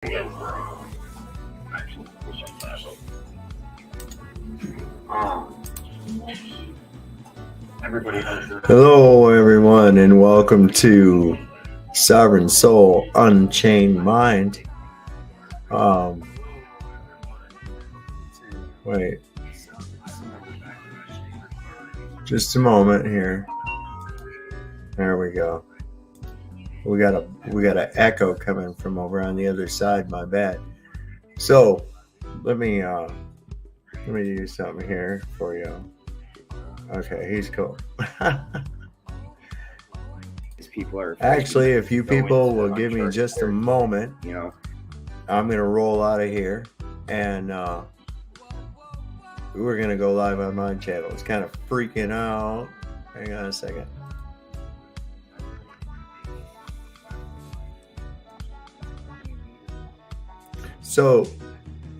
Hello, everyone, and welcome to Sovereign Soul Unchained Mind. Wait, just a moment here. There we go. We got a echo coming from over on the other side. My bad. So let me do something here for you. Okay, he's cool. People are actually, if you people will give me just a moment, I'm gonna roll out of here, and we're gonna go live on my channel. It's kind of freaking out. Hang on a second. So,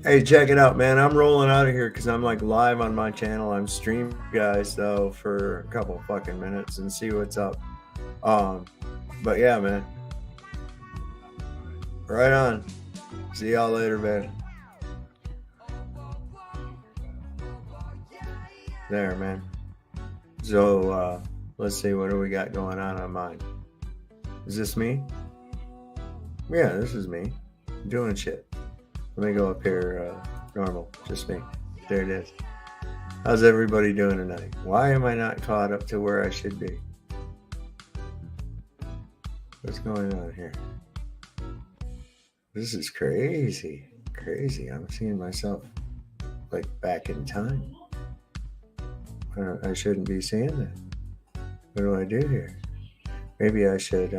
hey, check it out, man. I'm rolling out of here because I'm like live on my channel. I'm streaming, guys, though, for a couple fucking minutes and see what's up. But yeah, man. Right on. See y'all later, man. There, man. So, let's see, what do we got going on mine? Is this me? Yeah, this is me. I'm doing shit. Let me go up here, normal, just me. There it is. How's everybody doing tonight? Why am I not caught up to where I should be? What's going on here? This is crazy. Crazy. I'm seeing myself like back in time. I shouldn't be seeing that. What do I do here? Maybe I should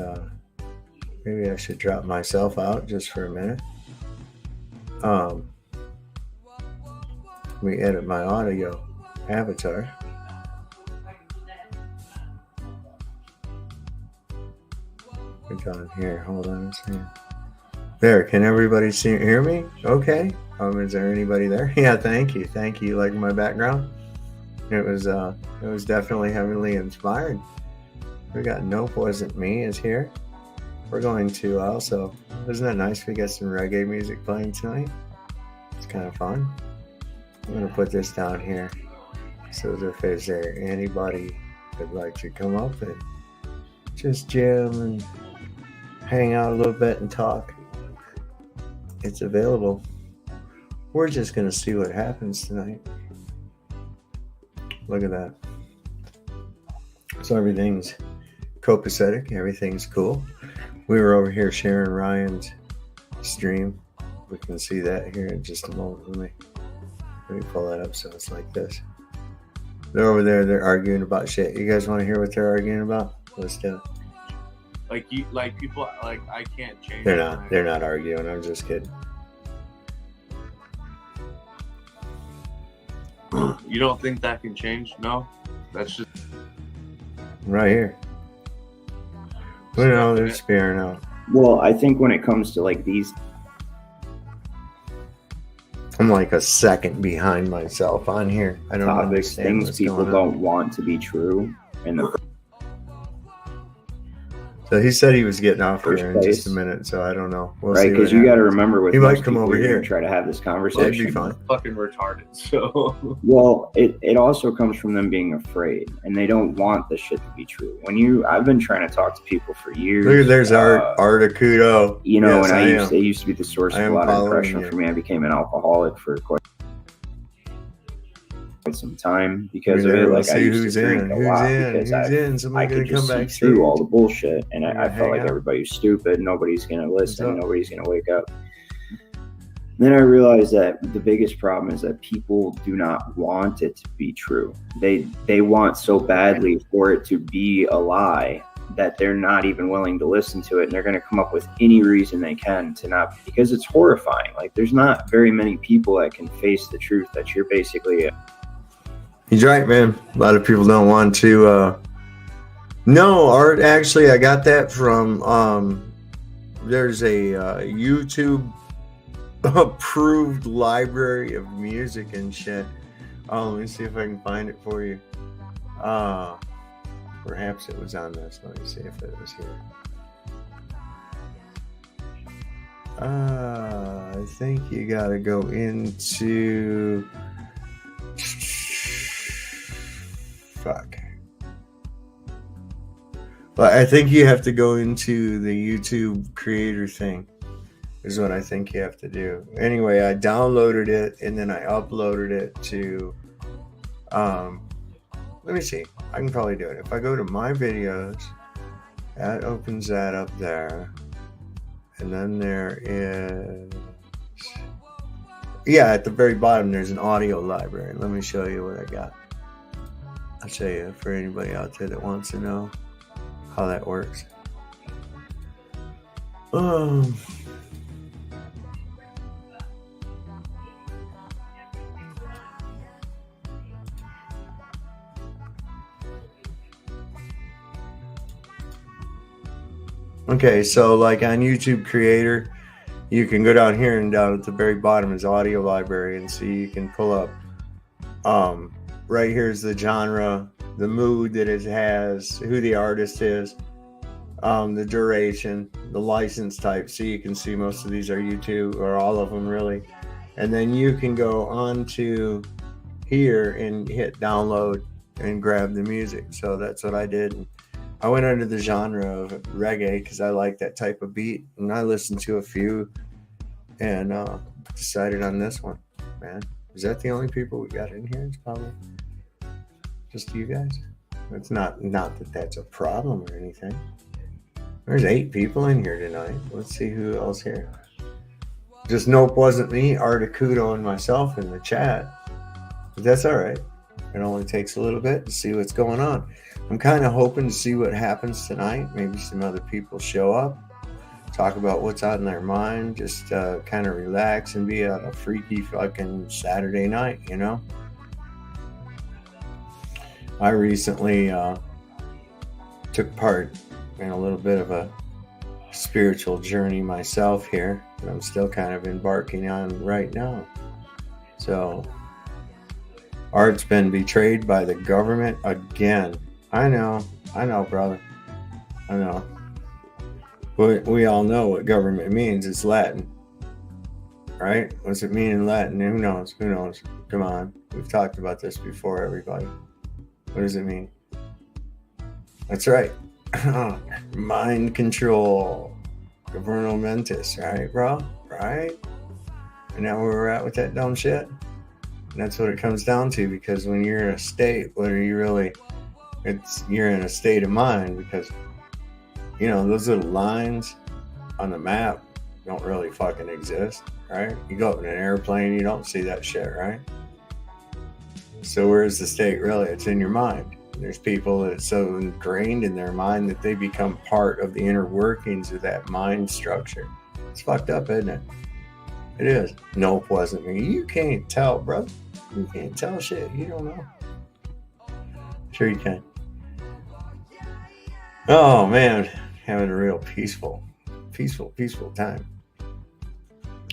drop myself out just for a minute. Let me edit my audio avatar. It's on here. Hold on a second. There, can everybody hear me? Okay. Is there anybody there? Yeah, thank you. Thank you. Like my background? It was definitely heavily inspired. We got No Wasn't Me is here. We're going to also, isn't that nice? We got some reggae music playing tonight. It's kind of fun. I'm going to put this down here. So if is there anybody that'd like to come up and just jam and hang out a little bit and talk, it's available. We're just going to see what happens tonight. Look at that. So everything's copacetic. Everything's cool. We were over here sharing Ryan's stream. We can see that here in just a moment. Let me pull that up so it's like this. They're over there. They're arguing about shit. You guys want to hear what they're arguing about? Let's do it. People, I can't change. They're not arguing. I'm just kidding. You don't think that can change? No, that's just right here. They're sparing out. Well, I think when it comes to like these, I'm like a second behind myself on here. I don't topics, things people don't want to be true, and so he said he was getting off here in just a minute, so I don't know. We'll right, because you got to remember with he might come over here and try to have this conversation. That'd be fine. Fucking retarded. So well, it also comes from them being afraid, and they don't want the shit to be true. I've been trying to talk to people for years. Look, there's Articuno. Yes, they used to be the source of a lot of depression for me. I became an alcoholic for quite some time because of it. Like I used to drink a lot because I could just see through all the bullshit, and I felt like everybody was stupid. Nobody's gonna listen. Nobody's gonna wake up. Then I realized that the biggest problem is that people do not want it to be true. They want so badly for it to be a lie that they're not even willing to listen to it, and they're going to come up with any reason they can to not, because it's horrifying. Like there's not very many people that can face the truth that you're basically He's right, man. A lot of people don't want to. No, Art, actually, I got that from, there's a YouTube approved library of music and shit. Let me see if I can find it for you. Perhaps it was on this. Let me see if it was here. I think you gotta go into... Fuck. But I think you have to go into the YouTube creator thing, is what I think you have to do. Anyway, I downloaded it and then I uploaded it to, let me see. I can probably do it. If I go to my videos, that opens that up there. And then there is, yeah, at the very bottom, there's an audio library. Let me show you what I got. I'll show you for anybody out there that wants to know how that works. Okay, so like on YouTube Creator, you can go down here and down at the very bottom is audio library, and see you can pull up right here's the genre, the mood that it has, who the artist is, the duration, the license type, so you can see most of these are YouTube, or all of them really. And then you can go on to here and hit download and grab the music. So that's what I did. I went under the genre of reggae because I like that type of beat, and I listened to a few and decided on this one. Man, is that the only people we got in here? It's probably just you guys. It's not that that's a problem or anything. There's 8 people in here tonight. Let's see who else here. Just nope, wasn't me, Articudo, and myself in the chat. But that's all right. It only takes a little bit to see what's going on. I'm kind of hoping to see what happens tonight. Maybe some other people show up, talk about what's on their mind, just kind of relax and be a freaky fucking Saturday night, you know? I recently took part in a little bit of a spiritual journey myself here that I'm still kind of embarking on right now. So, art's been betrayed by the government again. I know, brother. I know. We all know what government means. It's Latin, right? What's it mean in Latin? Who knows? Come on. We've talked about this before, everybody. What does it mean? That's right. Mind control. Governal mentis, right, bro? Right? And now where we're at with that dumb shit? And that's what it comes down to, because when you're in a state, what are you really... you're in a state of mind, because you know those little lines on the map don't really fucking exist, right? You go up in an airplane, you don't see that shit, right? So where's the state really? It's in your mind. There's people that it's so ingrained in their mind that they become part of the inner workings of that mind structure. It's fucked up, isn't it? It is. Nope, wasn't me. You can't tell, bro. You can't tell shit. You don't know. Sure you can. Oh man, having a real peaceful time.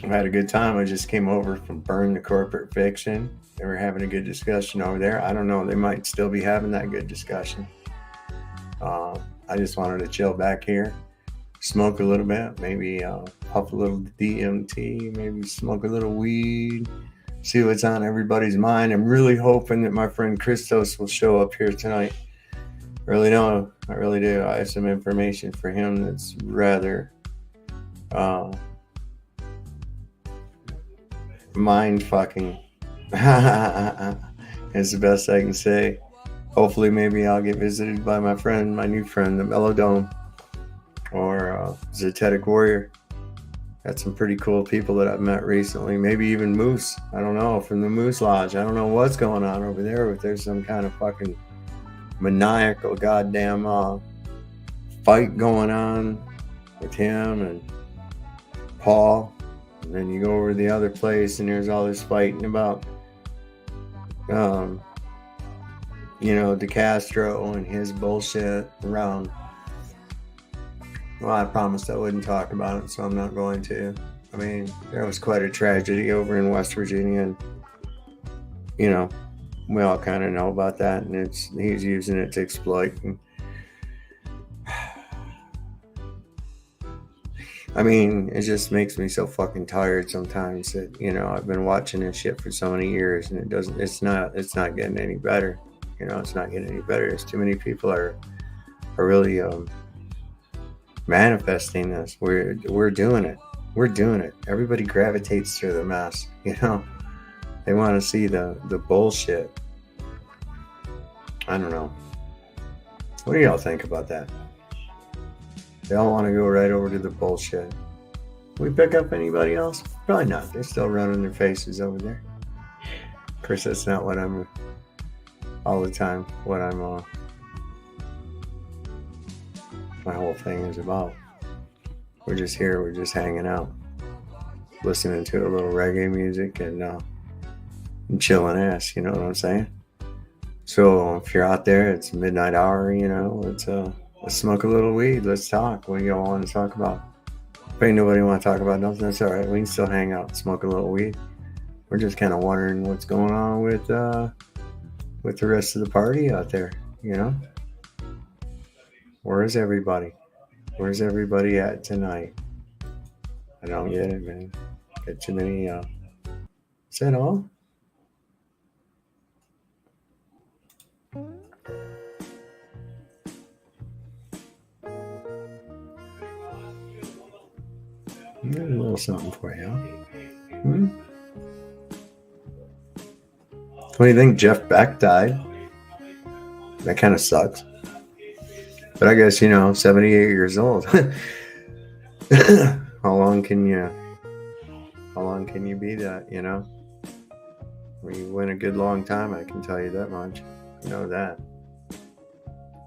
I've had a good time. I just came over from Burn the Corporate Fiction. They were having a good discussion over there. I don't know. They might still be having that good discussion. I just wanted to chill back here, smoke a little bit, maybe puff a little DMT, maybe smoke a little weed, see what's on everybody's mind. I'm really hoping that my friend Christos will show up here tonight. I really do. I have some information for him that's rather mind fucking. It's the best I can say. Hopefully, maybe I'll get visited by my new friend, the Melodome, or Zetetic Warrior. Got some pretty cool people that I've met recently. Maybe even Moose. I don't know, from the Moose Lodge. I don't know what's going on over there. If there's some kind of fucking maniacal goddamn fight going on with him and Paul. And then you go over to the other place and there's all this fighting about DeCastro and his bullshit around. Well, I promised I wouldn't talk about it, so I'm not going to. I mean, there was quite a tragedy over in West Virginia, and we all kind of know about that, and he's using it to exploit. And I mean, it just makes me so fucking tired sometimes that, I've been watching this shit for so many years and it's not getting any better. It's not getting any better. There's too many people are really manifesting this. We're doing it. We're doing it. Everybody gravitates to the mess, They want to see the bullshit. I don't know. What do y'all think about that? They all want to go right over to the bullshit. We pick up anybody else? Probably not. They're still running their faces over there. Of course, that's not what I'm all the time. What I'm my whole thing is about. We're just here. We're just hanging out, listening to a little reggae music and chilling ass. You know what I'm saying? So if you're out there, it's midnight hour. Let's smoke a little weed. Let's talk. What do y'all want to talk about? If ain't nobody want to talk about nothing, that's all right. We can still hang out and smoke a little weed. We're just kind of wondering what's going on with the rest of the party out there, Where is everybody? Where's everybody at tonight? I don't get it, man. Got too many, is that all? A little something for you. What do you think? Jeff Beck died. That kind of sucks. But I guess, 78 years old. How long can you be that, When you win a good long time, I can tell you that much. You know that.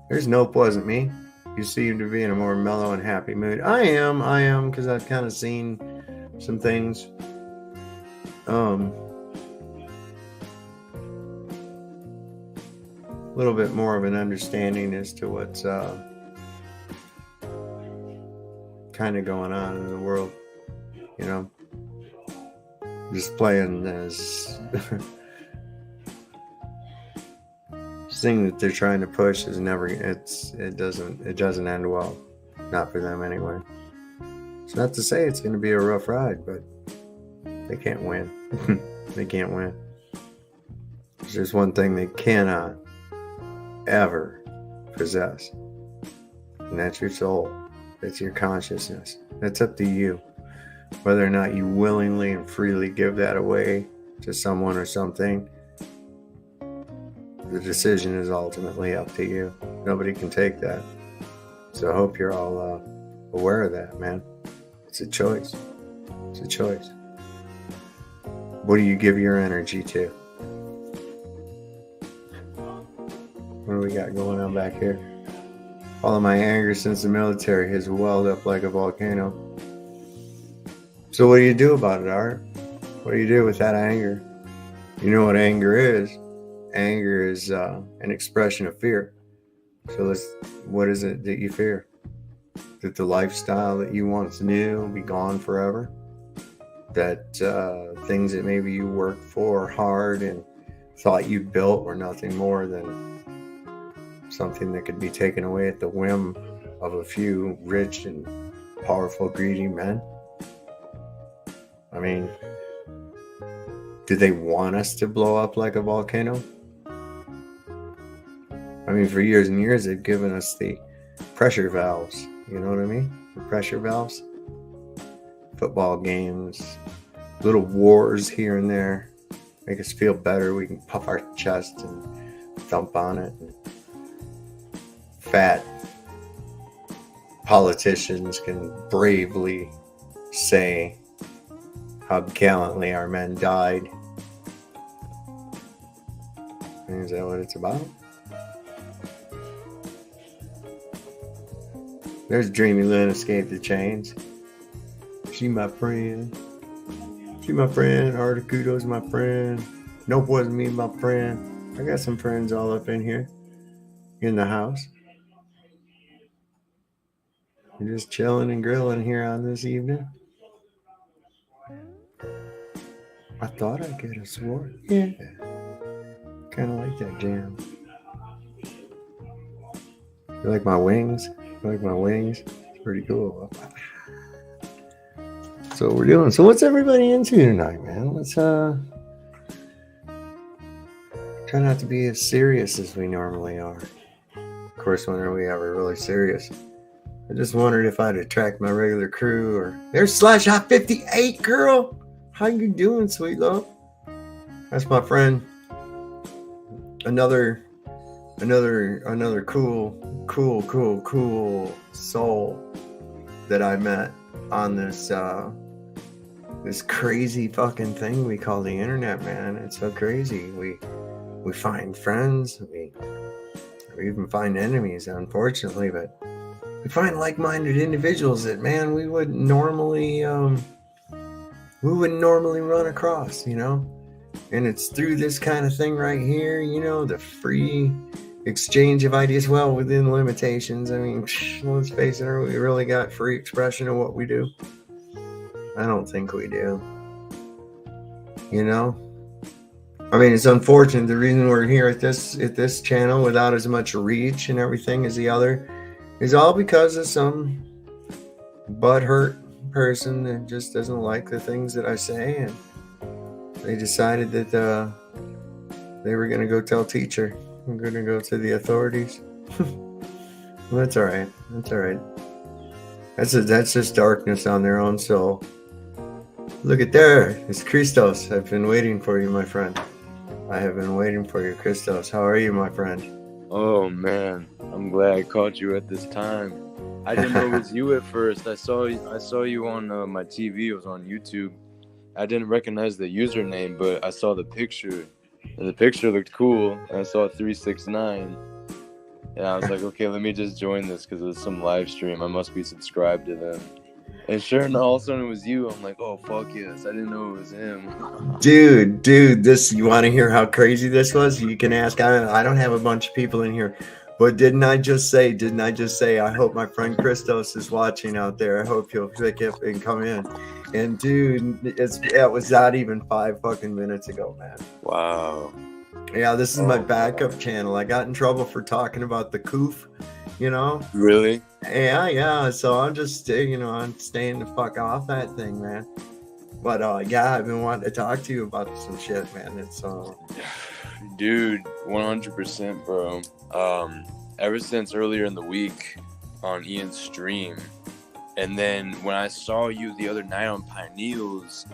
There's Nope wasn't me. You seem to be in a more mellow and happy mood. I am, because I've kind of seen some things. A little bit more of an understanding as to what's kind of going on in the world. Just playing this thing that they're trying to push is never. It doesn't end well. Not for them anyway. It's not to say it's going to be a rough ride, but they can't win. They can't win. There's just one thing they cannot ever possess, and that's your soul. That's your consciousness. That's up to you, whether or not you willingly and freely give that away to someone or something. The decision is ultimately up to you. Nobody can take that. So I hope you're all aware of that, man. It's a choice. It's a choice. What do you give your energy to? What do we got going on back here? All of my anger since the military has welled up like a volcano. So what do you do about it, Art? What do you do with that anger? You know what anger is? Anger is an expression of fear. So what is it that you fear? That the lifestyle that you once knew will be gone forever? That things that maybe you worked for hard and thought you built were nothing more than something that could be taken away at the whim of a few rich and powerful, greedy men? I mean, do they want us to blow up like a volcano? I mean, for years and years, they've given us the pressure valves. You know what I mean? The pressure valves. Football games, little wars here and there, make us feel better. We can puff our chest and thump on it. Fat politicians can bravely say how gallantly our men died. Is that what it's about? There's Dreamy Lynn, escaped the chains. She my friend. She my friend. Articudo's my friend. Nope wasn't me, my friend. I got some friends all up in here. In the house. We're just chilling and grilling here on this evening. I thought I could have swore. Yeah. Kind of like that jam. You like my wings? You like my wings? It's pretty cool. That's what we're doing. So what's everybody into tonight, man? Let's try not to be as serious as we normally are. Of course, when are we ever really serious? I just wondered if I'd attract my regular crew. Or there's Slash Hot 58, girl. How you doing, sweet love? That's my friend. Another cool soul that I met on this this crazy fucking thing we call the internet, man. It's so crazy. We find friends, we even find enemies, unfortunately, but we find like-minded individuals that, man, we wouldn't normally run across, you know. And it's through this kind of thing right here, you know, the free exchange of ideas, well, within limitations. I mean, let's face it, we really got free expression of what we do? I don't think we do. You know? I mean, it's unfortunate. The reason we're here at this channel without as much reach and everything as the other is all because of some butthurt person that just doesn't like the things that I say, and they decided that they were going to go tell teacher. I'm going to go to the authorities. Well, that's all right. That's all right. That's just darkness on their own soul. Look at there. It's Christos. I've been waiting for you, my friend. I have been waiting for you, Christos. How are you, my friend? Oh, man. I'm glad I caught you at this time. I didn't know it was you at first. I saw you on my TV. It was on YouTube. I didn't recognize the username, but I saw the picture, and the picture looked cool. And I saw 369, and I was like, okay, let me just join this because it's some live stream. I must be subscribed to them. And sure enough, all of a sudden it was you. I'm like, oh, fuck yes. I didn't know it was him. Dude, this, you want to hear how crazy this was? You can ask. I don't have a bunch of people in here. But didn't I just say, I hope my friend Christos is watching out there. I hope he'll pick up and come in. And dude, it was not even 5 fucking minutes ago, man. Wow. Yeah, this is my backup channel. I got in trouble for talking about the coof, you know? Really? Yeah. So I'm just, I'm staying the fuck off that thing, man. But yeah, I've been wanting to talk to you about some shit, man. It's Dude, 100%, bro. Ever since earlier in the week on Ian's stream, and then when I saw you the other night on Pineal's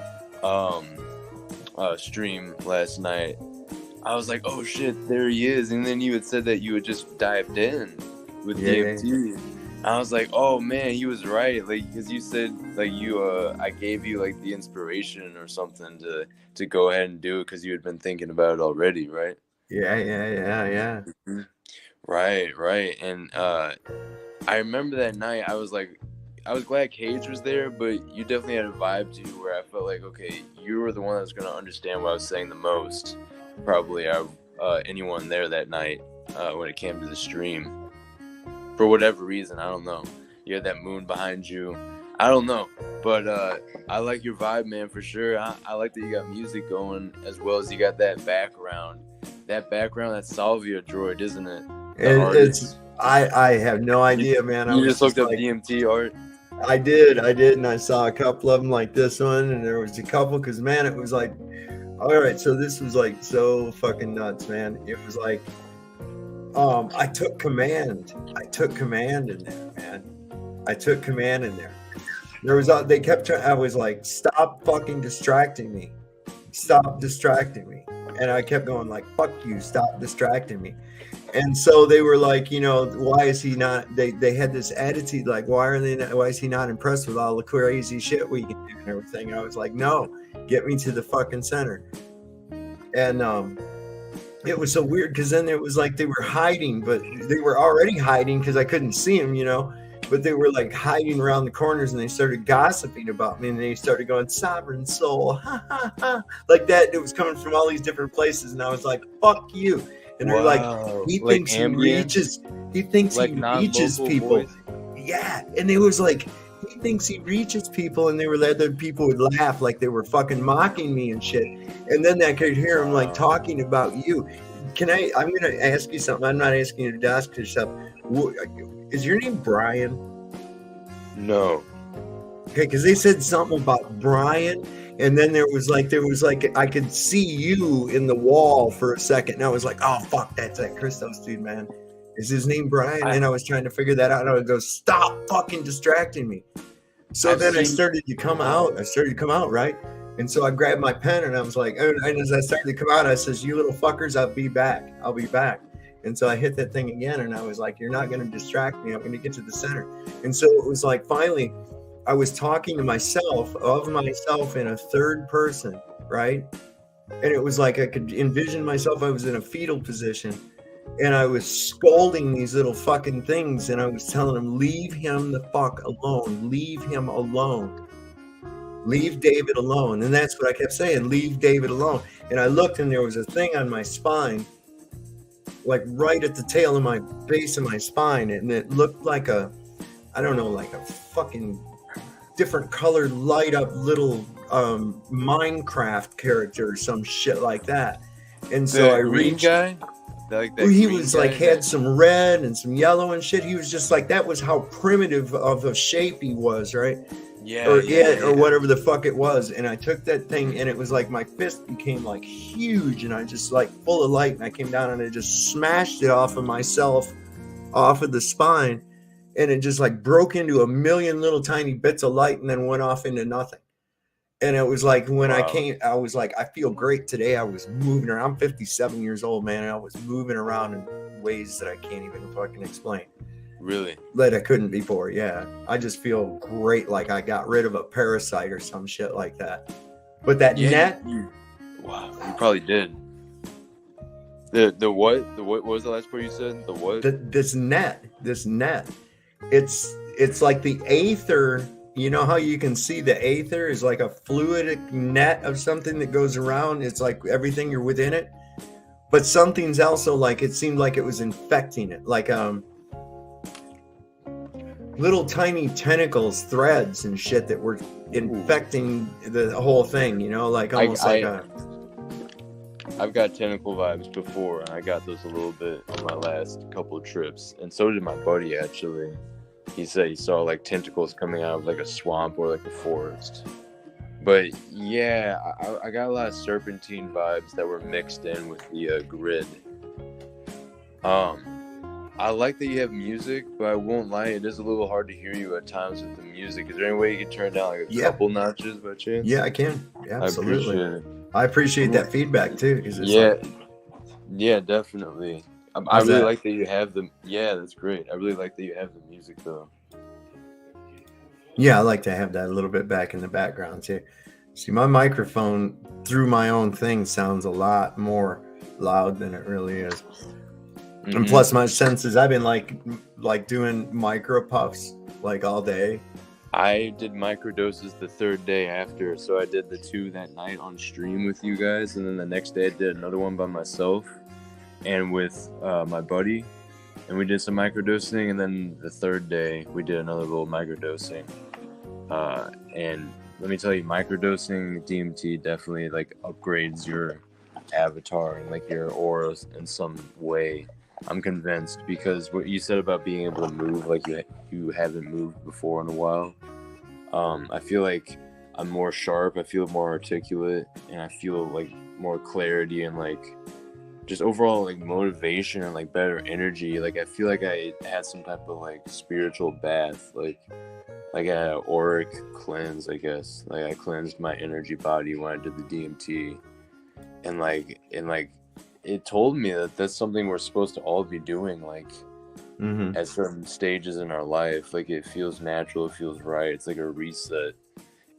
stream last night, I was like, oh shit, there he is. And then you had said that you had just dived in with DMT. I was like, oh man, he was right. Like, because you said like I gave you like the inspiration or something to go ahead and do it because you had been thinking about it already, right? Yeah. Mm-hmm. Right. And I remember that night I was glad Cage was there, but you definitely had a vibe to you where I felt like, okay, you were the one that was going to understand what I was saying the most, probably anyone there that night when it came to the stream. For whatever reason, I don't know. You had that moon behind you. I don't know. But I like your vibe, man, for sure. I like that you got music going as well as you got that background. That Salvia droid, isn't it? I have no idea, man. You just looked up DMT art? I did, and I saw a couple of them like this one, and there was a couple, because, man, it was like, all right, so this was like so fucking nuts, man. It was like, I took command in there, man. I took command in there. They kept trying, I was like, stop fucking distracting me. Stop distracting me. And I kept going like, fuck you, stop distracting me. And so they were like, why is he not, they had this attitude like, why is he not impressed with all the crazy shit we can do and everything? And I was like, no, get me to the fucking center. And it was so weird because then it was like they were hiding, but they were already hiding because I couldn't see them, but they were like hiding around the corners, and they started gossiping about me, and they started going, sovereign soul, ha ha ha, like that. It was coming from all these different places, and I was like, fuck you. And they're like, he thinks he reaches people. Voice. Yeah. And it was like, he thinks he reaches people, and they were letting people would laugh like they were fucking mocking me and shit. And then I could hear him like talking about you. I'm going to ask you something. I'm not asking you to ask yourself. Is your name Brian? No. okay, because they said something about Brian, and then there was like I could see you in the wall for a second, and I was like, oh fuck, that's that Christos dude, man. Is his name Brian? And I was trying to figure that out, and I would go, stop fucking distracting me. So I started to come out, right? And so I grabbed my pen, and I was like, and as I started to come out, I says, you little fuckers, I'll be back. And so I hit that thing again, and I was like, you're not going to distract me. I'm going to get to the center. And so it was like, finally, I was talking to myself in a third person, right? And it was like I could envision myself. I was in a fetal position, and I was scolding these little fucking things, and I was telling them, leave him the fuck alone. Leave him alone. Leave David alone. And that's what I kept saying, leave David alone. And I looked, and there was a thing on my spine, like right at the tail of my base of my spine, and it looked like a fucking different colored light up little Minecraft character or some shit like that. And so I reached guy? Like that he was like had some red and some yellow and shit. He was just like, that was how primitive of a shape he was, right? Or whatever the fuck it was. And I took that thing, and it was like my fist became like huge, and I just like full of light, and I came down and I just smashed it off of myself, off of the spine, and it just like broke into a million little tiny bits of light and then went off into nothing. And it was like when I came, I was like, I feel great today. I was moving around. I'm 57 years old, man, and I was moving around in ways that I can't even fucking explain. Really? That I couldn't before, yeah. I just feel great, like I got rid of a parasite or some shit like that. But that net... Wow, you probably did. The what? What was the last part you said? The what? This net. It's like the aether. You know how you can see the aether is like a fluidic net of something that goes around? It's like everything you're within it. But something's also like, it seemed like it was infecting it. Like little tiny tentacles, threads and shit that were infecting the whole thing, you know, like almost I've got tentacle vibes before, and I got those a little bit on my last couple of trips, and so did my buddy, actually. He said he saw like tentacles coming out of like a swamp or like a forest. But yeah, I got a lot of serpentine vibes that were mixed in with the grid. I like that you have music, but I won't lie, it is a little hard to hear you at times with the music. Is there any way you can turn down like a couple notches by chance? Yeah, I can. Absolutely. I appreciate that feedback too. Yeah, definitely. I really like that you have the. Yeah, that's great. I really like that you have the music though. Yeah, I like to have that a little bit back in the background too. See, my microphone through my own thing sounds a lot more loud than it really is. And plus my senses, I've been like doing micro puffs like all day. I did microdoses the third day after, so I did the 2 that night on stream with you guys, and then the next day I did another one by myself and with my buddy, and we did some microdosing, and then the third day we did another little microdosing. And let me tell you, microdosing DMT definitely like upgrades your avatar and like your aura in some way. I'm convinced, because what you said about being able to move like you haven't moved before in a while. I feel like I'm more sharp, I feel more articulate, and I feel like more clarity and like just overall like motivation and like better energy. Like I feel like I had some type of like spiritual bath, like an auric cleanse, I guess. Like I cleansed my energy body when I did the DMT, and it told me that that's something we're supposed to all be doing, like at certain stages in our life. Like it feels natural, it feels right. It's like a reset.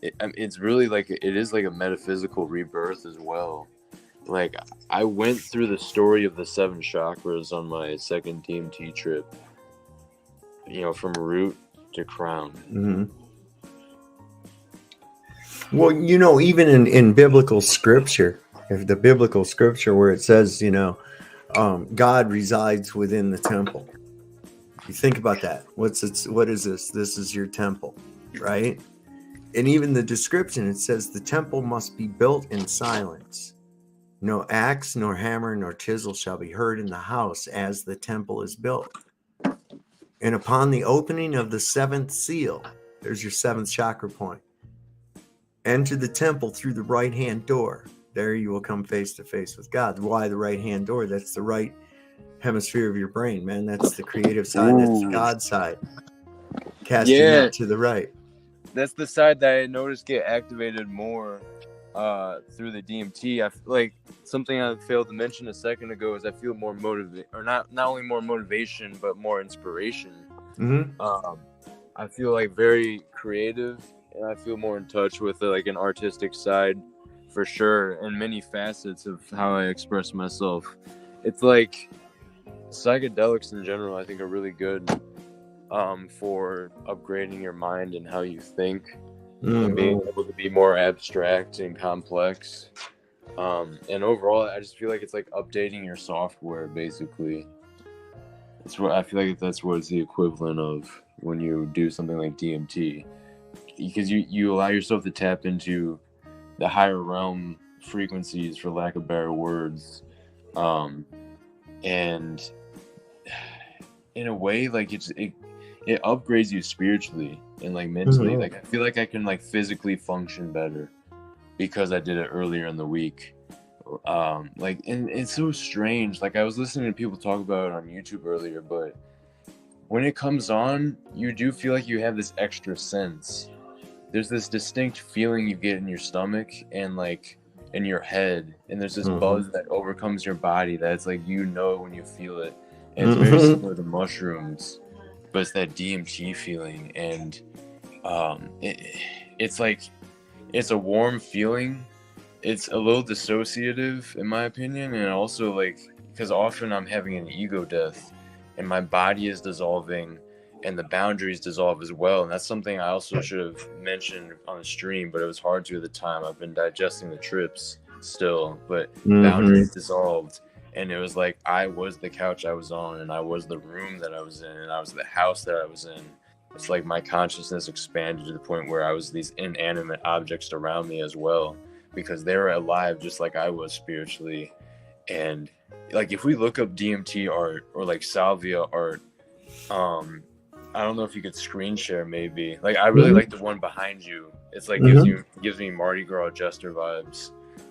It's really like, it is like a metaphysical rebirth as well. Like I went through the story of the 7 chakras on my second DMT trip, you know, from root to crown. Well, you know, even in biblical scripture, if the biblical scripture where it says, you know, God resides within the temple. You think about that. What is this? This is your temple, right? And even the description, it says the temple must be built in silence. No axe, nor hammer, nor chisel shall be heard in the house as the temple is built. And upon the opening of the 7th seal, There's your 7th chakra point. Enter the temple through the right-hand door. There you will come face to face with God. Why the right-hand door? That's the right hemisphere of your brain, man. That's the creative side. Ooh. That's the God side. Casting out to the right. That's the side that I noticed get activated more through the DMT. I like something I failed to mention a second ago is I feel more not only more motivation but more inspiration. I feel like very creative, and I feel more in touch with like an artistic side for sure, and many facets of how I express myself. It's like psychedelics in general I think are really good for upgrading your mind and how you think, and being able to be more abstract and complex, and overall I just feel like it's like updating your software basically. It's what I feel like that's what it's the equivalent of when you do something like DMT, because you allow yourself to tap into the higher realm frequencies, for lack of better words, and in a way like it upgrades you spiritually and like mentally. Like I feel like I can like physically function better because I did it earlier in the week. Like, and it's so strange. Like I was listening to people talk about it on YouTube earlier, but when it comes on, you do feel like you have this extra sense. There's this distinct feeling you get in your stomach and like in your head, and there's this buzz that overcomes your body that's like, you know, when you feel it. And it's very similar to mushrooms, but it's that DMT feeling, and it's like, it's a warm feeling. It's a little dissociative in my opinion, and also like, because often I'm having an ego death and my body is dissolving and the boundaries dissolve as well, and that's something I also should have mentioned on the stream, but it was hard to at the time. I've been digesting the trips still, but boundaries dissolved. And it was like I was the couch I was on, and I was the room that I was in, and I was the house that I was in. It's like my consciousness expanded to the point where I was these inanimate objects around me as well, because they were alive just like I was spiritually. And like if we look up DMT art or like salvia art, I don't know if you could screen share maybe. Like I really like the one behind you. It's like gives me Mardi Gras Jester vibes.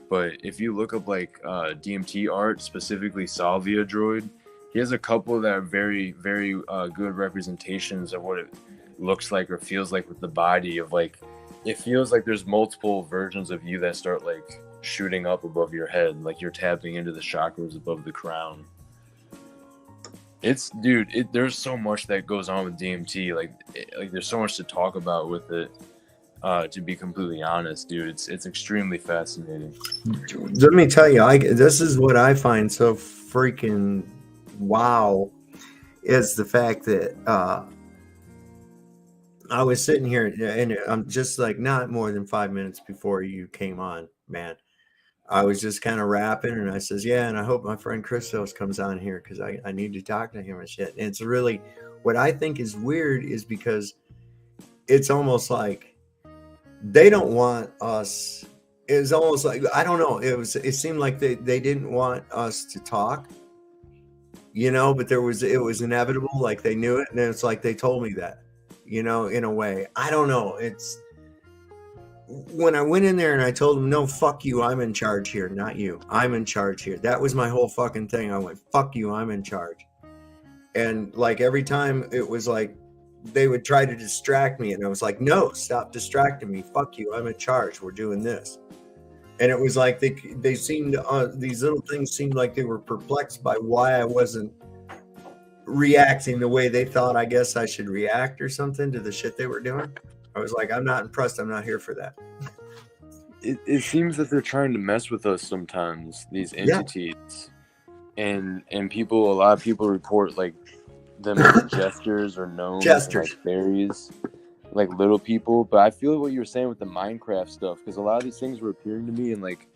But if you look up like DMT art, specifically Salvia Droid, he has a couple that are very, very good representations of what it looks like or feels like with the body. Of like, it feels like there's multiple versions of you that start like shooting up above your head, like you're tapping into the chakras above the crown. It's, dude, there's so much that goes on with DMT. Like there's so much to talk about with it. To be completely honest, dude, it's extremely fascinating. Let me tell you, this is what I find so freaking wow, is the fact that I was sitting here and I'm just like not more than 5 minutes before you came on, man. I was just kind of rapping, and I says, yeah, and I hope my friend Christos comes on here because I need to talk to him and shit. And it's really, what I think is weird is because it's almost like they don't want us. It was almost like, I don't know. It seemed like they didn't want us to talk, you know, but it was inevitable. Like they knew it. And it's like, they told me that, you know, in a way, I don't know. It's when I went in there and I told them, no, fuck you. I'm in charge here. Not you. I'm in charge here. That was my whole fucking thing. I went, fuck you. I'm in charge. And like every time it was like, they would try to distract me, and I was like, no, stop distracting me. Fuck you. I'm in charge. We're doing this. And it was like they seemed, these little things seemed like they were perplexed by why I wasn't reacting the way they thought I guess I should react or something to the shit they were doing. I was like, I'm not impressed. I'm not here for that. It seems that they're trying to mess with us sometimes, these entities. And a lot of people report like them as gestures or gnomes, like fairies, like little people. But I feel what you were saying with the Minecraft stuff, because a lot of these things were appearing to me in like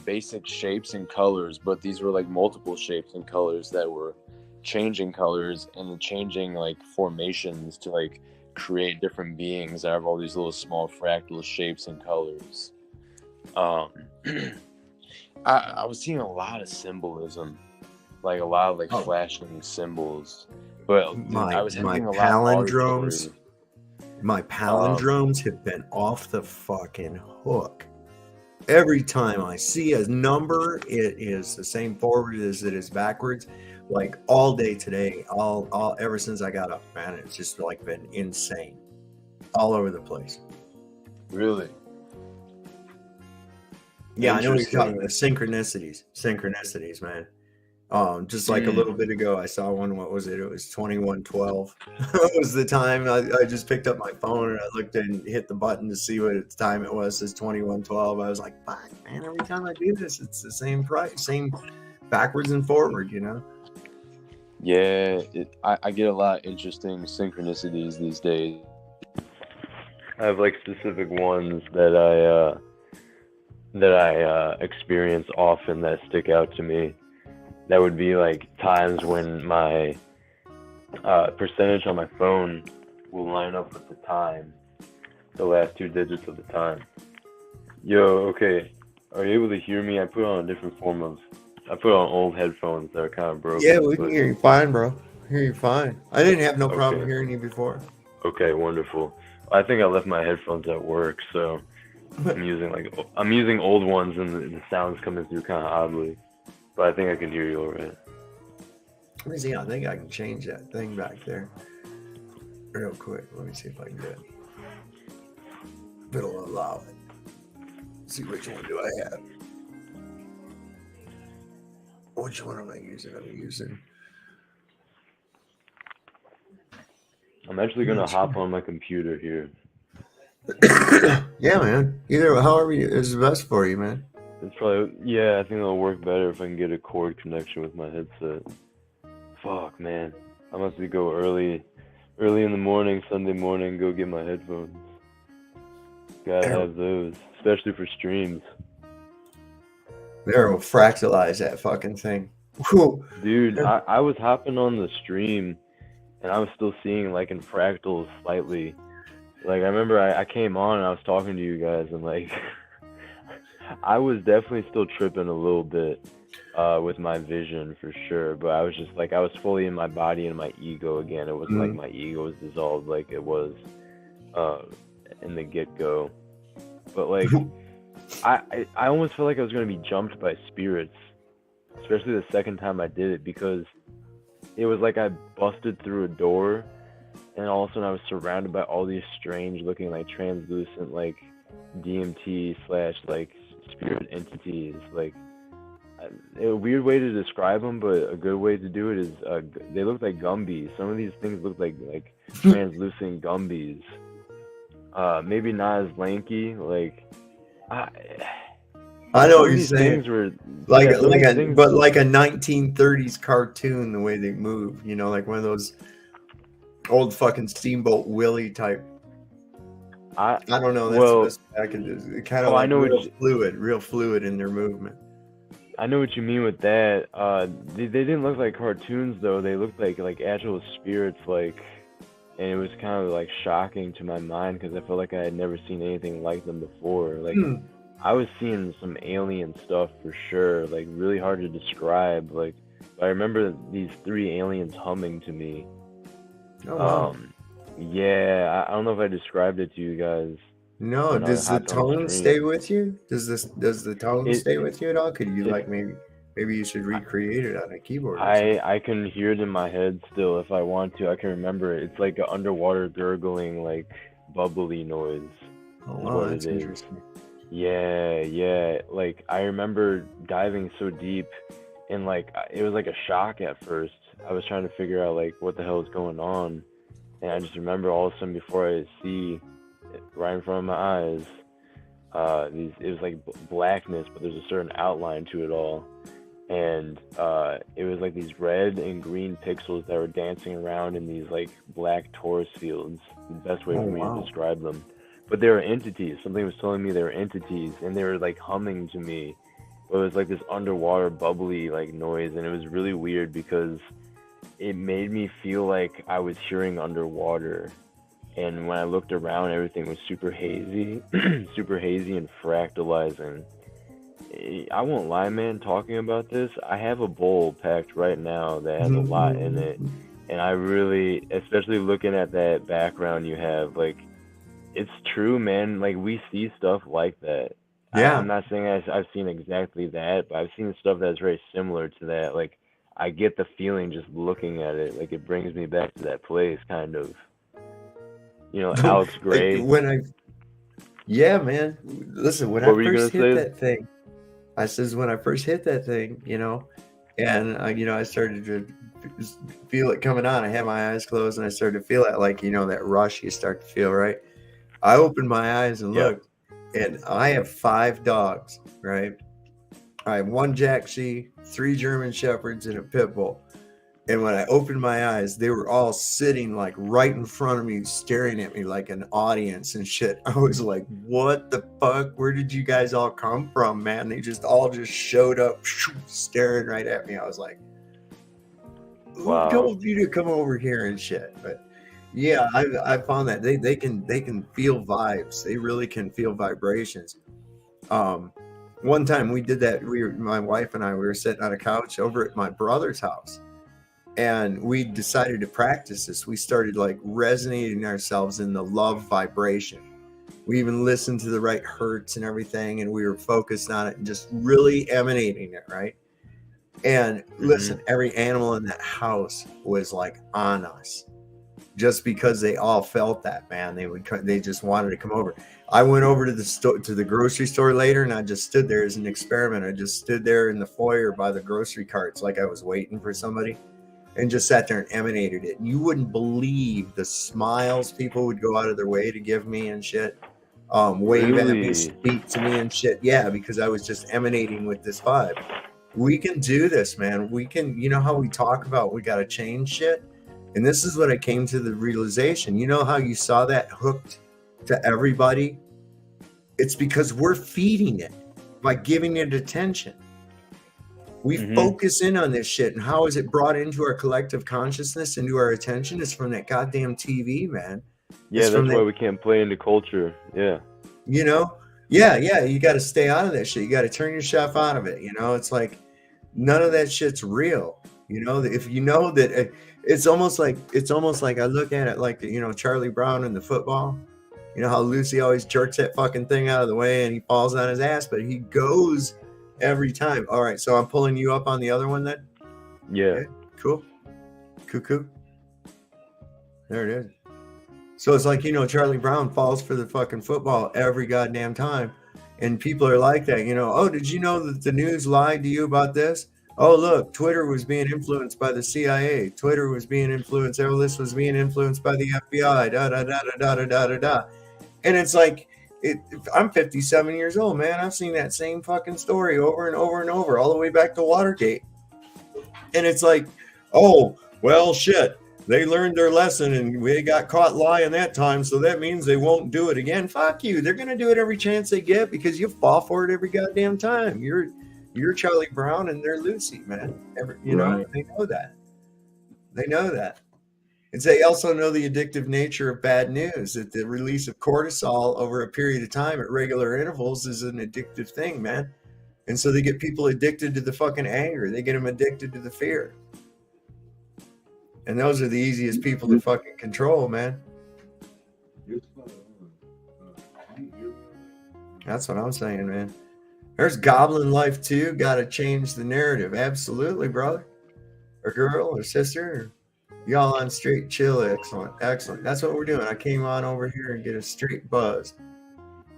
basic shapes and colors, but these were like multiple shapes and colors that were changing colors and changing like formations to like create different beings that have all these little small fractal shapes and colors. I was seeing a lot of symbolism, like a lot of like flashing symbols, but I was having a lot of palindromes. My palindromes have been off the fucking hook. Every time I see a number, it is the same forward as it is backwards. Like all day today, all ever since I got up, man, it's just like been insane, all over the place. Really? Yeah, I know what you're talking about. Synchronicities, man. Just like a little bit ago, I saw one. What was it? It was 2112. It was the time. I just picked up my phone and I looked and hit the button to see what time it was. It says 2112. I was like, fuck, man, every time I do this, it's the same price, same backwards and forward, you know? Yeah, I get a lot of interesting synchronicities these days. I have like specific ones that I experience often that stick out to me. That would be like times when my percentage on my phone will line up with the time, the last 2 digits of the time. Yo, okay, are you able to hear me? I put on old headphones that are kind of broken. Yeah, we can hear you fine, bro. Hear you fine. I didn't have no problem hearing you before. Okay, wonderful. I think I left my headphones at work, so I'm using old ones, and the sound's coming through kind of oddly. But I think I can hear you all right. Let me see. I think I can change that thing back there real quick. Let me see if I can do it. If it'll allow it. Let's see, which one do I have? Which one am I using? I'm actually going to hop on my computer here. Yeah, man. However is best for you, man. It's probably, I think it'll work better if I can get a cord connection with my headset. Fuck, man. I must go early in the morning, Sunday morning, go get my headphones. Gotta have those, especially for streams. They'll fractalize that fucking thing. Dude, I was hopping on the stream, and I was still seeing, like, in fractals slightly. Like, I remember I came on and I was talking to you guys, and, like... I was definitely still tripping a little bit with my vision for sure, but I was just like, I was fully in my body and my ego again. It wasn't like my ego was dissolved like it was in the get-go. But like, I almost felt like I was going to be jumped by spirits, especially the second time I did it, because it was like I busted through a door, and all of a sudden I was surrounded by all these strange looking, like, translucent, like, DMT / like spirit entities. Like, a weird way to describe them, but a good way to do it is they look like Gumbies. Some of these things look like translucent Gumbies. Maybe not as lanky. Like, I know what you're saying. Like a 1930s cartoon, the way they move. You know, like one of those old fucking Steamboat Willie type. I don't know. That's the best I can do. It's kind of like real fluid in their movement. I know what you mean with that. They didn't look like cartoons though. They looked like actual spirits, like, and it was kind of like shocking to my mind because I felt like I had never seen anything like them before. Like, I was seeing some alien stuff for sure. Like, really hard to describe. Like, I remember these 3 aliens humming to me. Oh wow. Yeah, I don't know if I described it to you guys. No, does the tone stay with you? Does the tone stay with you at all? Could you maybe you should recreate it on a keyboard? I can hear it in my head still if I want to. I can remember it. It's like an underwater gurgling, like bubbly noise. Oh wow, that's interesting. Yeah. Like, I remember diving so deep, and like it was like a shock at first. I was trying to figure out like what the hell is going on. And I just remember all of a sudden, before I see it right in front of my eyes, it was like blackness, but there's a certain outline to it all. And it was like these red and green pixels that were dancing around in these like black torus fields. The best way for me to describe them. But they were entities. Something was telling me they were entities, and they were like humming to me. But it was like this underwater bubbly like noise, and it was really weird because it made me feel like I was hearing underwater. And when I looked around, everything was super hazy and fractalizing. I won't lie, man, talking about this, I have a bowl packed right now that has a lot in it. And I really, especially looking at that background you have, like, it's true, man. Like, we see stuff like that. Yeah. I'm not saying I've seen exactly that, but I've seen stuff that's very similar to that. Like, I get the feeling just looking at it. Like, it brings me back to that place, kind of. You know, Alex Gray. Yeah, man. Listen, when I first hit that thing, when I first hit that thing, you know, and I started to feel it coming on. I had my eyes closed, and I started to feel that, like, you know, that rush you start to feel, right? I opened my eyes and looked, and I have 5 dogs, right? I have 1 Jack C, 3 German Shepherds, and a pit bull. And when I opened my eyes, they were all sitting like right in front of me, staring at me like an audience and shit. I was like, what the fuck? Where did you guys all come from, man? They all just showed up staring right at me. I was like, who told you to come over here and shit? But yeah, I found that they can feel vibes. They really can feel vibrations. One time we did that. My wife and I, we were sitting on a couch over at my brother's house. And we decided to practice this. We started like resonating ourselves in the love vibration. We even listened to the right hertz and everything, and we were focused on it and just really emanating it, right? And listen, every animal in that house was like on us, just because they all felt that, man. They just wanted to come over. I went over to the grocery store later, and I just stood there as an experiment. I just stood there in the foyer by the grocery carts, like I was waiting for somebody. And just sat there and emanated it. You wouldn't believe the smiles people would go out of their way to give me and shit. Wave at me, speak to me and shit. Yeah, because I was just emanating with this vibe. We can do this, man. We can, you know how we talk about we got to change shit? And this is what I came to the realization. You know how you saw that hooked to everybody? It's because we're feeding it by giving it attention. We focus in on this shit, and how is it brought into our collective consciousness, into our attention? It's from that goddamn TV, man. Yeah, that's why we can't play into culture. Yeah. You know? Yeah, you got to stay out of that shit. You got to turn yourself out of it. You know, it's like none of that shit's real. You know, if you know that it's almost like I look at it like, you know, Charlie Brown in the football. You know how Lucy always jerks that fucking thing out of the way and he falls on his ass, but he goes every time. All right, so I'm pulling you up on the other one then? Yeah. Okay, cool. Cuckoo. There it is. So it's like, you know, Charlie Brown falls for the fucking football every goddamn time. And people are like that, you know. Oh, did you know that the news lied to you about this? Oh, look, Twitter was being influenced by the CIA. Twitter was being influenced. All this was being influenced by the FBI. Da da da da da da da da. And it's like, I'm 57 years old, man. I've seen that same fucking story over and over and over, all the way back to Watergate. And it's like, oh, well, shit. They learned their lesson and we got caught lying that time, so that means they won't do it again. Fuck you. They're going to do it every chance they get because you fall for it every goddamn time. You're Charlie Brown and they're Lucy, man. You know, they know that. They know that. And they also know the addictive nature of bad news, that the release of cortisol over a period of time at regular intervals is an addictive thing, man. And so they get people addicted to the fucking anger. They get them addicted to the fear. And those are the easiest people to fucking control, man. That's what I'm saying, man. There's goblin life too. Got to change the narrative. Absolutely, brother. Or girl or sister. Y'all on straight chill. Excellent. Excellent. That's what we're doing. I came on over here and get a straight buzz.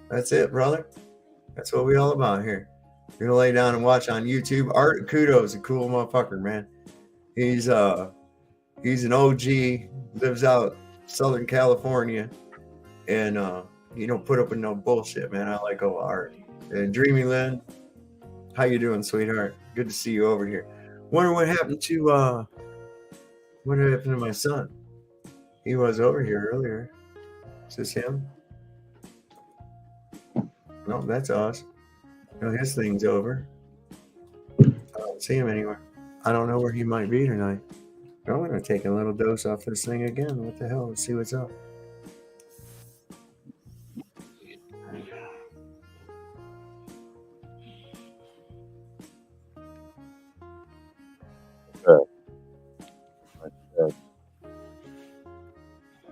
That's it, brother. That's what we all about here. You're going to lay down and watch on YouTube. Art Kudos, a cool motherfucker, man. He's an OG, lives out Southern California, and you don't put up with no bullshit, man. I like old Art. And Dreamy Lynn, how you doing, sweetheart? Good to see you over here. Wonder what happened to my son? He was over here earlier. Is this him? No, that's us. No, his thing's over. I don't see him anywhere. I don't know where he might be tonight. I'm going to take a little dose off this thing again. What the hell? Let's see what's up.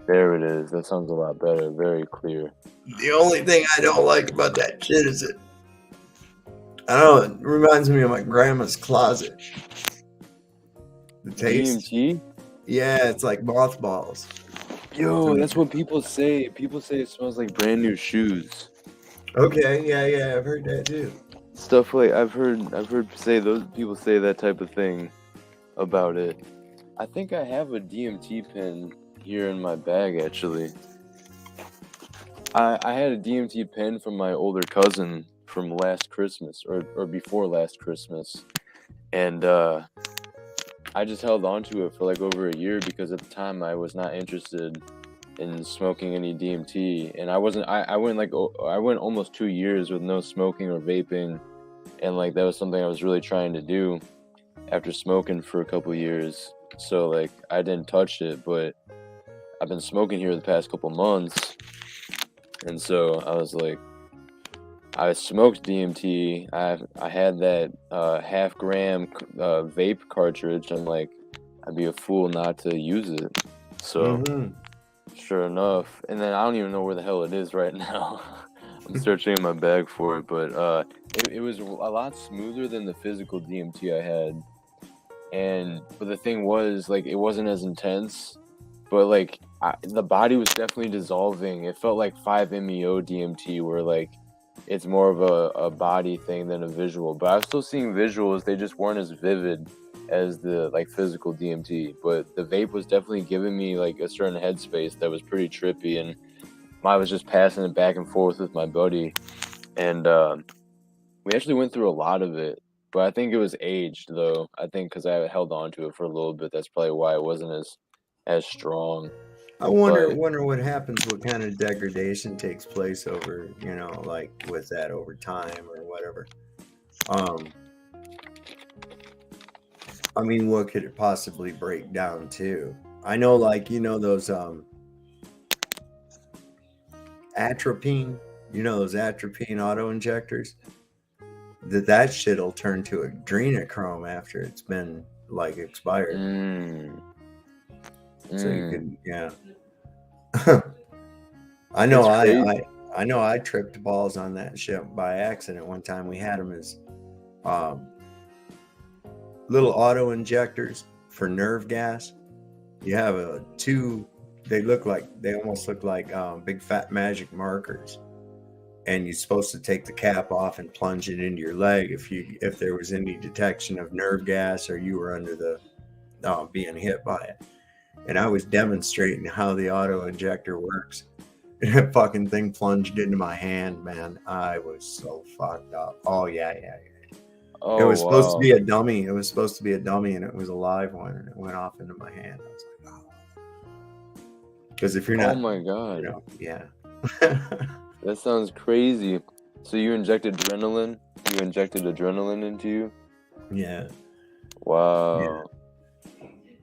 There it is. That sounds a lot better. Very clear. The only thing I don't like about that shit is it. I don't know. It reminds me of my grandma's closet. The taste. DMT? Yeah, it's like mothballs. Yo, that's what people say. People say it smells like brand new shoes. Okay, yeah, I've heard that too. Stuff like I've heard say those people say that type of thing about it. I think I have a DMT pen here in my bag actually. I had a DMT pen from my older cousin from last Christmas or before last Christmas. And I just held on to it for like over a year because at the time I was not interested in smoking any DMT, and I went almost 2 years with no smoking or vaping, and like that was something I was really trying to do after smoking for a couple years. So like I didn't touch it, but I've been smoking here the past couple months, and so I was like, I smoked DMT. I had that half-gram vape cartridge. I'm like, I'd be a fool not to use it. So, sure enough, and then I don't even know where the hell it is right now. I'm searching in my bag for it, but it was a lot smoother than the physical DMT I had. But the thing was, like, it wasn't as intense, but like the body was definitely dissolving. It felt like 5-MeO DMT, where like it's more of a body thing than a visual. But I was still seeing visuals. They just weren't as vivid as the like physical DMT. But the vape was definitely giving me like a certain headspace that was pretty trippy. And I was just passing it back and forth with my buddy. And we actually went through a lot of it. But I think it was aged though. I think because I held on to it for a little bit. That's probably why it wasn't as strong. I wonder what happens, what kind of degradation takes place over, like with that over time or whatever. I mean, what could it possibly break down to? I know, like, those atropine, those atropine auto injectors, that shit'll turn to adrenochrome after it's been like expired. So you could, yeah. I know I tripped balls on that shit by accident one time. We had them as little auto injectors for nerve gas. You have they almost look like big fat magic markers, and you're supposed to take the cap off and plunge it into your leg if there was any detection of nerve gas or you were under the being hit by it. And I was demonstrating how the auto injector works. And that fucking thing plunged into my hand, man. I was so fucked up. Oh, yeah. Oh, it was supposed to be a dummy. It was supposed to be a dummy, and it was a live one, and it went off into my hand. I was like, oh. Because if you're not... Oh, my God. Yeah. That sounds crazy. So you injected adrenaline? You injected adrenaline into you? Yeah. Wow. Yeah.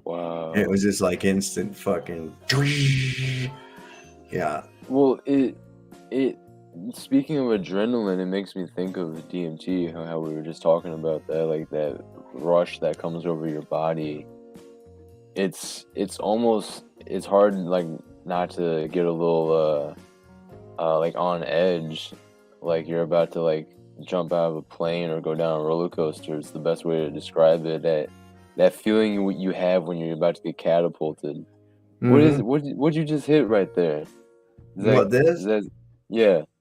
Wow. It was just like instant fucking... Yeah. Well, it speaking of adrenaline, it makes me think of DMT, how we were just talking about that, like that rush that comes over your body. It's hard, like, not to get a little like on edge, like you're about to like jump out of a plane or go down a roller coaster. It's the best way to describe it. That feeling you have when you're about to get catapulted. Mm-hmm. What'd you just hit right there? Yeah,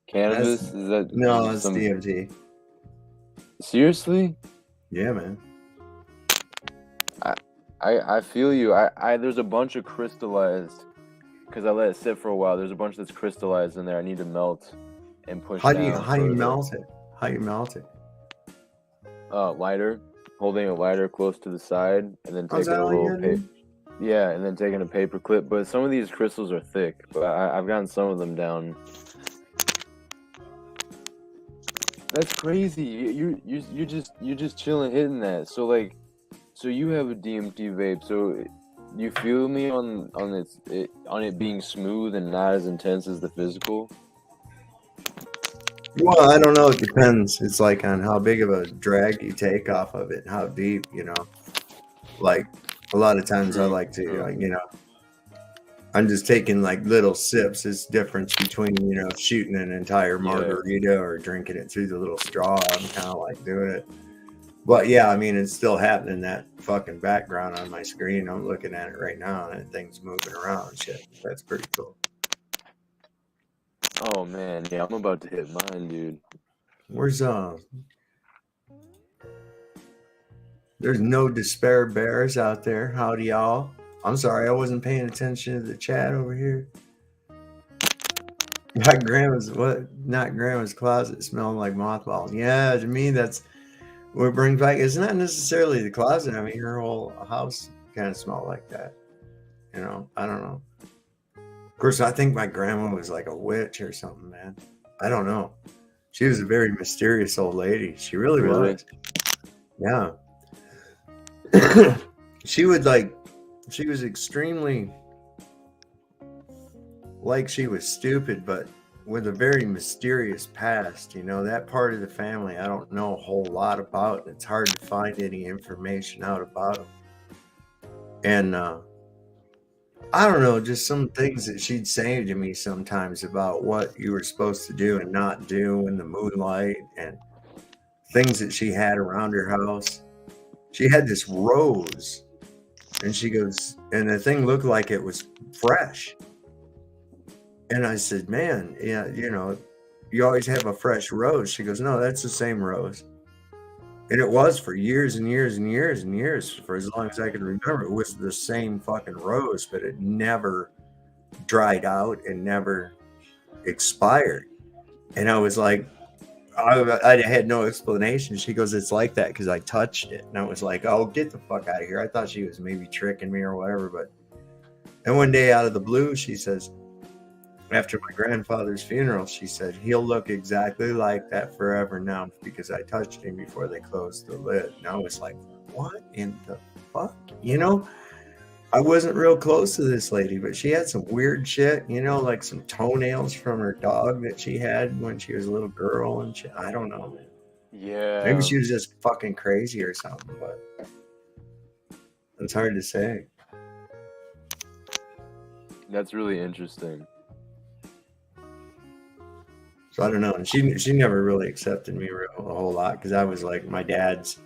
cannabis? No, it's DMT. Seriously? Yeah, man. I feel you. I there's a bunch of crystallized, because I let it sit for a while. There's a bunch that's crystallized in there. I need to melt and push How down. do you melt it? How you melt it? Lighter. Holding a lighter close to the side, and then taking a little paper. Yeah, and then taking a paper clip. But some of these crystals are thick. But I've gotten some of them down. That's crazy. You're just chilling, hitting that. So like, so you have a DMT vape. So you feel me on it being smooth and not as intense as the physical. Well, I don't know. It depends. It's like on how big of a drag you take off of it, and how deep, Like a lot of times I like to, I'm just taking like little sips. It's difference between, you know, shooting an entire margarita or drinking it through the little straw. I'm kind of like doing it. But yeah, I mean, it's still happening, that fucking background on my screen. I'm looking at it right now and things moving around and shit. That's pretty cool. Oh man, yeah, I'm about to hit mine, dude. Where's there's no despair bears out there. Howdy y'all. I'm sorry, I wasn't paying attention to the chat over here. Not grandma's closet smelling like mothballs. Yeah, to me that's what brings back. It's not necessarily the closet. I mean, her whole house kind of smelled like that. You know, I don't know. Of course, I think my grandma was like a witch or something, man. I don't know. She was a very mysterious old lady. She really was. Yeah. She was extremely, like, she was stupid, but with a very mysterious past. You know, that part of the family I don't know a whole lot about. It's hard to find any information out about them. And I don't know, just some things that she'd say to me sometimes about what you were supposed to do and not do in the moonlight, and things that she had around her house. She had this rose, and she goes, and the thing looked like it was fresh. And I said, man, yeah, you know, you always have a fresh rose. She goes, no, that's the same rose. And it was for years and years and years and years, for as long as I can remember. It was the same fucking rose, but it never dried out and never expired. And I was like, I had no explanation. She goes, it's like that because I touched it. And I was like, oh, get the fuck out of here. I thought she was maybe tricking me or whatever. But and one day out of the blue, she says, after my grandfather's funeral, she said, he'll look exactly like that forever now because I touched him before they closed the lid. And I was like, what in the fuck? You know, I wasn't real close to this lady, but she had some weird shit, you know, like some toenails from her dog that she had when she was a little girl and shit. I don't know, man. Yeah. Maybe she was just fucking crazy or something, but it's hard to say. That's really interesting. So I don't know. And she never really accepted me a whole lot because I was like my dad's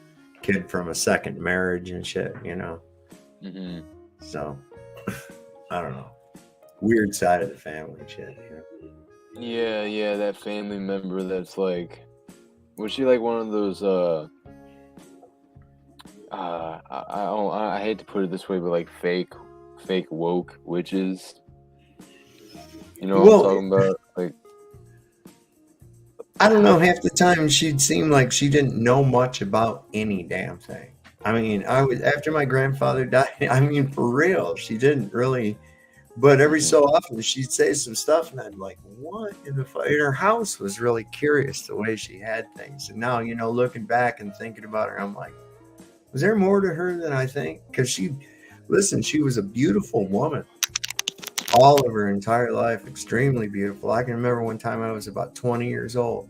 kid from a second marriage and shit, you know. Mm-hmm. So I don't know. Weird side of the family shit, you know. Yeah, that family member that's like, was she like one of those I hate to put it this way, but like fake woke witches? You know what I'm talking about? Like, I don't know. Half the time she'd seem like she didn't know much about any damn thing. I mean, after my grandfather died, I mean, for real, she didn't really, but every so often she'd say some stuff and I'd like, what in the fuck? And her house was really curious the way she had things. And now, you know, looking back and thinking about her, I'm like, was there more to her than I think? Because she was a beautiful woman. All of her entire life, extremely beautiful. I can remember one time I was about 20 years old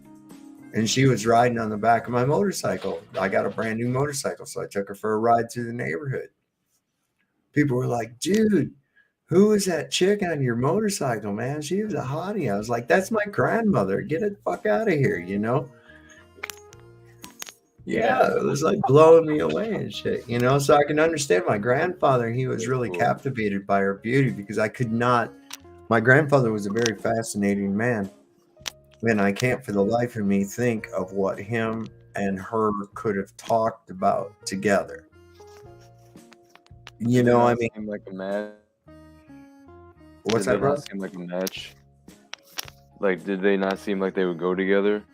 and she was riding on the back of my motorcycle. I got a brand new motorcycle, so I took her for a ride through the neighborhood. People were like, dude, who is that chick on your motorcycle, man? She was a hottie. I was like, that's my grandmother. Get the fuck out of here, you know? Yeah, it was like blowing me away and shit, you know? So I can understand my grandfather. He was really captivated by her beauty because my grandfather was a very fascinating man. And I can't for the life of me think of what him and her could have talked about together. You know, I mean, seem like a match. What's that, bro? Seem like a match. Like, did they not seem like they would go together?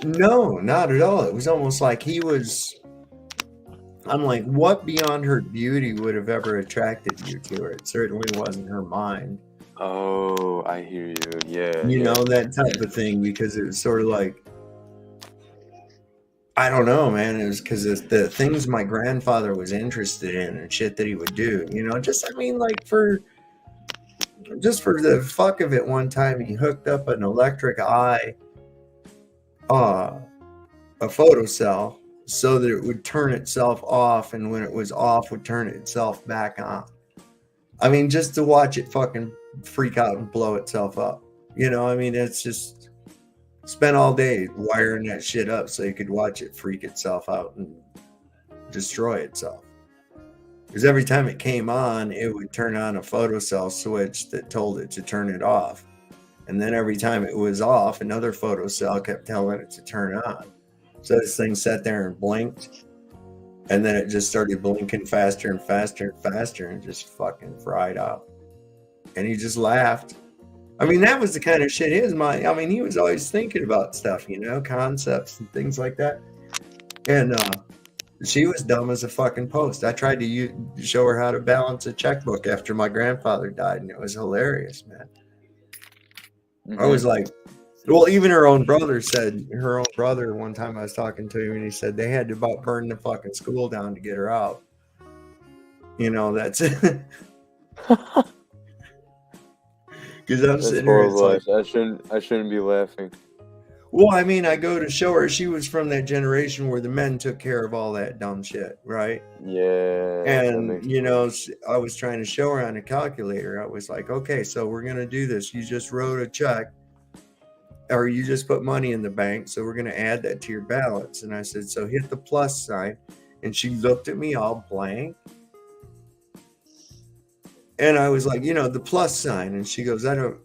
No, not at all. It was almost like I'm like, what beyond her beauty would have ever attracted you to her? It certainly wasn't her mind. Oh, I hear you. Yeah. You know, that type of thing, because it was sort of like, I don't know, man. It was because the things my grandfather was interested in and shit that he would do, you know, just, I mean, like for the fuck of it, one time he hooked up an electric eye, a photocell, so that it would turn itself off, and when it was off would turn itself back on. I mean, just to watch it fucking freak out and blow itself up. You know, I mean, it's just spent all day wiring that shit up so you could watch it freak itself out and destroy itself. Because every time it came on, it would turn on a photocell switch that told it to turn it off. And then every time it was off, another photocell kept telling it to turn on. So this thing sat there and blinked. And then it just started blinking faster and faster and faster and just fucking fried out. And he just laughed. I mean, that was the kind of shit he was always thinking about stuff, you know, concepts and things like that. And she was dumb as a fucking post. I tried to show her how to balance a checkbook after my grandfather died, and it was hilarious, man. Mm-hmm. I was like, well, even her own brother one time I was talking to him, and he said they had to about burn the fucking school down to get her out. You know, that's it. Because I'm sitting here, like, I shouldn't be laughing. Well, I mean, I go to show her. She was from that generation where the men took care of all that dumb shit, right? Yeah. And, you know, I was trying to show her on a calculator. I was like, okay, so we're going to do this. You just wrote a check, or you just put money in the bank. So we're going to add that to your balance. And I said, so hit the plus sign. And she looked at me all blank. And I was like, you know, the plus sign. And she goes, I don't.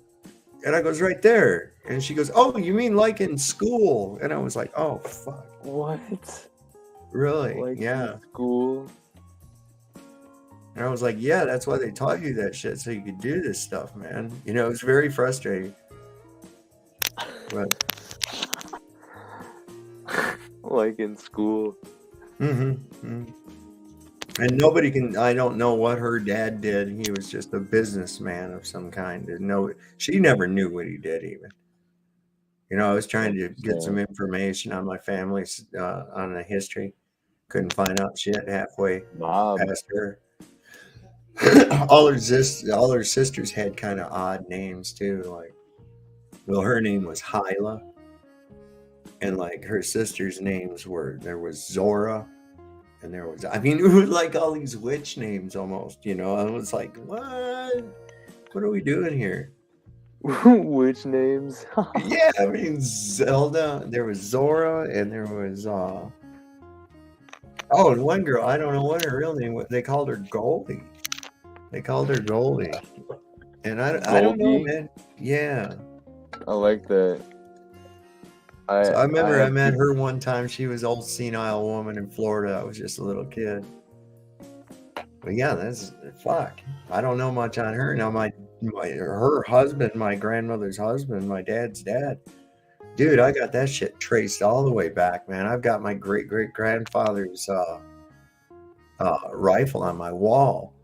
And I goes, right there. And she goes, oh, you mean like in school? And I was like, oh, fuck. What? Really? Like yeah. In school? And I was like, yeah, that's why they taught you that shit, so you could do this stuff, man. You know, it was very frustrating. But like in school. Mm-hmm. And I don't know what her dad did. He was just a businessman of some kind. She never knew what he did even. You know, I was trying to get some information on my family, on the history. Couldn't find out shit halfway past her. all her sisters had kind of odd names too. Like, well, her name was Hyla. And like her sisters' names there was Zora. And there was, it was like all these witch names almost, you know. I was like, what? What are we doing here? Witch names? Yeah, Zelda. There was Zora, and there was, and one girl, I don't know what her real name was. They called her Goldie. And I don't know, man. Yeah. I like that. I remember I met her one time. She was an old senile woman in Florida. I was just a little kid. But yeah, that's fuck. I don't know much on her. Now her husband, my grandmother's husband, my dad's dad. Dude, I got that shit traced all the way back, man. I've got my great-great-grandfather's rifle on my wall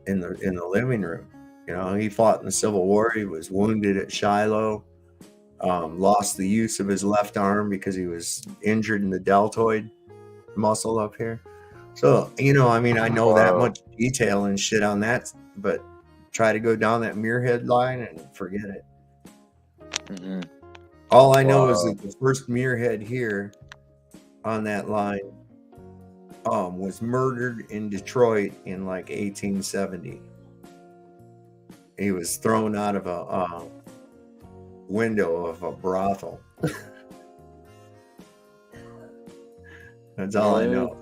in the living room. You know, he fought in the Civil War. He was wounded at Shiloh. Lost the use of his left arm because he was injured in the deltoid muscle up here. So, you know, I know that much detail and shit on that, but try to go down that Muirhead line and forget it. Mm-hmm. All I know is that the first Muirhead here on that line was murdered in Detroit in like 1870. He was thrown out of a window of a brothel. That's all I know.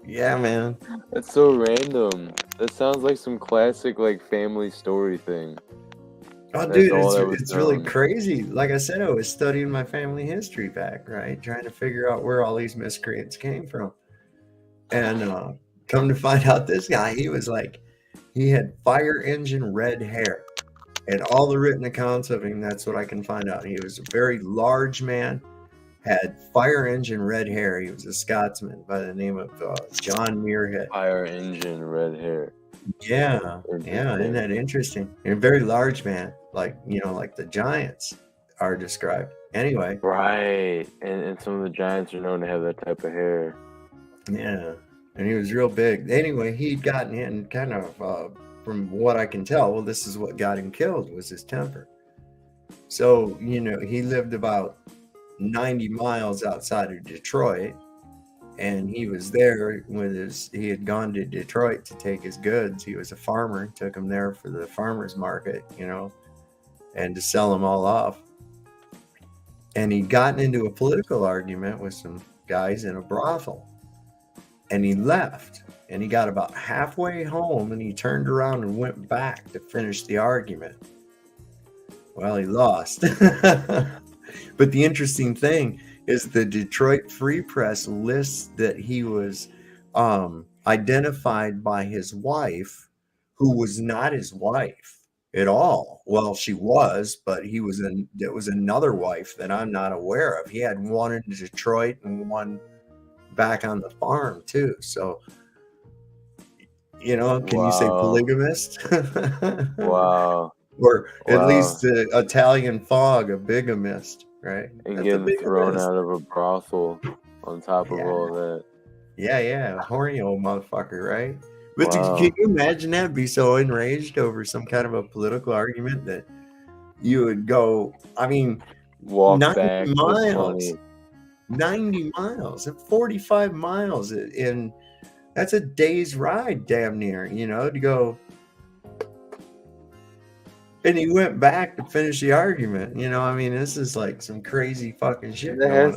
Yeah, man. That's so random. That sounds like some classic like family story thing. Oh, dude, it's really crazy. Like I said, I was studying my family history back, right? Trying to figure out where all these miscreants came from. And come to find out, this guy, he had fire engine red hair. And all the written accounts of him, that's what I can find out. He was a very large man, had fire engine red hair. He was a Scotsman by the name of John Muirhead. Fire engine red hair. Yeah, isn't that interesting? And a very large man, like the giants are described. Anyway. Right, and some of the giants are known to have that type of hair. Yeah, and he was real big. Anyway, he'd gotten in kind of... from what I can tell, well, this is what got him killed, was his temper. So, you know, he lived about 90 miles outside of Detroit, and he was there with he had gone to Detroit to take his goods. He was a farmer, took them there for the farmer's market, and to sell them all off. And he'd gotten into a political argument with some guys in a brothel, and he left, and he got about halfway home, and he turned around and went back to finish the argument. Well, he lost. But the interesting thing is the Detroit Free Press lists that he was identified by his wife, who was not his wife at all. Well, she was, but it was another wife that I'm not aware of. He had one in Detroit and one back on the farm too. So, can you say polygamist? Wow. Or at least the Italian fog, a bigamist, right? And getting thrown out of a brothel on top of all that. Yeah, horny old motherfucker, right? But can you imagine that? Be so enraged over some kind of a political argument that you would go, walk 90 back miles, 90 miles and 45 miles. And that's a day's ride, damn near, to go. And he went back to finish the argument. This is like some crazy fucking shit. That has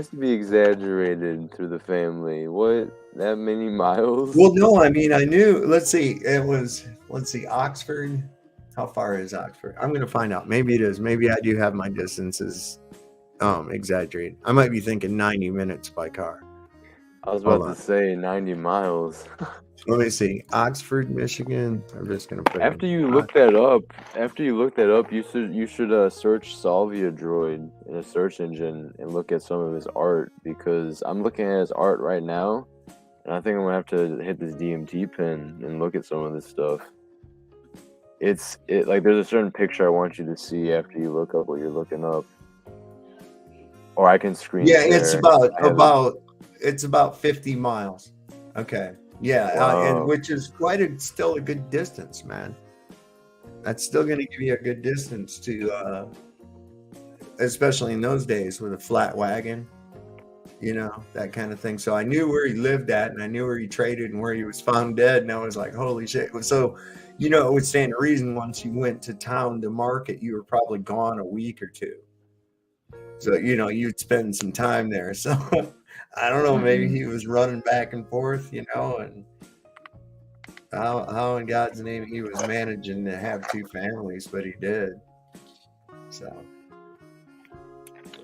to be exaggerated through the family. What? That many miles? Well, no, I knew. Let's see. Oxford. How far is Oxford? I'm gonna find out. Maybe it is. Maybe I do have my distances exaggerated. I might be thinking 90 minutes by car. I was about to say 90 miles. Let me see. Oxford, Michigan. I'm just gonna put. After you look that up, you should search Salvia Droid in a search engine and look at some of his art, because I'm looking at his art right now, and I think I'm gonna have to hit this DMT pin and look at some of this stuff. There's a certain picture I want you to see after you look up what you're looking up, or I can screen. Yeah, it's about 50 miles. Okay. Yeah, wow. And which is still a good distance, man. That's still going to give you a good distance to, especially in those days with a flat wagon, that kind of thing. So I knew where he lived at, and I knew where he traded and where he was found dead. And I was like, holy shit. So, it would stand to reason once you went to town to market, you were probably gone a week or two. So, you'd spend some time there. So I don't know, maybe he was running back and forth, and how in God's name he was managing to have two families, but he did. So,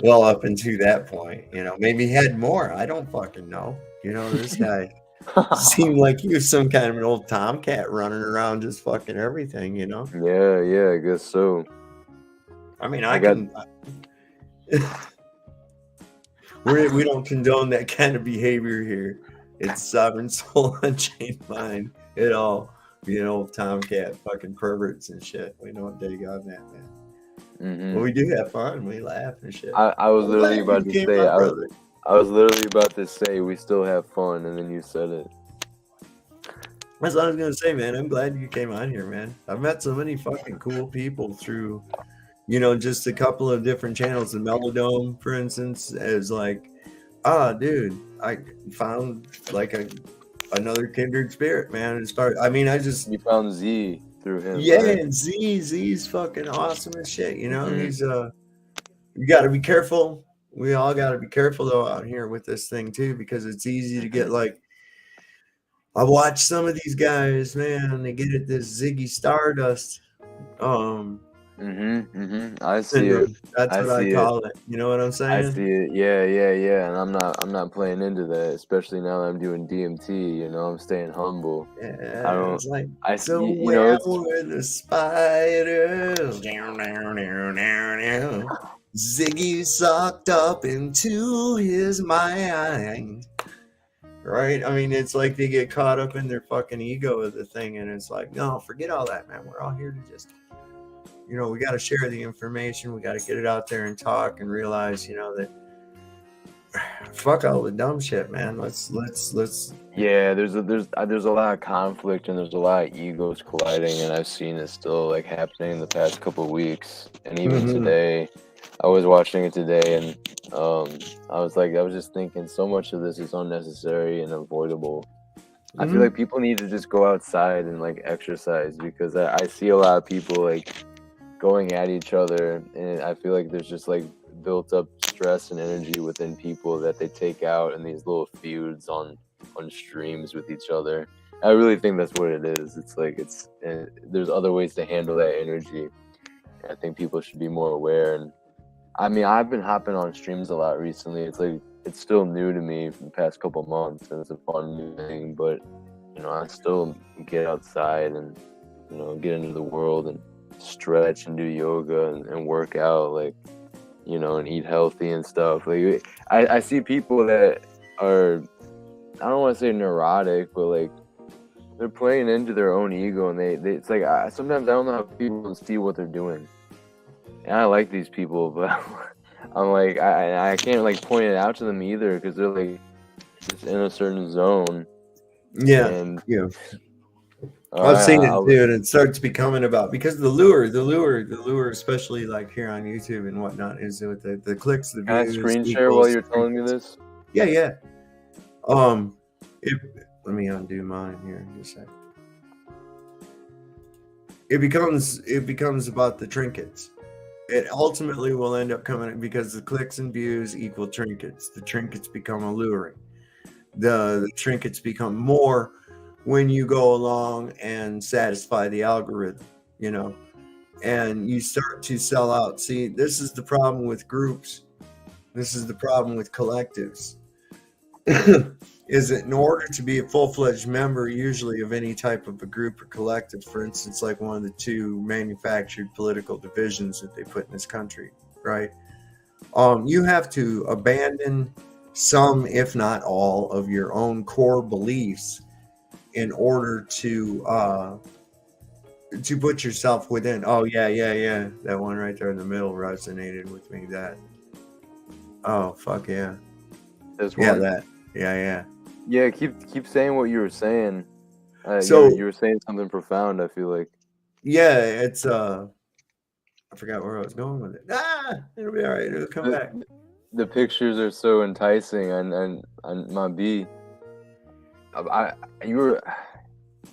well, up until that point, maybe he had more. I don't fucking know. This guy seemed like he was some kind of an old tomcat running around just fucking everything, Yeah, I guess so. We don't condone that kind of behavior here. It's sovereign soul, unchained mind. It all, old tomcat fucking perverts and shit. We don't dig on that, man. Mm-hmm. But we do have fun. We laugh and shit. I was literally about to say. I was literally about to say we still have fun, and then you said it. That's what I was gonna say, man. I'm glad you came on here, man. I've met so many fucking cool people through, just a couple of different channels. The Melodome, for instance, is like, dude, I found like another kindred spirit, man. You found Z through him. Yeah, right? and Z's fucking awesome as shit. He's you got to be careful. We all got to be careful though out here with this thing too, because it's easy to get like. I watch some of these guys, man. They get at this Ziggy Stardust. I see it. That's what I call it. You know what I'm saying? I see it. Yeah. And I'm not playing into that, especially now that I'm doing DMT. I'm staying humble. Yeah, it's like with the spiders. Ziggy sucked up into his mind. Right? It's like they get caught up in their fucking ego of the thing, and it's like, no, forget all that, man. We're all here to just, we got to share the information. We got to get it out there and talk and realize, that fuck all the dumb shit, man. Let's. Yeah, there's a lot of conflict and there's a lot of egos colliding, and I've seen it still like happening in the past couple of weeks and even today. I was watching it today, and I was just thinking, so much of this is unnecessary and avoidable. I feel like people need to just go outside and like exercise, because I see a lot of people like going at each other, and I feel like there's just like built up stress and energy within people that they take out in these little feuds on streams with each other. I really think that's what it is. It's like there's other ways to handle that energy. I think people should be more aware. And I mean, I've been hopping on streams a lot recently. It's like, it's still new to me for the past couple months, and it's a fun new thing, but you know, I still get outside and, you know, get into the world and stretch and do yoga and work out, like, you know, and eat healthy and stuff. Like, I see people that are, I don't want to say neurotic, but like, they're playing into their own ego, and they it's like, sometimes I don't know how people see what they're doing. And I like these people, but I'm like, I can't like point it out to them either, because they're like just in a certain zone. Yeah. And yeah. I've seen it too, and it starts becoming about, because the lure, especially like here on YouTube and whatnot, is with the clicks, the views. Can I screen share while you're telling me this? Yeah. Let me undo mine here in just a second. It becomes about the trinkets. It ultimately will end up coming, because the clicks and views equal trinkets. The trinkets become alluring. The trinkets become more when you go along and satisfy the algorithm, you know, and you start to sell out. See, this is the problem with groups. This is the problem with collectives. Is that in order to be a full-fledged member, usually of any type of a group or collective, for instance, like one of the two manufactured political divisions that they put in this country, right? You have to abandon some, if not all, of your own core beliefs in order to put yourself within. Oh yeah, that one right there in the middle resonated with me. That, oh fuck yeah, yeah. Keep saying what you were saying. So you were saying something profound, I feel like. Yeah, it's I forgot where I was going with it. It'll be all right. It'll come back. The pictures are so enticing, and my B. You were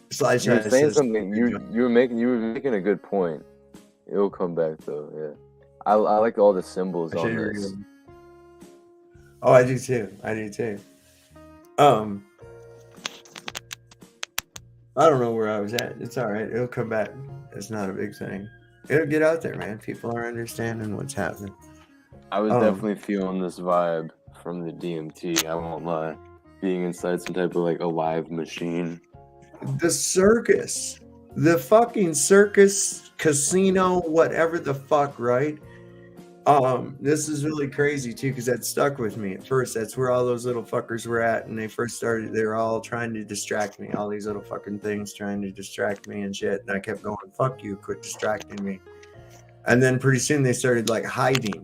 saying something. You were making a good point. It'll come back though. Yeah, I like all the symbols on this. Oh, I do too. I don't know where I was at. It's all right. It'll come back. It's not a big thing. It'll get out there, man. People are understanding what's happening. I was definitely feeling this vibe from the DMT. I won't lie. Being inside some type of like alive machine. The circus. The fucking circus, casino, whatever the fuck, right? This is really crazy too, because that stuck with me at first. That's where all those little fuckers were at, and they first started. They were all trying to distract me. All these little fucking things trying to distract me and shit. And I kept going, "Fuck you! Quit distracting me." And then pretty soon they started like hiding,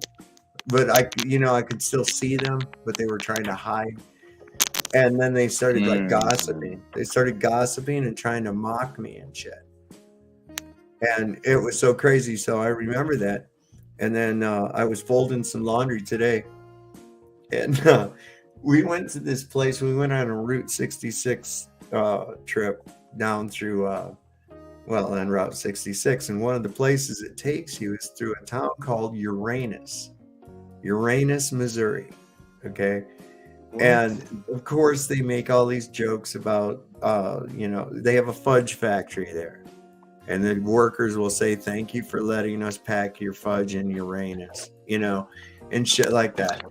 but I could still see them, but they were trying to hide. And then they started like gossiping. They started gossiping and trying to mock me and shit. And it was so crazy. So I remember that. And then I was folding some laundry today, and we went to this place. We went on a Route 66 trip down through, on Route 66. And one of the places it takes you is through a town called Uranus, Missouri. Okay. What? And of course, they make all these jokes about, they have a fudge factory there. And the workers will say, "Thank you for letting us pack your fudge in Uranus," and shit like that.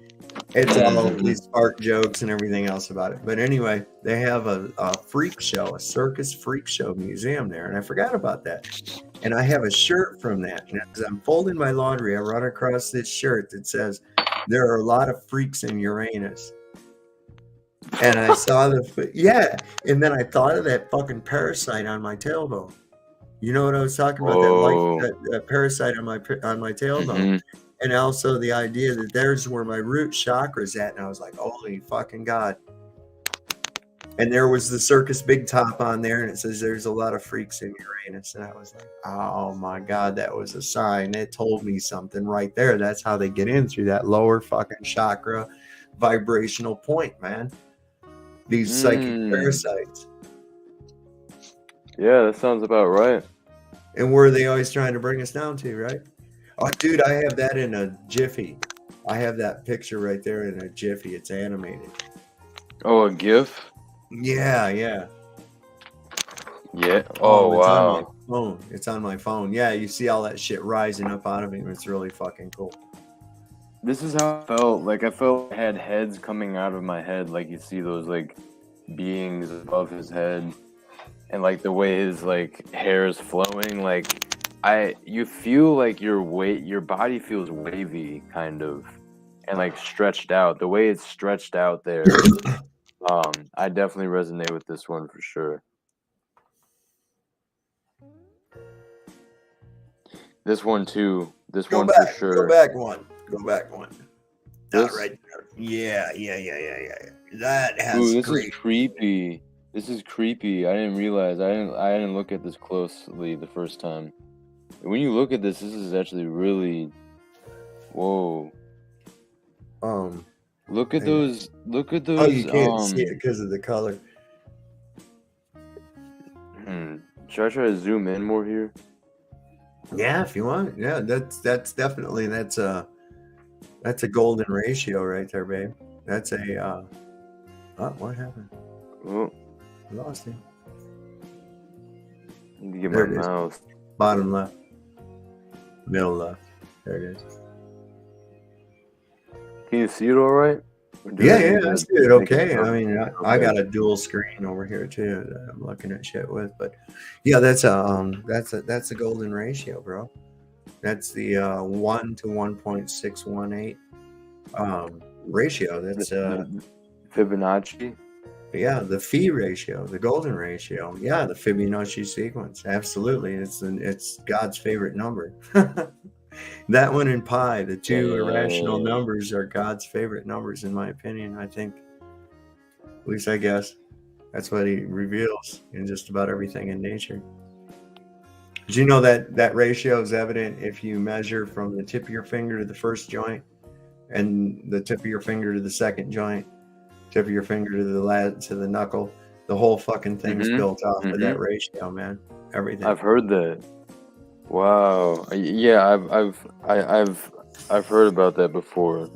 It's all these fart jokes and everything else about it. But anyway, they have a freak show, a circus freak show museum there. And I forgot about that. And I have a shirt from that. And as I'm folding my laundry, I run across this shirt that says, "There are a lot of freaks in Uranus." And I saw and then I thought of that fucking parasite on my tailbone. You know what I was talking about? That parasite on my tailbone, and also the idea that there's where my root chakra is at. And I was like, "Holy fucking God!" And there was the Circus Big Top on there, and it says there's a lot of freaks in Uranus. And I was like, oh my God, that was a sign. It told me something right there. That's how they get in, through that lower fucking chakra vibrational point, man. These psychic parasites. Yeah, that sounds about right. And where are they always trying to bring us down to, right? Oh, dude, I have that in a jiffy. I have that picture right there in a jiffy. It's animated. Oh, a GIF? Yeah. Yeah. It's Oh, wow. on my phone. It's on my phone. Yeah, you see all that shit rising up out of me. It's really fucking cool. This is how I felt. Like, I felt I had heads coming out of my head. Like, you see those, like, beings above his head. And, like, the way his, like, hair is flowing. Like, you feel like your body feels wavy, kind of. And, like, stretched out. The way it's stretched out there. I definitely resonate with this one for sure. This one too. This one for sure. Go back one. This? Right there. Yeah. That has. Ooh, this is creepy. This is creepy. I didn't realize. I didn't look at this closely the first time. When you look at this is actually really. Whoa. Look at those. Oh, you can't see it because of the color. Should I try to zoom in more here? Yeah, if you want. Yeah, that's definitely that's a golden ratio right there, babe. That's a what happened? Oh, I lost him. I need to get There my it is. mouse. Bottom left. Middle left. There it is. Can you see it all right? Yeah, I see it okay. I mean, I got a dual screen over here too that I'm looking at shit with, but yeah, that's a golden ratio, bro. That's the 1 to 1.618 ratio. That's Fibonacci. yeah, the phi ratio, the golden ratio. Yeah, the Fibonacci sequence. Absolutely, it's God's favorite number. That one and pi, the two irrational numbers, are God's favorite numbers, in my opinion. I think, at least I guess, that's what he reveals in just about everything in nature. Did you know that ratio is evident if you measure from the tip of your finger to the first joint, and the tip of your finger to the second joint, tip of your finger to the knuckle? The whole fucking thing's built off of that ratio, man. Everything. I've heard that. Wow. Yeah, I've heard about that before.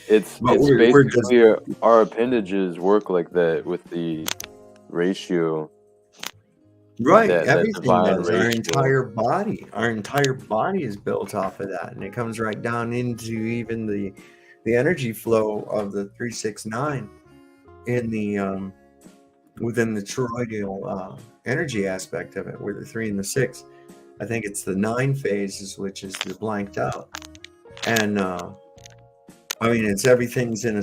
It's basically our appendages work like that with the ratio. Right, everything does. Our entire body is built off of that, and it comes right down into even the energy flow of the 369 in the within the toroidal energy aspect of it, where the 3 and the 6. I think it's the 9 phases, which is the blanked out, and I mean, it's everything's in a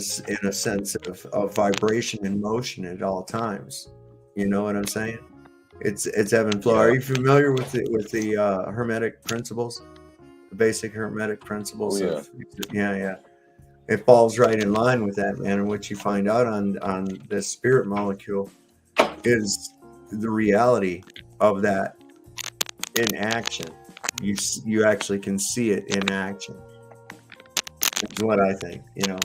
sense of vibration and motion at all times. You know what I'm saying? It's ebb and flow. Are you familiar with the hermetic principles, the basic hermetic principles? Oh, yeah. Yeah. It falls right in line with that, man. And what you find out on the spirit molecule is the reality of that in action. You actually can see it in action. Is what I think. You know.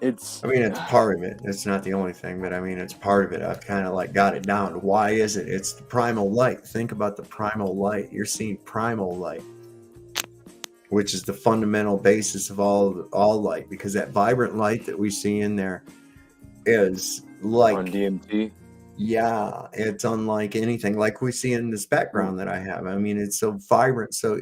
It's part of it. It's not the only thing, but I mean, it's part of it. I've kind of like got it down. Why is it? It's the primal light. Think about the primal light. You're seeing primal light, which is the fundamental basis of all light, because that vibrant light that we see in there is like on DMT. Yeah, it's unlike anything like we see in this background that I have. I mean, it's so vibrant. So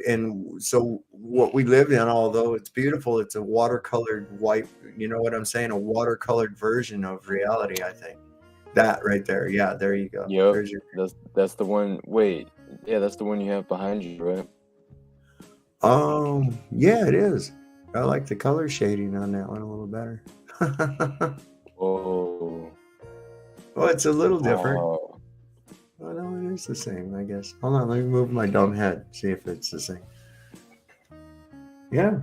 what we live in, although it's beautiful, it's a watercolored white, you know what I'm saying? A watercolored version of reality, I think. That right there. Yeah, there you go. Yep. That's the one. Wait. Yeah, that's the one you have behind you, right? Yeah, it is. I like the color shading on that one a little better. Oh. Well, it's a little different. Oh, no, it is the same, I guess. Hold on, let me move my dumb head, see if it's the same. Yeah,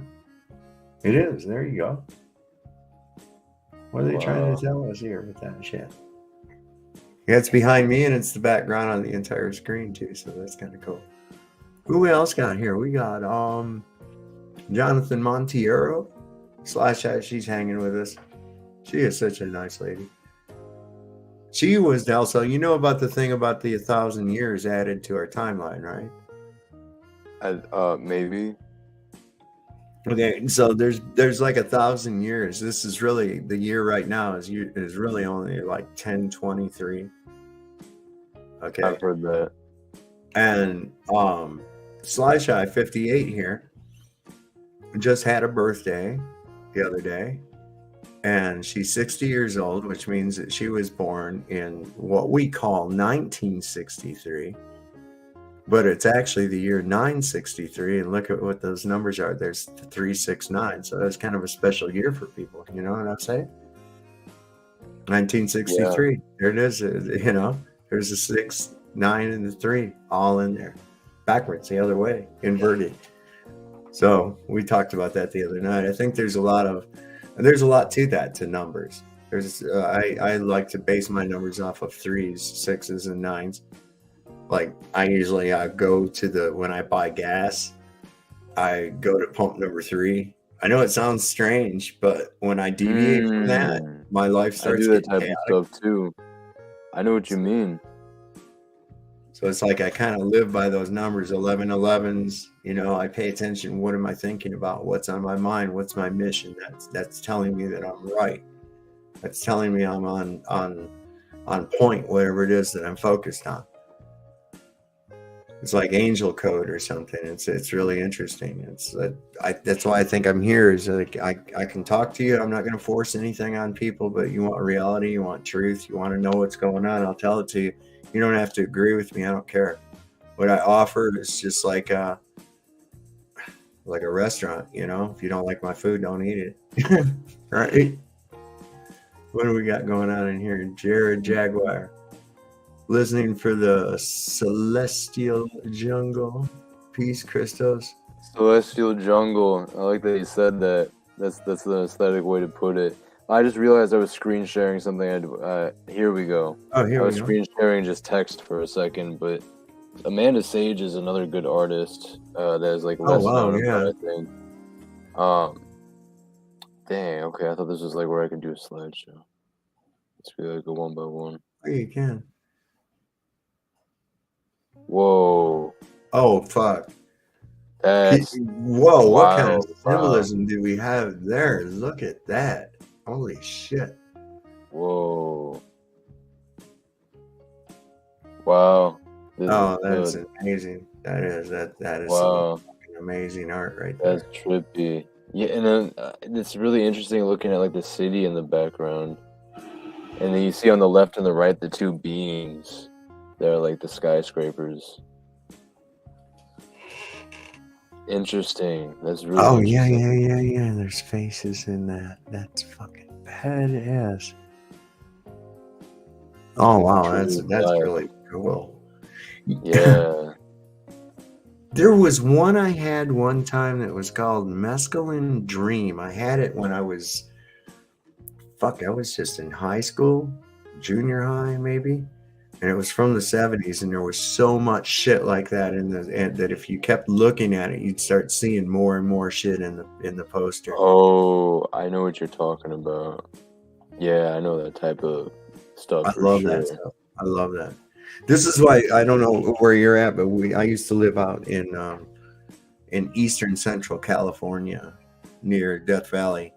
it is. There you go. What are they trying to tell us here with that shit? Yeah, it's behind me and it's the background on the entire screen too, so that's kind of cool. Who else got here? We got Jonathan Montiero / she's hanging with us. She is such a nice lady. She was also, you know about the thing about the 1,000 years added to our timeline, right? Maybe. Okay, so there's like 1,000 years. This is really the year right now is really only like 1023. Okay, I've heard that. And Sly 58 here just had a birthday the other day, and she's 60 years old, which means that she was born in what we call 1963. But it's actually the year 963, and look at what those numbers are. There's 369, so that's kind of a special year for people. You know what I'm saying? 1963. Yeah. There it is. You know, there's a 6, 9, and the 3 all in there, backwards, the other way, inverted. So we talked about that the other night. I think there's a lot to that, to numbers. There's I like to base my numbers off of 3s, 6s, and 9s. Like I usually go to when I buy gas, I go to pump number 3. I know it sounds strange, but when I deviate from that, my life starts I do that type chaotic. of stuff too. I know what you mean. So it's like I kind of live by those numbers, 1111s. You know, I pay attention. What am I thinking about? What's on my mind? What's my mission? That's telling me that I'm right. That's telling me I'm on point, whatever it is that I'm focused on. It's like angel code or something. It's really interesting. That's why I think I'm here. Is like I can talk to you. I'm not going to force anything on people. But you want reality, you want truth, you want to know what's going on. I'll tell it to you. You don't have to agree with me. I don't care. What I offer is just like a restaurant. You know, if you don't like my food, don't eat it. Right? What do we got going on in here? Jared Jaguar. Listening for the Celestial Jungle. Peace, Christos. Celestial Jungle. I like that you said that. That's the aesthetic way to put it. I just realized I was screen sharing something. Here we go. Oh, here we go. I was screen sharing just text for a second, but Amanda Sage is another good artist that is like less known about, I think. Dang, okay, I thought this was like where I could do a slideshow. Let's be like a one by one. Oh, you can. Whoa. Oh, fuck. Whoa, what kind of symbolism do we have there? Look at that. Holy shit. Whoa. Wow. That's amazing. That is wow. Some amazing art right there. That's trippy. Yeah, and then it's really interesting looking at like the city in the background. And then you see on the left and the right the two beings. They're like the skyscrapers. Interesting. That's really interesting. Yeah. There's faces in that. That's fucking badass. Oh wow, that's really cool. Yeah. There was one I had one time that was called Mescaline Dream. I had it when I was just in high school, junior high maybe. And it was from the 70s, and there was so much shit like that that if you kept looking at it, you'd start seeing more and more shit in the poster. Oh, I know what you're talking about. Yeah, I know that type of stuff. I love that stuff. I love that. This is why I don't know where you're at, but I used to live out in eastern central California near Death Valley.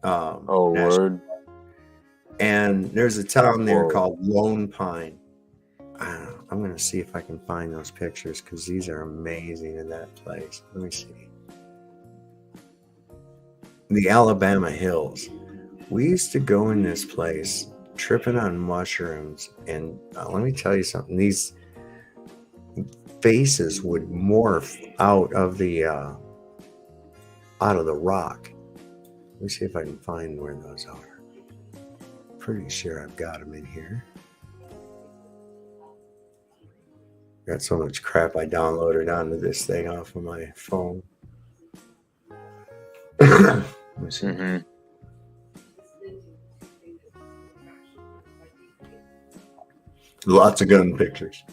Word. And there's a town there called Lone Pine. I'm going to see if I can find those pictures because these are amazing in that place. Let me see. The Alabama Hills. We used to go in this place tripping on mushrooms. And let me tell you something. These faces would morph out of the rock. Let me see if I can find where those are. Pretty sure I've got them in here. Got so much crap I downloaded onto this thing off of my phone. Let me see. Lots of gun pictures.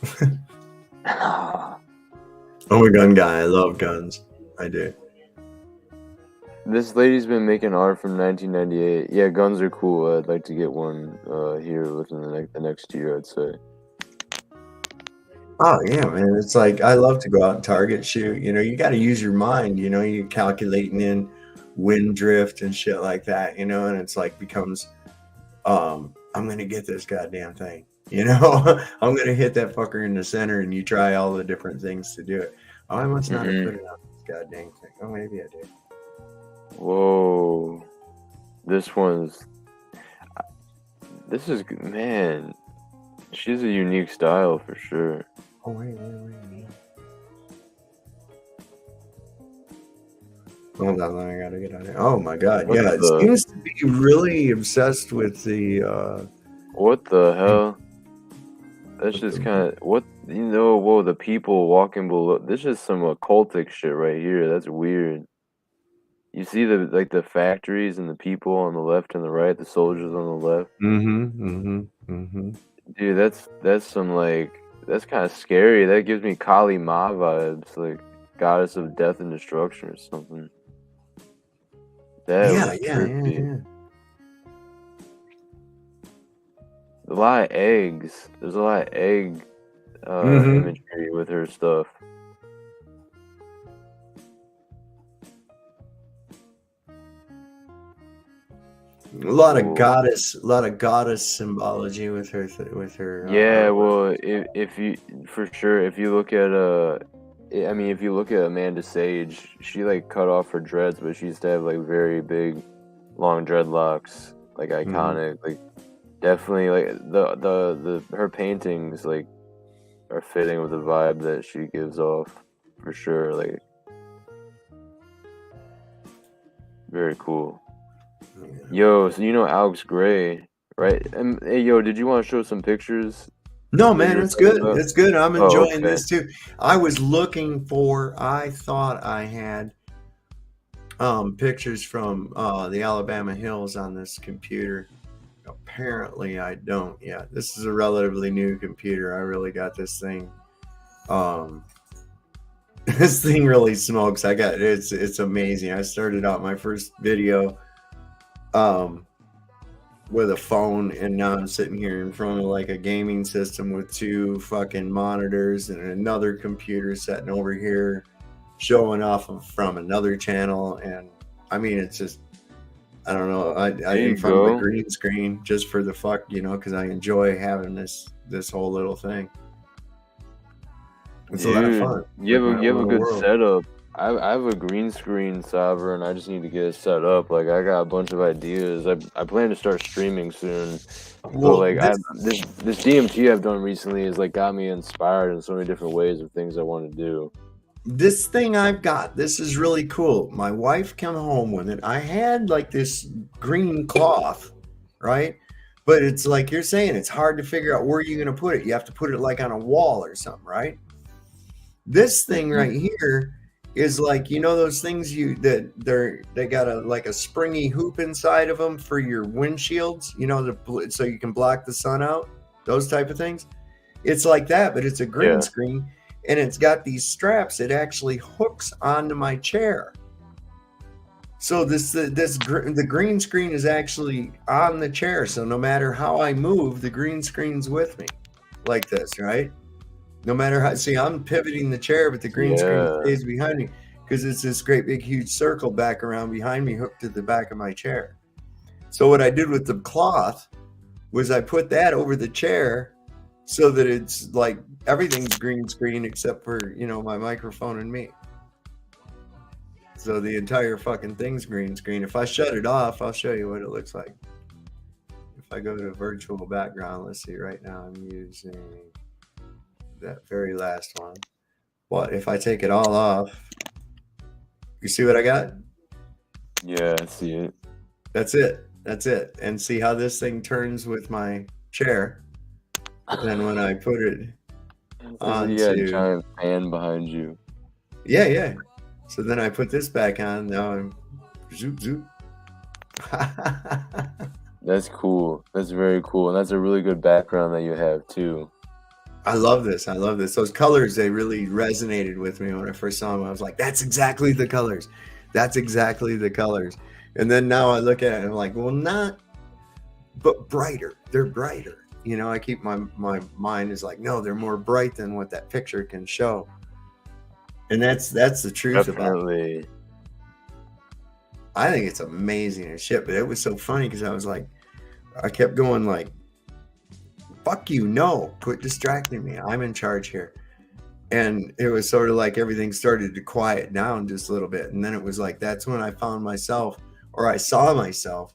I'm a gun guy. I love guns. I do. This lady's been making art from 1998. Yeah, guns are cool. I'd like to get one here within the next year, I'd say. Oh yeah, man. It's like I love to go out and target shoot. You know, you got to use your mind. You know, you're calculating in wind drift and shit like that. You know, and it's like becomes, I'm gonna get this goddamn thing. You know, I'm gonna hit that fucker in the center, and you try all the different things to do it. Oh, I must not have put it on this goddamn thing. Oh, maybe I did. Whoa, this is man. She's a unique style for sure. Oh wait. Hold on, I gotta get on it. Oh my god, yeah, it seems to be really obsessed with the what the hell? That's just kind of what whoa, the people walking below. This is some occultic shit right here. That's weird. You see the factories and the people on the left and the right, the soldiers on the left. Dude, that's some that's kind of scary. That gives me Kali Ma vibes, like goddess of death and destruction or something. Yeah. A lot of eggs. There's a lot of egg imagery with her stuff. A lot of goddess symbology with her. Yeah, well, if you look at if you look at Amanda Sage, she like cut off her dreads, but she used to have like very big, long dreadlocks, like iconic, like definitely like the her paintings like are fitting with the vibe that she gives off for sure. Like very cool. Yo, so you know Alex Gray, right? And hey, yo, did you want to show some pictures? No, man, it's good. It's good. I'm enjoying this too. I was looking for. I thought I had pictures from the Alabama hills on this computer. Apparently, I don't yet. This is a relatively new computer. I really got this thing. This thing really smokes. It's amazing. I started out my first video with a phone, and now I'm sitting here in front of like a gaming system with two fucking monitors and another computer sitting over here showing off from another channel. And I mean, it's just, I don't know, I in front of the green screen just for the fuck, you know, because I enjoy having this whole little thing. It's a lot of fun. You have a good setup. I have a green screen, Sovereign. I just need to get it set up. Like I got a bunch of ideas. I plan to start streaming soon. Well, so, like this DMT I've done recently has like got me inspired in so many different ways of things I want to do. This thing I've got, this is really cool. My wife came home with it. I had like this green cloth, right? But it's like you're saying, it's hard to figure out where you're gonna put it. You have to put it like on a wall or something, right? This thing right here is like, you know, those things they got a springy hoop inside of them for your windshields, you know, so you can block the sun out, those type of things. It's like that, but it's a green screen, and it's got these straps. It actually hooks onto my chair. So the green screen is actually on the chair. So no matter how I move, the green screen's with me, like this, right? No matter how, see, I'm pivoting the chair, but the green screen stays behind me because it's this great big huge circle back around behind me hooked to the back of my chair. So what I did with the cloth was I put that over the chair so that it's like everything's green screen except for, you know, my microphone and me. So the entire fucking thing's green screen. If I shut it off, I'll show you what it looks like. If I go to virtual background, let's see, right now I'm using that very last one. What if I take it all off? You see what I got? Yeah, I see it. That's it. And see how this thing turns with my chair. And then when I put it on, you got a giant fan behind you. Yeah. So then I put this back on. Now I'm zoop. That's cool. That's very cool, and that's a really good background that you have too. I love this. I love this. Those colors, they really resonated with me when I first saw them. I was like, that's exactly the colors. That's exactly the colors. And then now I look at it and I'm like, well, not, but brighter. They're brighter. You know, I keep my mind is like, no, they're more bright than what that picture can show. And that's the truth about it. I think it's amazing as shit, but it was so funny because I was like, I kept going like, fuck you, no, quit distracting me. I'm in charge here. And it was sort of like everything started to quiet down just a little bit. And then it was like, that's when I found myself, or I saw myself,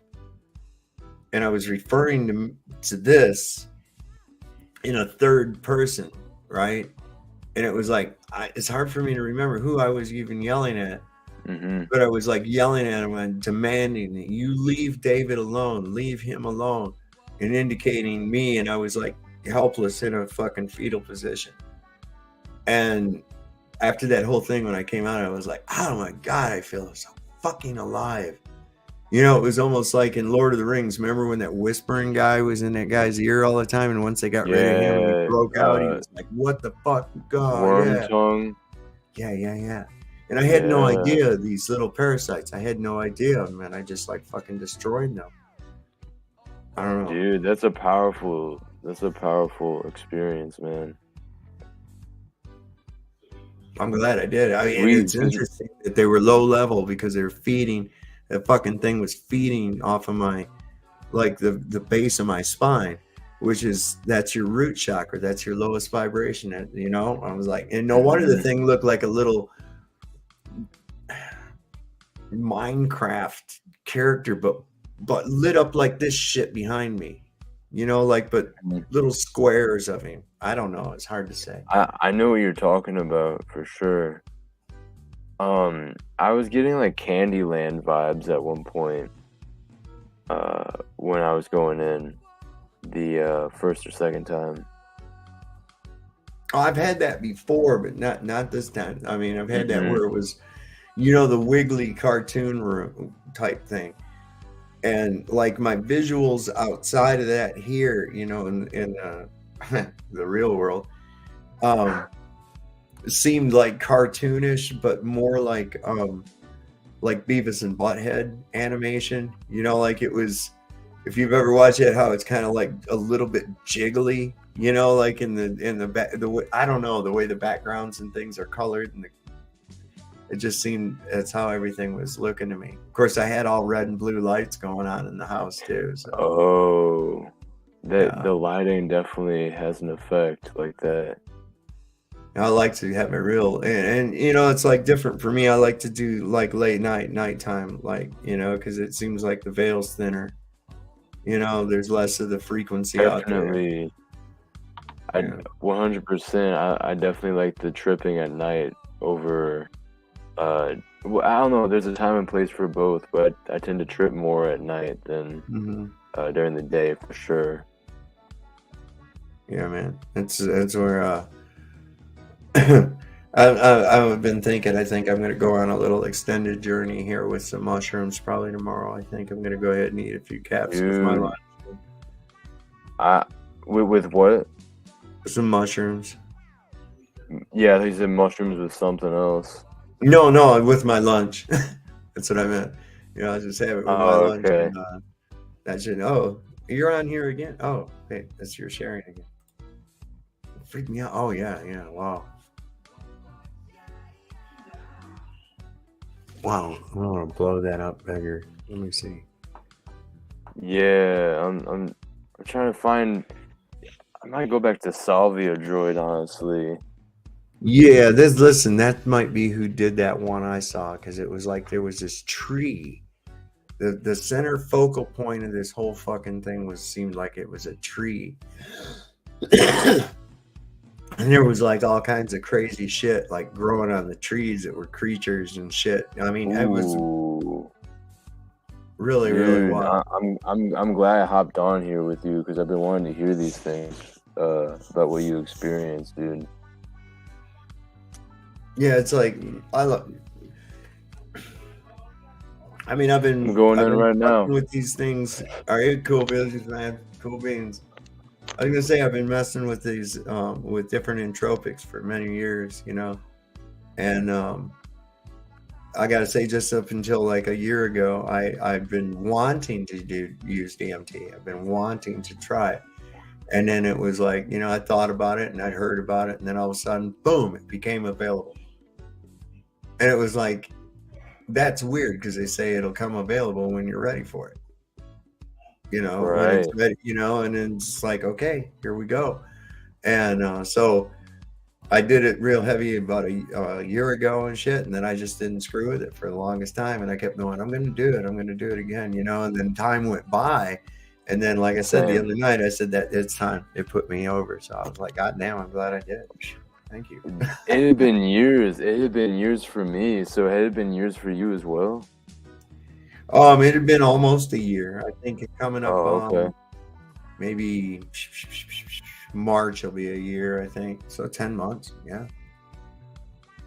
and I was referring to this in a third person, right? And it was like, it's hard for me to remember who I was even yelling at. Mm-hmm. But I was like yelling at him and demanding that you leave David alone, leave him alone, and indicating me. And I was like helpless in a fucking fetal position. And after that whole thing, when I came out, I was like, oh my God, I feel so fucking alive. You know, it was almost like in Lord of the Rings. Remember when that whispering guy was in that guy's ear all the time? And once they got rid of him, he broke out. He was like, what the fuck? God, worm tongue. Yeah. And I had no idea these little parasites. I had no idea, man. I just like fucking destroyed them. I don't know. Dude, that's a powerful experience, man. I'm glad I did. I mean, it's interesting that they were low level because they were feeding. That fucking thing was feeding off of my, like the base of my spine, that's your root chakra. That's your lowest vibration. You know, I was like, and no wonder the thing looked like a little Minecraft character, but lit up like this shit behind me, you know, like, but little squares of him. I don't know. It's hard to say. I know what you're talking about for sure. I was getting like Candyland vibes at one point, when I was going in the first or second time. Oh, I've had that before, but not this time. I mean, I've had that where it was, you know, the wiggly cartoon room type thing. And like my visuals outside of that here, you know, in the real world, seemed like cartoonish, but more like Beavis and Butthead animation. You know, like it was, if you've ever watched it, how it's kind of like a little bit jiggly, you know, like in the back, the way, I don't know, the way the backgrounds and things are colored, and it just seemed, that's how everything was looking to me. Of course, I had all red and blue lights going on in the house too. So. The lighting definitely has an effect like that. I like to have it real, and you know, it's like different for me. I like to do like nighttime, like, you know, because it seems like the veil's thinner. You know, there's less of the frequency Definitely. out there. 100%. I definitely like the tripping at night over. Well, I don't know. There's a time and place for both, but I tend to trip more at night than during the day for sure. Yeah, man. That's where I've been thinking. I think I'm going to go on a little extended journey here with some mushrooms probably tomorrow. I think I'm going to go ahead and eat a few caps with my lunch. With what? Some mushrooms. Yeah, they said mushrooms with something else. No, with my lunch. That's what I meant. You know, I just have it with my lunch. Okay. And, that should. Oh, you're on here again. Oh, hey, that's your sharing again. Freak me out. Oh yeah. Wow. I'm gonna blow that up bigger. Let me see. Yeah, I'm trying to find. I might go back to Salvia Droid, honestly. Yeah, listen, that might be who did that one I saw, because it was like there was this tree. The center focal point of this whole fucking thing seemed like it was a tree. And there was like all kinds of crazy shit like growing on the trees that were creatures and shit. I mean, it was really, really wild. I'm glad I hopped on here with you because I've been wanting to hear these things about what you experienced, dude. Yeah, it's like I've been going in right now with these things. All right, cool beans, man. Cool beans. I was gonna say I've been messing with these with different entropics for many years, you know, and I gotta say, just up until like a year ago, I've been wanting to use DMT. I've been wanting to try it, and then it was like, you know, I thought about it and I'd heard about it, and then all of a sudden, boom, it became available, and it was like, that's weird because they say it'll come available when you're ready for it. You know, when it's Right. ready, you know, and then it's like, okay, here we go. And so I did it real heavy about a year ago and shit, and then I just didn't screw with it for the longest time, and I kept going, I'm going to do it, I'm going to do it again, you know, and then time went by, and then, like I said, the Same. other night, I said that it's time. It put me over, so I was like, God damn, I'm glad I did. Thank you. It had been years. It had been years for me. So had it been years for you as well? It had been almost a year. I think it coming up, okay. maybe March will be a year, I think. So 10 months, yeah.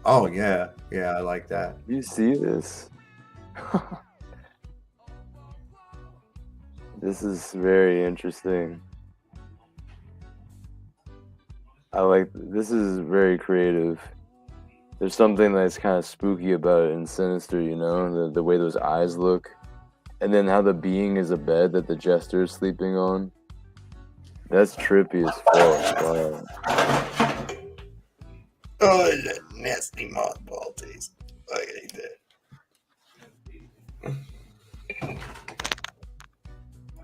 Oh, yeah. Yeah, I like that. You see this? This is very interesting. This is very creative. There's something that's kind of spooky about it and sinister, you know, the way those eyes look. And then how the being is a bed that the jester is sleeping on. That's trippy as fuck. Wow. Oh, that nasty mothball taste. I hate that.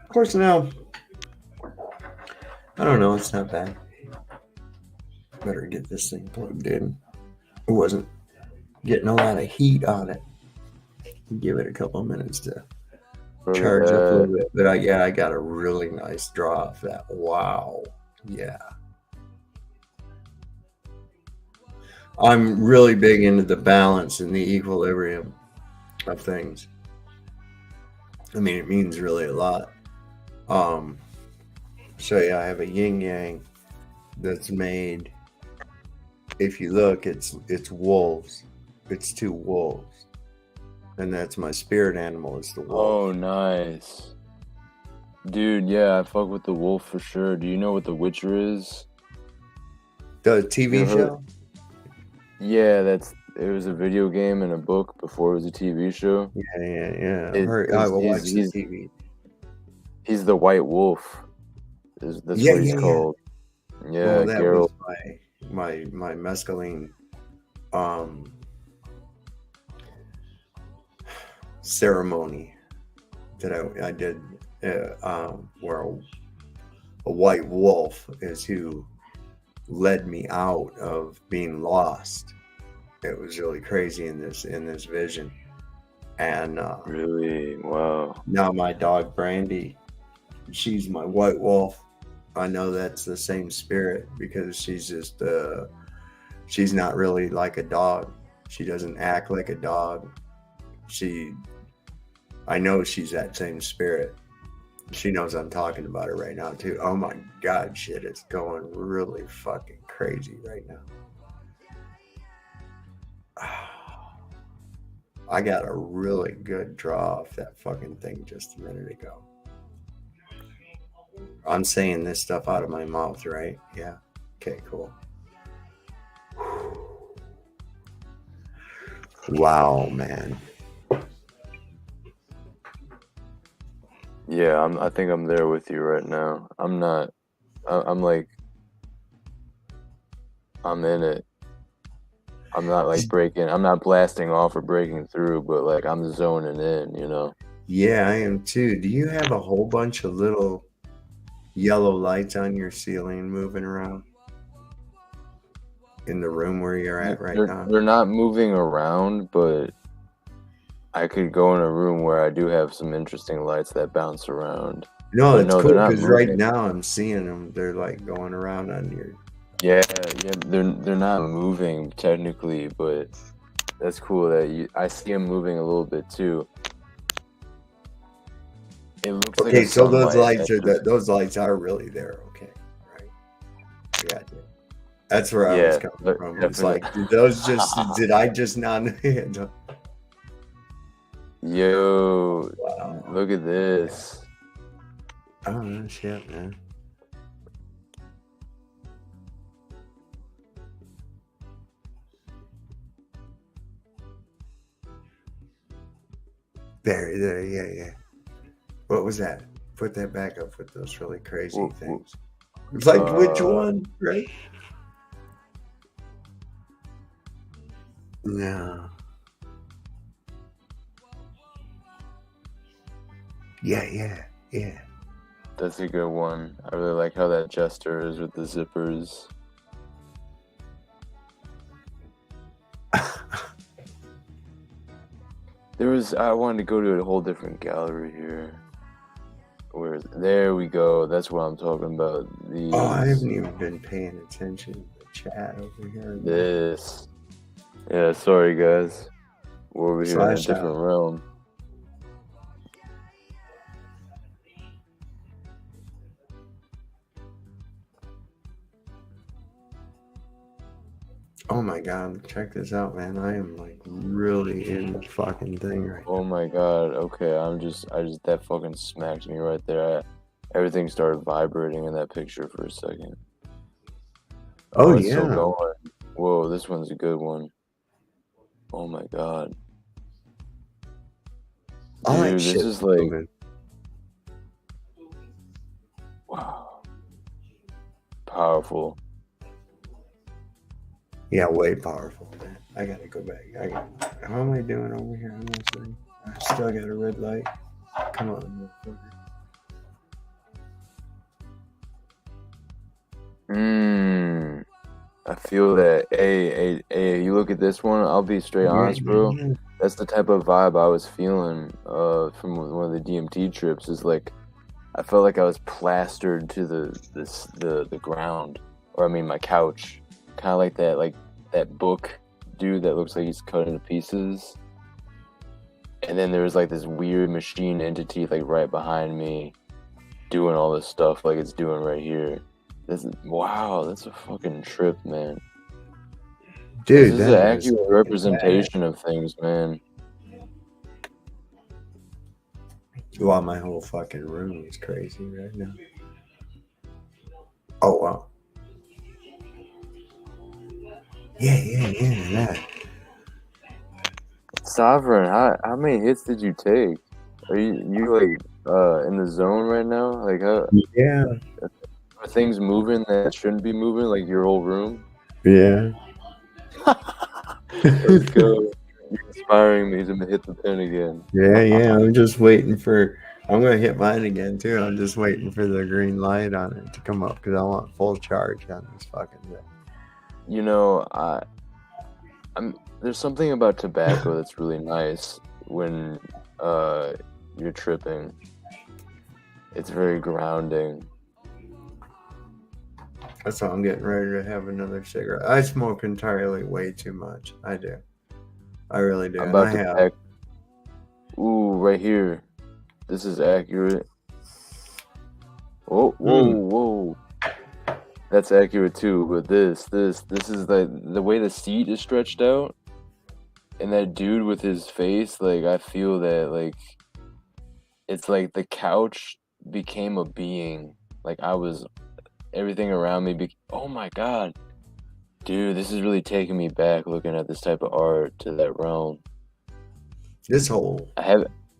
Of course, now, I don't know, it's not bad. Better get this thing plugged in. It wasn't getting a lot of heat on it. Give it a couple minutes to charge up a little bit. But I got a really nice draw off that. Wow. Yeah. I'm really big into the balance and the equilibrium of things. I mean, it means really a lot. So yeah, I have a yin yang that's made. If you look, it's wolves. It's two wolves, and that's my spirit animal. Is the wolf. Oh, nice, dude. Yeah, I fuck with the wolf for sure. Do you know what the Witcher is? The TV show. Yeah, it was a video game and a book before it was a TV show. Yeah. I watched the TV. He's the White Wolf. That's what he's called. Yeah, well, that Geralt. was my mescaline ceremony that I did where a white wolf is who led me out of being lost. It was really crazy in this vision, and really, wow. Now my dog Brandy, she's my white wolf. I know that's the same spirit because she's just she's not really like a dog. She doesn't act like a dog. I know she's that same spirit. She knows I'm talking about her right now too. Oh my God, shit, it's going really fucking crazy right now. I got a really good draw off that fucking thing just a minute ago. I'm saying this stuff out of my mouth, right? Yeah. Okay, cool. Wow, man. Yeah, I think I'm there with you right now. I'm in it. I'm not like I'm not blasting off or breaking through, but like I'm zoning in, you know? Yeah, I am too. Do you have a whole bunch of little yellow lights on your ceiling moving around in the room where you're at right now? They're not moving around, but I could go in a room where I do have some interesting lights that bounce around. No, it's cool because right now I'm seeing them. They're like going around on your. Yeah. They're not moving technically, but that's cool that I see them moving a little bit too. It looks okay, so those lights are really there. Okay, right. Yeah, that's where I was coming from. Definitely. It's like, did I just not handle? Yo, wow. Look at this. Oh, shit, man. There, yeah. What was that? Put that back up with those really crazy things. Like which one, right? No. Yeah. That's a good one. I really like how that gesture is with the zippers. I wanted to go to a whole different gallery here. There we go. That's what I'm talking about. I haven't even been paying attention to the chat over here. This. Yeah, sorry guys. We're over here in a different realm. Oh my god, check this out, man. I am like really in the fucking thing right now. Oh my god, okay, that fucking smacked me right there. Everything started vibrating in that picture for a second. Oh it's yeah. Still going. Whoa, this one's a good one. Oh my god. Dude, this is like... Moving. Wow. Powerful. Yeah, way powerful, man. I gotta go back. How am I doing over here? I still got a red light. Come on, motherfucker. I feel that. Hey, you look at this one. I'll be straight honest, bro. That's the type of vibe I was feeling from one of the DMT trips. Is like, I felt like I was plastered to the ground, or I mean, my couch. Kind of like that book dude that looks like he's cut into pieces. And then there was like this weird machine entity like right behind me doing all this stuff like it's doing right here. Wow, that's a fucking trip, man. Dude, this is an accurate representation of things, man. Wow, my whole fucking room is crazy right now. Oh, wow. Yeah. Sovereign, how many hits did you take? Are you like in the zone right now? Like yeah. Are things moving that shouldn't be moving, like your whole room? Yeah. Let's go. You're inspiring me to hit the pin again. Yeah. I'm just waiting for. I'm gonna hit mine again too. I'm just waiting for the green light on it to come up because I want full charge on this fucking thing. You know, there's something about tobacco that's really nice when you're tripping. It's very grounding. That's why I'm getting ready to have another cigarette. I smoke entirely way too much. I do. I really do. I'm about to pack. Ooh, right here. This is accurate. Whoa. That's accurate too, but this is the way the seat is stretched out, and that dude with his face, like I feel that like it's like the couch became a being. Like everything around me. Oh my god, dude, this is really taking me back looking at this type of art to that realm. This whole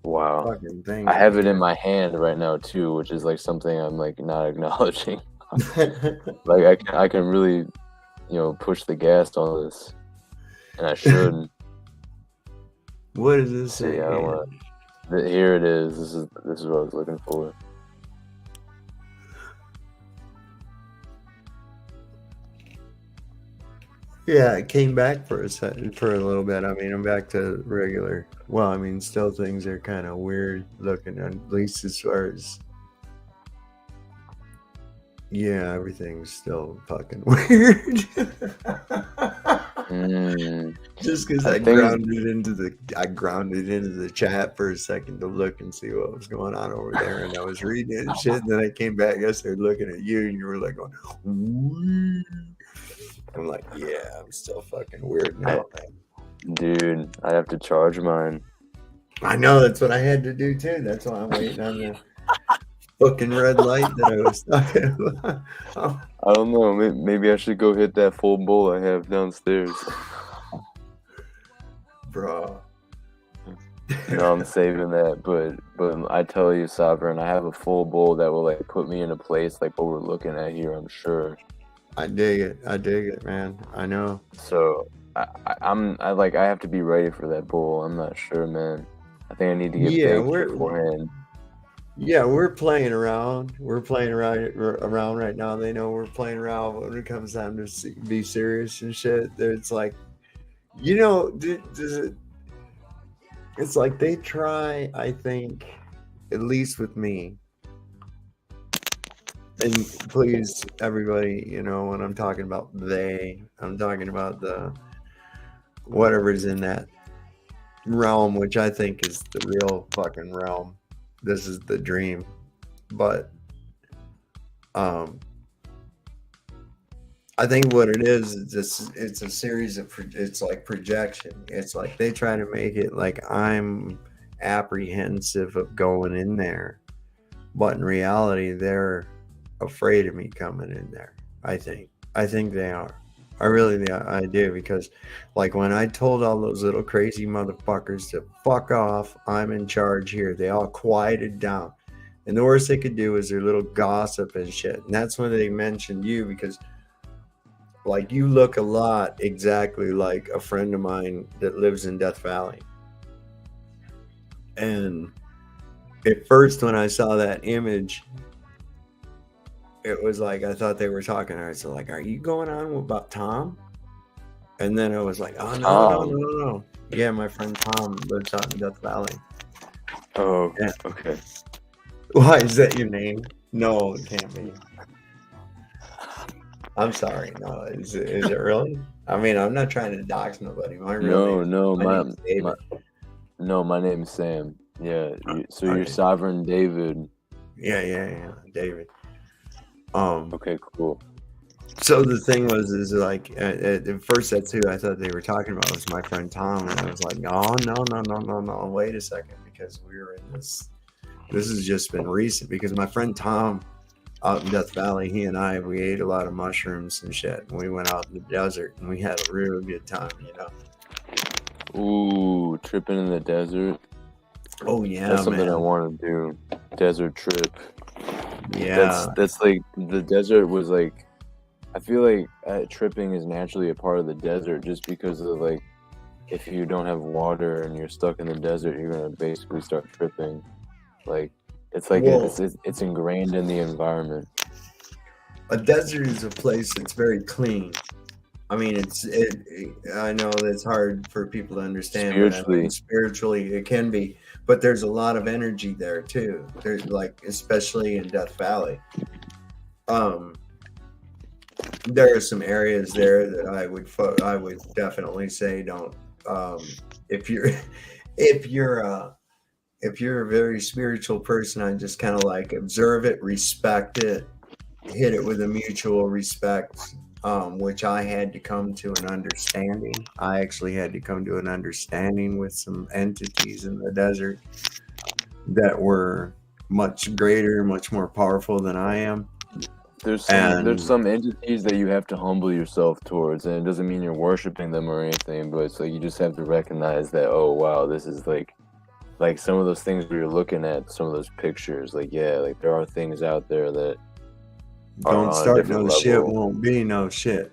fucking thing. I have it in my hand right now too, which is like something I'm like not acknowledging. Like I can really, push the gas on this, and I shouldn't. What is this? See, I don't want. Here it is. This is what I was looking for. Yeah, it came back for a little bit. I mean, I'm back to regular. Well, I mean, still things are kind of weird looking, at least as far as. Yeah, everything's still fucking weird. Just because I grounded into the chat for a second to look and see what was going on over there, and I was reading it and shit. And then I came back, I started looking at you, and you were like going, "Wee." I'm like, yeah, I'm still fucking weird now, man. Dude, I have to charge mine. I know, that's what I had to do too. That's why I'm waiting on the fucking red light that I was talking about. Oh. I don't know. Maybe I should go hit that full bowl I have downstairs. Bro. No, I'm saving that, but I tell you, Sovereign, I have a full bowl that will like put me in a place like what we're looking at here. I'm sure. I dig it, man. I know. So I have to be ready for that bowl. I'm not sure, man. I think I need to get baked beforehand. Yeah, we're playing around. We're playing around right now. They know we're playing around when it comes time to be serious and shit. It's like, you know, it's like they try, I think, at least with me. And please, everybody, you know, when I'm talking about I'm talking about the whatever's in that realm, which I think is the real fucking realm. This is the dream. But I think what it is it's a series of it's like projection. It's like they try to make it like I'm apprehensive of going in there, but in reality they're afraid of me coming in there. I think they are. I do, because like when I told all those little crazy motherfuckers to fuck off, I'm in charge here, they all quieted down. And the worst they could do is their little gossip and shit. And that's when they mentioned you, because like you look a lot exactly like a friend of mine that lives in Death Valley. And at first when I saw that image, it was like I thought they were talking. I was like, "Are you going on about Tom?" And then I was like, "Oh no. Yeah, my friend Tom lives out in Death Valley." Oh, yeah. Okay. Why is that your name? No, it can't be. I'm sorry. No, is it really? I mean, I'm not trying to dox nobody. My name's Sam. Yeah. So you're Sovereign David. Yeah, David. Okay, cool. So the thing is like at first that too, I thought they were talking about was my friend Tom, and I was like, no, wait a second, because we were in this has just been recent, because my friend Tom out in Death Valley, he and we ate a lot of mushrooms and shit, and we went out in the desert and we had a really good time, you know. Ooh, tripping in the desert. Oh yeah, that's something I want to do. Desert trip. Yeah, that's like the desert was like. I feel like tripping is naturally a part of the desert, just because of like, if you don't have water and you're stuck in the desert, you're gonna basically start tripping. Like it's like it's ingrained in the environment. A desert is a place that's very clean. I mean, I know that's hard for people to understand. Spiritually, it can be, but there's a lot of energy there too. There's like, especially in Death Valley. There are some areas there that I would definitely say don't. If you're a very spiritual person, I just kind of like observe it, respect it, hit it with a mutual respect. Which I had to come to an understanding. I actually had to come to an understanding with some entities in the desert that were much greater, much more powerful than I am. There's some entities that you have to humble yourself towards, and it doesn't mean you're worshiping them or anything, but it's like you just have to recognize that, oh wow, this is like some of those things where you're looking at some of those pictures, like yeah, like there are things out there that don't start no level. Shit won't be no shit.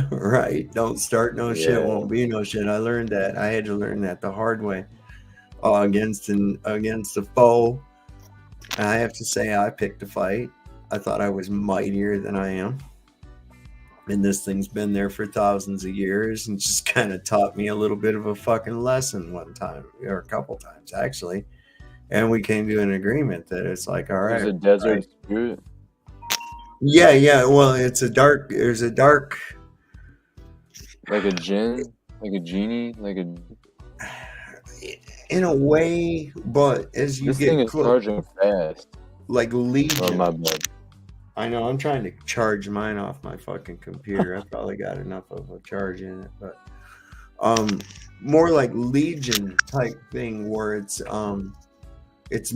Right, don't start no shit won't be no shit. I learned that. I had to learn that the hard way against a foe. And I have to say, I picked a fight. I thought I was mightier than I am, and this thing's been there for thousands of years, and just kind of taught me a little bit of a fucking lesson one time, or a couple times actually, and we came to an agreement that it's like, all right, there's a desert spirit. Yeah. Well, there's a dark, like a djinn, like a genie, like a. In a way, but as you get this thing is charging fast. Like Legion. Oh, my bad. I know, I'm trying to charge mine off my fucking computer. I probably got enough of a charge in it, but more like Legion type thing, where it's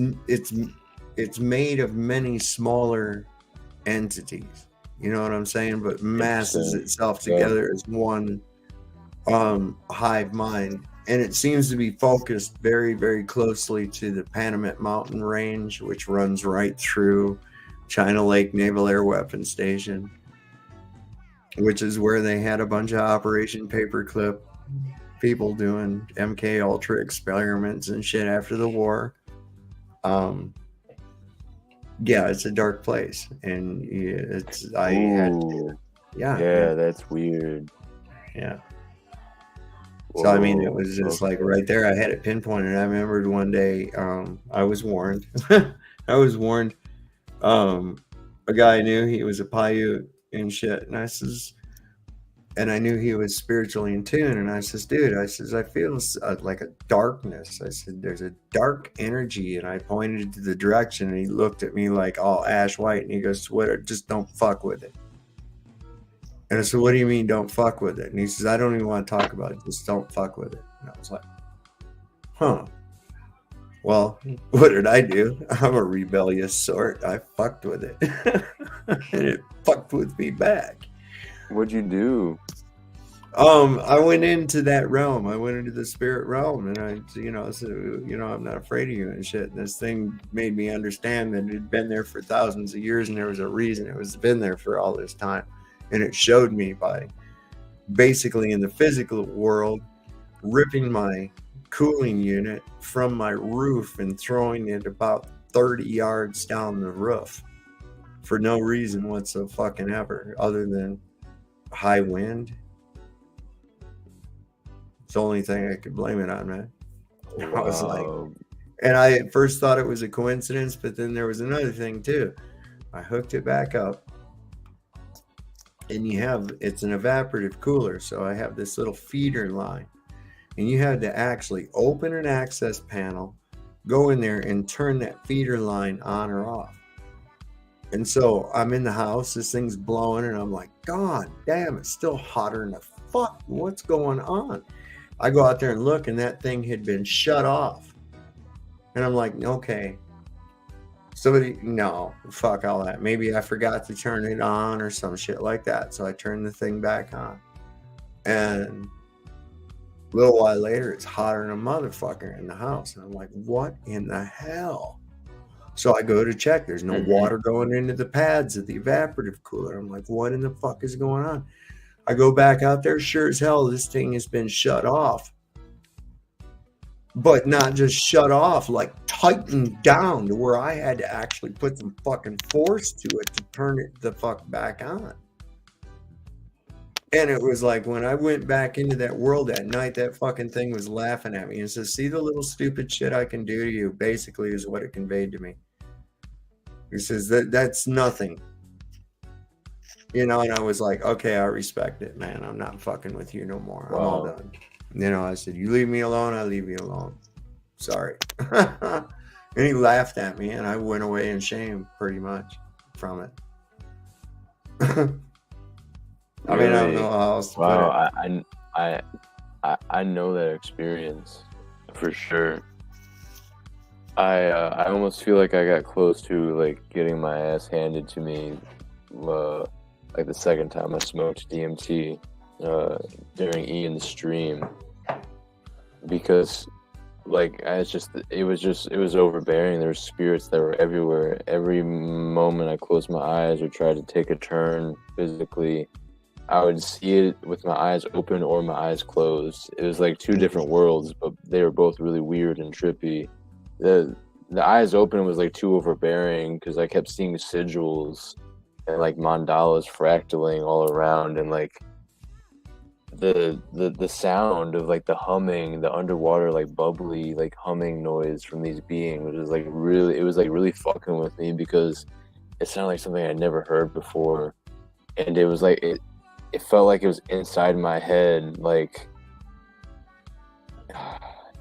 made of many smaller entities. You know what I'm saying? But masses itself together as one hive mind. and it seems to be focused very, very closely to the Panamint Mountain Range, which runs right through China Lake Naval Air Weapons Station, which is where they had a bunch of Operation Paperclip people doing MK Ultra experiments and shit after the war. Yeah, it's a dark place, and it's yeah, that's weird. Yeah. So I mean, it was just like right there. I had it pinpointed. I remembered one day, I was warned. I was warned. A guy I knew, he was a Paiute and shit, and I knew he was spiritually in tune. And I says, dude, I says, I feel like a darkness. I said, there's a dark energy. And I pointed to the direction, and he looked at me like all ash white, and he goes, Twitter, just don't fuck with it. And I said, what do you mean don't fuck with it? And he says, I don't even want to talk about it. Just don't fuck with it. And I was like, huh. Well, what did I do? I'm a rebellious sort. I fucked with it. And it fucked with me back. What'd you do? I went into that realm. I went into the spirit realm, and I said, I'm not afraid of you and shit. And this thing made me understand that it had been there for thousands of years, and there was a reason it was been there for all this time. And it showed me by basically in the physical world, ripping my cooling unit from my roof and throwing it about 30 yards down the roof for no reason whatsoever other than high wind. It's the only thing I could blame it on, man. Wow. I was like, and I at first thought it was a coincidence, but then there was another thing too. I hooked it back up, and it's an evaporative cooler, so I have this little feeder line, and you had to actually open an access panel, go in there and turn that feeder line on or off. And so I'm in the house, this thing's blowing, and I'm like, God damn, it's still hotter than the fuck. What's going on? I go out there and look, and that thing had been shut off. And I'm like, okay. No, fuck all that. Maybe I forgot to turn it on or some shit like that. So I turned the thing back on. And a little while later, it's hotter than a motherfucker in the house. And I'm like, what in the hell? So I go to check. There's no water going into the pads of the evaporative cooler. I'm like, what in the fuck is going on? I go back out there. Sure as hell, this thing has been shut off. But not just shut off, like tightened down to where I had to actually put some fucking force to it to turn it the fuck back on. And it was like when I went back into that world that night, that fucking thing was laughing at me and says, see the little stupid shit I can do to you, basically is what it conveyed to me. He says, that's nothing. And I was like, okay, I respect it, man. I'm not fucking with you no more. I'm all done. I said, you leave me alone, I leave you alone. Sorry. And he laughed at me, and I went away in shame pretty much from it. I mean, I don't know how else to put it. I know that experience for sure. I almost feel like I got close to like getting my ass handed to me like the second time I smoked DMT during Ian's stream, because like it was overbearing. There were spirits that were everywhere. Every moment I closed my eyes or tried to take a turn physically, I would see it with my eyes open or my eyes closed. It was like two different worlds, but they were both really weird and trippy. The eyes open was like too overbearing because I kept seeing sigils and like mandalas fractaling all around, and like the sound of like the humming, the underwater like bubbly like humming noise from these beings was like really fucking with me, because it sounded like something I'd never heard before, and it was like it felt like it was inside my head. Like,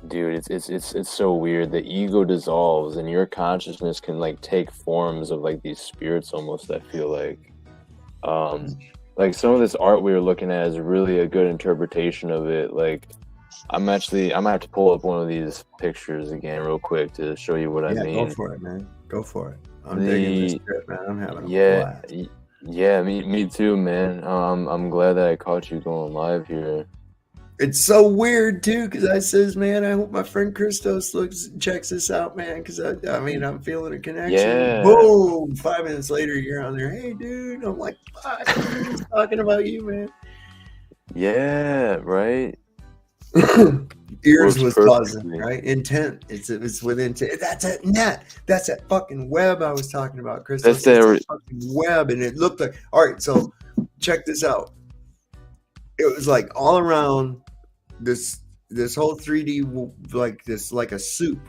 dude, it's so weird. The ego dissolves and your consciousness can like take forms of like these spirits almost. I feel like some of this art we were looking at is really a good interpretation of it. Like I might have to pull up one of these pictures again real quick to show you what I mean. Go for it, man. Go for it. I'm digging this trip, man. I'm having a blast. Yeah, me too, man. I'm glad that I caught you going live here. It's so weird too, because I says, man, I hope my friend Christos checks this out, man, because I mean, I'm feeling a connection. Yeah. Boom! 5 minutes later, you're on there. Hey, dude. I'm like, fuck, we were just talking about you, man. Yeah, right. Ears was buzzing, right? Intent. It's with intent. That's that net. That's that fucking web I was talking about, Christos. That's that fucking web, and it looked like. All right, so check this out. It was like all around this whole 3D, like a soup,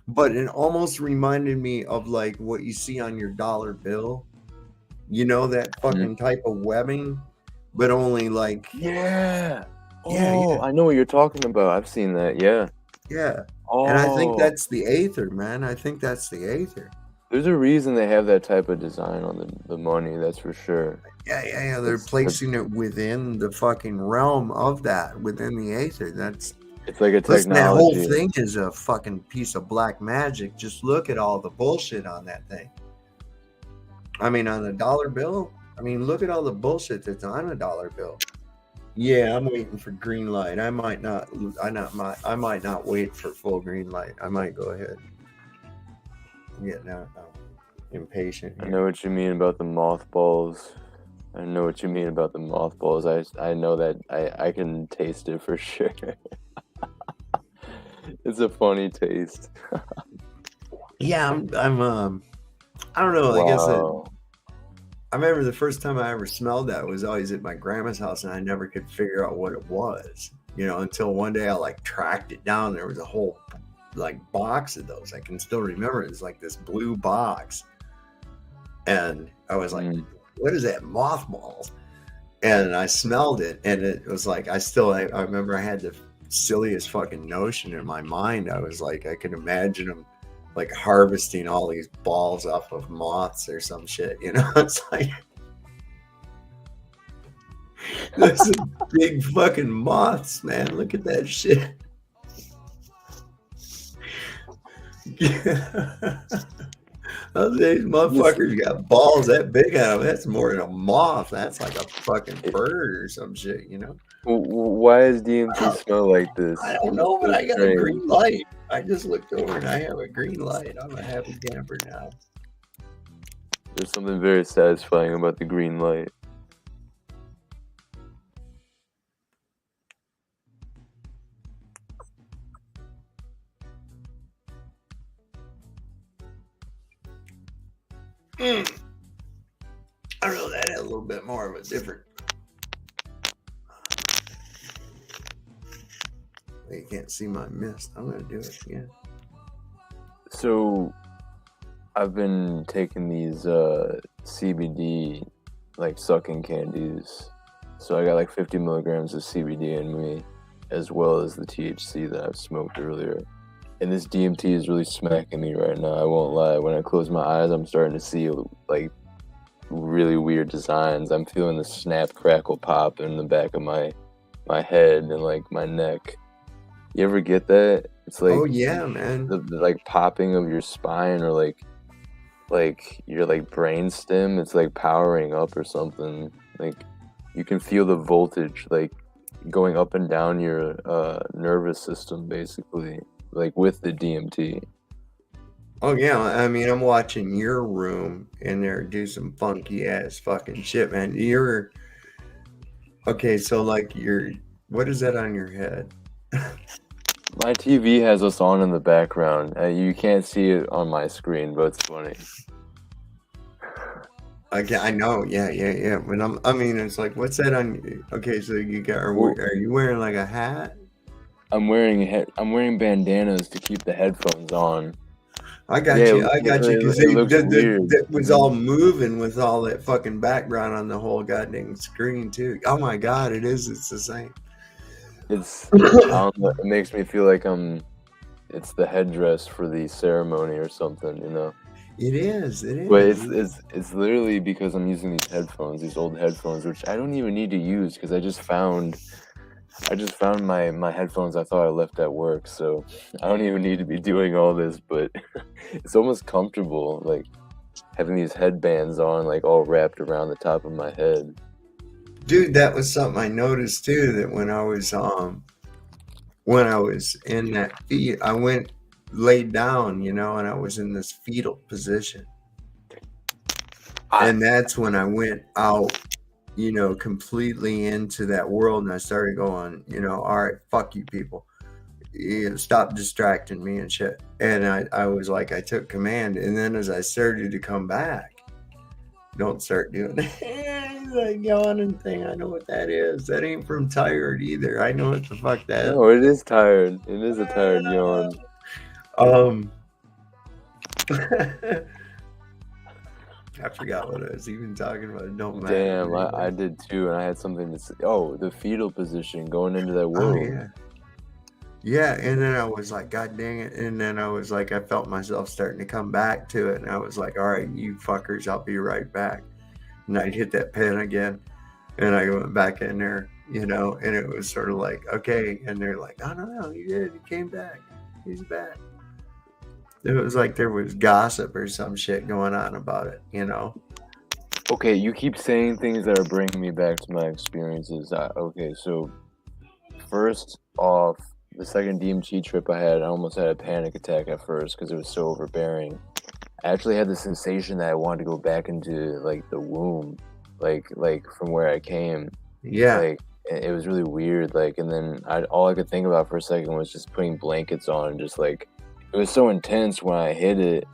but it almost reminded me of like what you see on your dollar bill. You know, that fucking type of webbing, but only like yeah. Yeah. I know what you're talking about. I've seen that. Yeah. And I think that's the Aether, man. I think that's the Aether. There's a reason they have that type of design on the money, that's for sure. Yeah. They're placing it within the fucking realm of that, within the Aether. It's like a technology. Listen, that whole thing is a fucking piece of black magic. Just look at all the bullshit on that thing. I mean, on a dollar bill. I mean, look at all the bullshit that's on a dollar bill. Yeah, I'm waiting for green light. I might not wait for full green light. I might go ahead. I'm getting impatient here. I know what you mean about the mothballs. I know that I can taste it for sure. It's a funny taste. Yeah, I don't know. Wow. I guess I remember the first time I ever smelled that was always at my grandma's house, and I never could figure out what it was, until one day I like tracked it down. There was a whole like box of those. I can still remember it was like this blue box, and I was like, what is that? Mothballs. And I smelled it, and it was like I remember I had the silliest fucking notion in my mind. I was like, I could imagine them like harvesting all these balls off of moths or some shit, It's like those big fucking moths, man. Look at that shit. These motherfuckers got balls that big on them. That's more than a moth. That's like a fucking bird or some shit, Why does DMT smell like this? I don't know, but I got a green light. I just looked over and I have a green light. I'm a happy camper now. There's something very satisfying about the green light. I don't know, that had a little bit more of a different. You can't see my mist. I'm gonna do it again. So I've been taking these CBD like sucking candies. So I got like 50 milligrams of CBD in me, as well as the THC that I've smoked earlier. And this DMT is really smacking me right now. I won't lie. When I close my eyes, I'm starting to see like really weird designs. I'm feeling the snap, crackle, pop in the back of my head and like my neck. You ever get that? It's like, oh yeah, man. The like popping of your spine, or like your like brain stem. It's like powering up or something. Like you can feel the voltage like going up and down your nervous system, basically, like with the DMT. Oh yeah, I mean, I'm watching your room in there do some funky ass fucking shit, man. Okay, so like what is that on your head? My TV has us on in the background. You can't see it on my screen, but it's funny. I know, yeah. But I mean, it's like, what's that on you? Okay, so are you wearing like a hat? I'm wearing bandanas to keep the headphones on. I got you, because it was all moving with all that fucking background on the whole goddamn screen too. Oh my god, it's the same. It makes me feel like it's the headdress for the ceremony or something, It is. But it's literally because I'm using these old headphones, which I don't even need to use because I just found my headphones I thought I left at work, so I don't even need to be doing all this, but it's almost comfortable, like having these headbands on, like all wrapped around the top of my head. Dude, that was something I noticed too, that when I was in that I went laid down, and I was in this fetal position. And that's when I went out, completely into that world, and I started going, all right, fuck you people. Stop distracting me and shit. And I was like, I took command. And then as I started to come back, don't start doing that yawning thing. I know what that is. That ain't from tired either. I know what the fuck that is. No, it is tired. It is a tired yawn. I forgot what I was even talking about. Don't matter. Damn, I did too, and I had something to say. Oh, the fetal position, going into that world. Oh, yeah. Yeah, and then I was like, God dang it. And then I was like, I felt myself starting to come back to it. And I was like, all right, you fuckers, I'll be right back. And I'd hit that pin again. And I went back in there, and it was sort of like, okay. And they're like, oh, no, he did. He came back. He's back. It was like there was gossip or some shit going on about it, Okay, you keep saying things that are bringing me back to my experiences. Okay, so first off, the second DMT trip I had, I almost had a panic attack at first because it was so overbearing. I actually had the sensation that I wanted to go back into like the womb, like from where I came. Yeah. Like it was really weird. Like, and then all I could think about for a second was just putting blankets on and just like, it was so intense when I hit it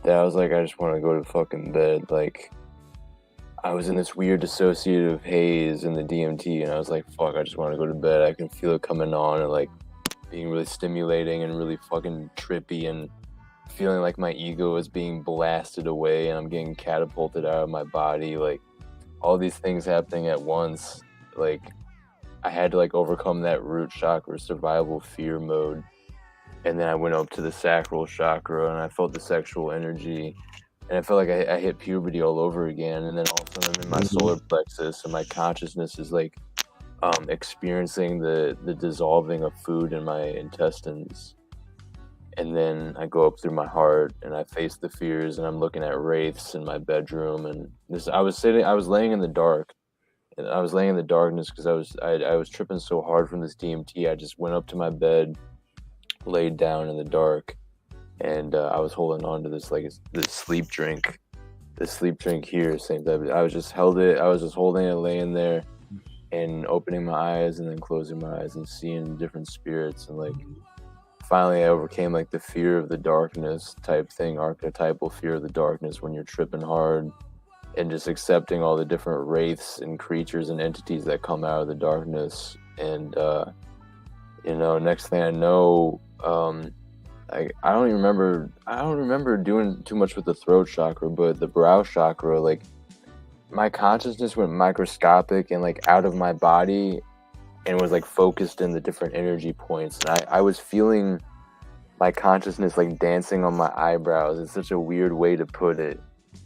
that I was like, I just want to go to fucking bed. Like, I was in this weird dissociative haze in the DMT, and I was like, fuck, I just want to go to bed. I can feel it coming on and like being really stimulating and really fucking trippy, and feeling like my ego is being blasted away and I'm getting catapulted out of my body. Like, all these things happening at once. Like, I had to like overcome that root chakra survival fear mode. And then I went up to the sacral chakra and I felt the sexual energy. And I felt like I hit puberty all over again. And then all of a sudden I'm in my solar plexus and my consciousness is like experiencing the dissolving of food in my intestines. And then I go up through my heart and I face the fears and I'm looking at wraiths in my bedroom. And I was laying in the dark. And I was laying in the darkness because I was tripping so hard from this DMT. I just went up to my bed, laid down in the dark, and I was holding on to this sleep drink here. Same time, I was just holding it, laying there, and opening my eyes and then closing my eyes and seeing different spirits. And like finally I overcame like the fear of the darkness type thing, archetypal fear of the darkness when you're tripping hard, and just accepting all the different wraiths and creatures and entities that come out of the darkness. And next thing I know, I don't remember doing too much with the throat chakra, but the brow chakra, like my consciousness went microscopic and like out of my body and was like focused in the different energy points. And I was feeling my consciousness like dancing on my eyebrows. It's such a weird way to put it,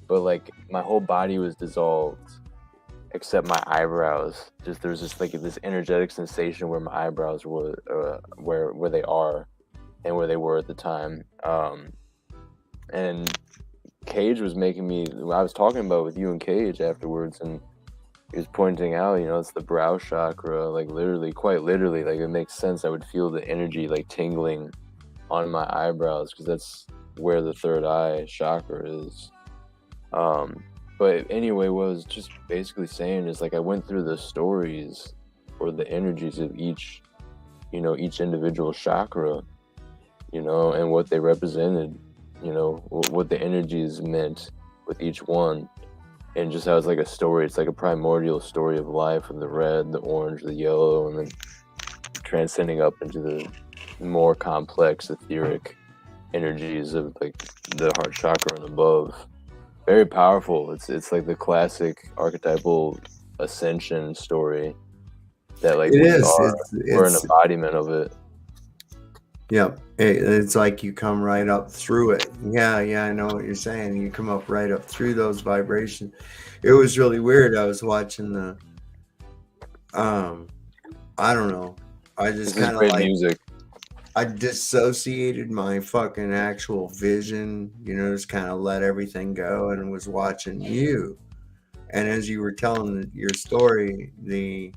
but like my whole body was dissolved except my eyebrows. Just there was just like this energetic sensation where my eyebrows were where they are and where they were at the time. And Cage was making me, I was talking about with you and Cage afterwards, and he was pointing out, it's the brow chakra, like literally, quite literally, like it makes sense. I would feel the energy like tingling on my eyebrows because that's where the third eye chakra is. But anyway, what I was just basically saying is like I went through the stories or the energies of each individual chakra, and what they represented, what the energies meant with each one. And just how it's like a story, it's like a primordial story of life, of the red, the orange, the yellow, and then transcending up into the more complex etheric energies of like the heart chakra and above. Very powerful. It's like the classic archetypal ascension story that like we're an embodiment of it. Yeah, it's like you come right up through it. Yeah, I know what you're saying. You come up right up through those vibrations. It was really weird. I was watching the, I don't know. I just kind of like music. I dissociated my fucking actual vision, just kind of let everything go and was watching you. And as you were telling your story, the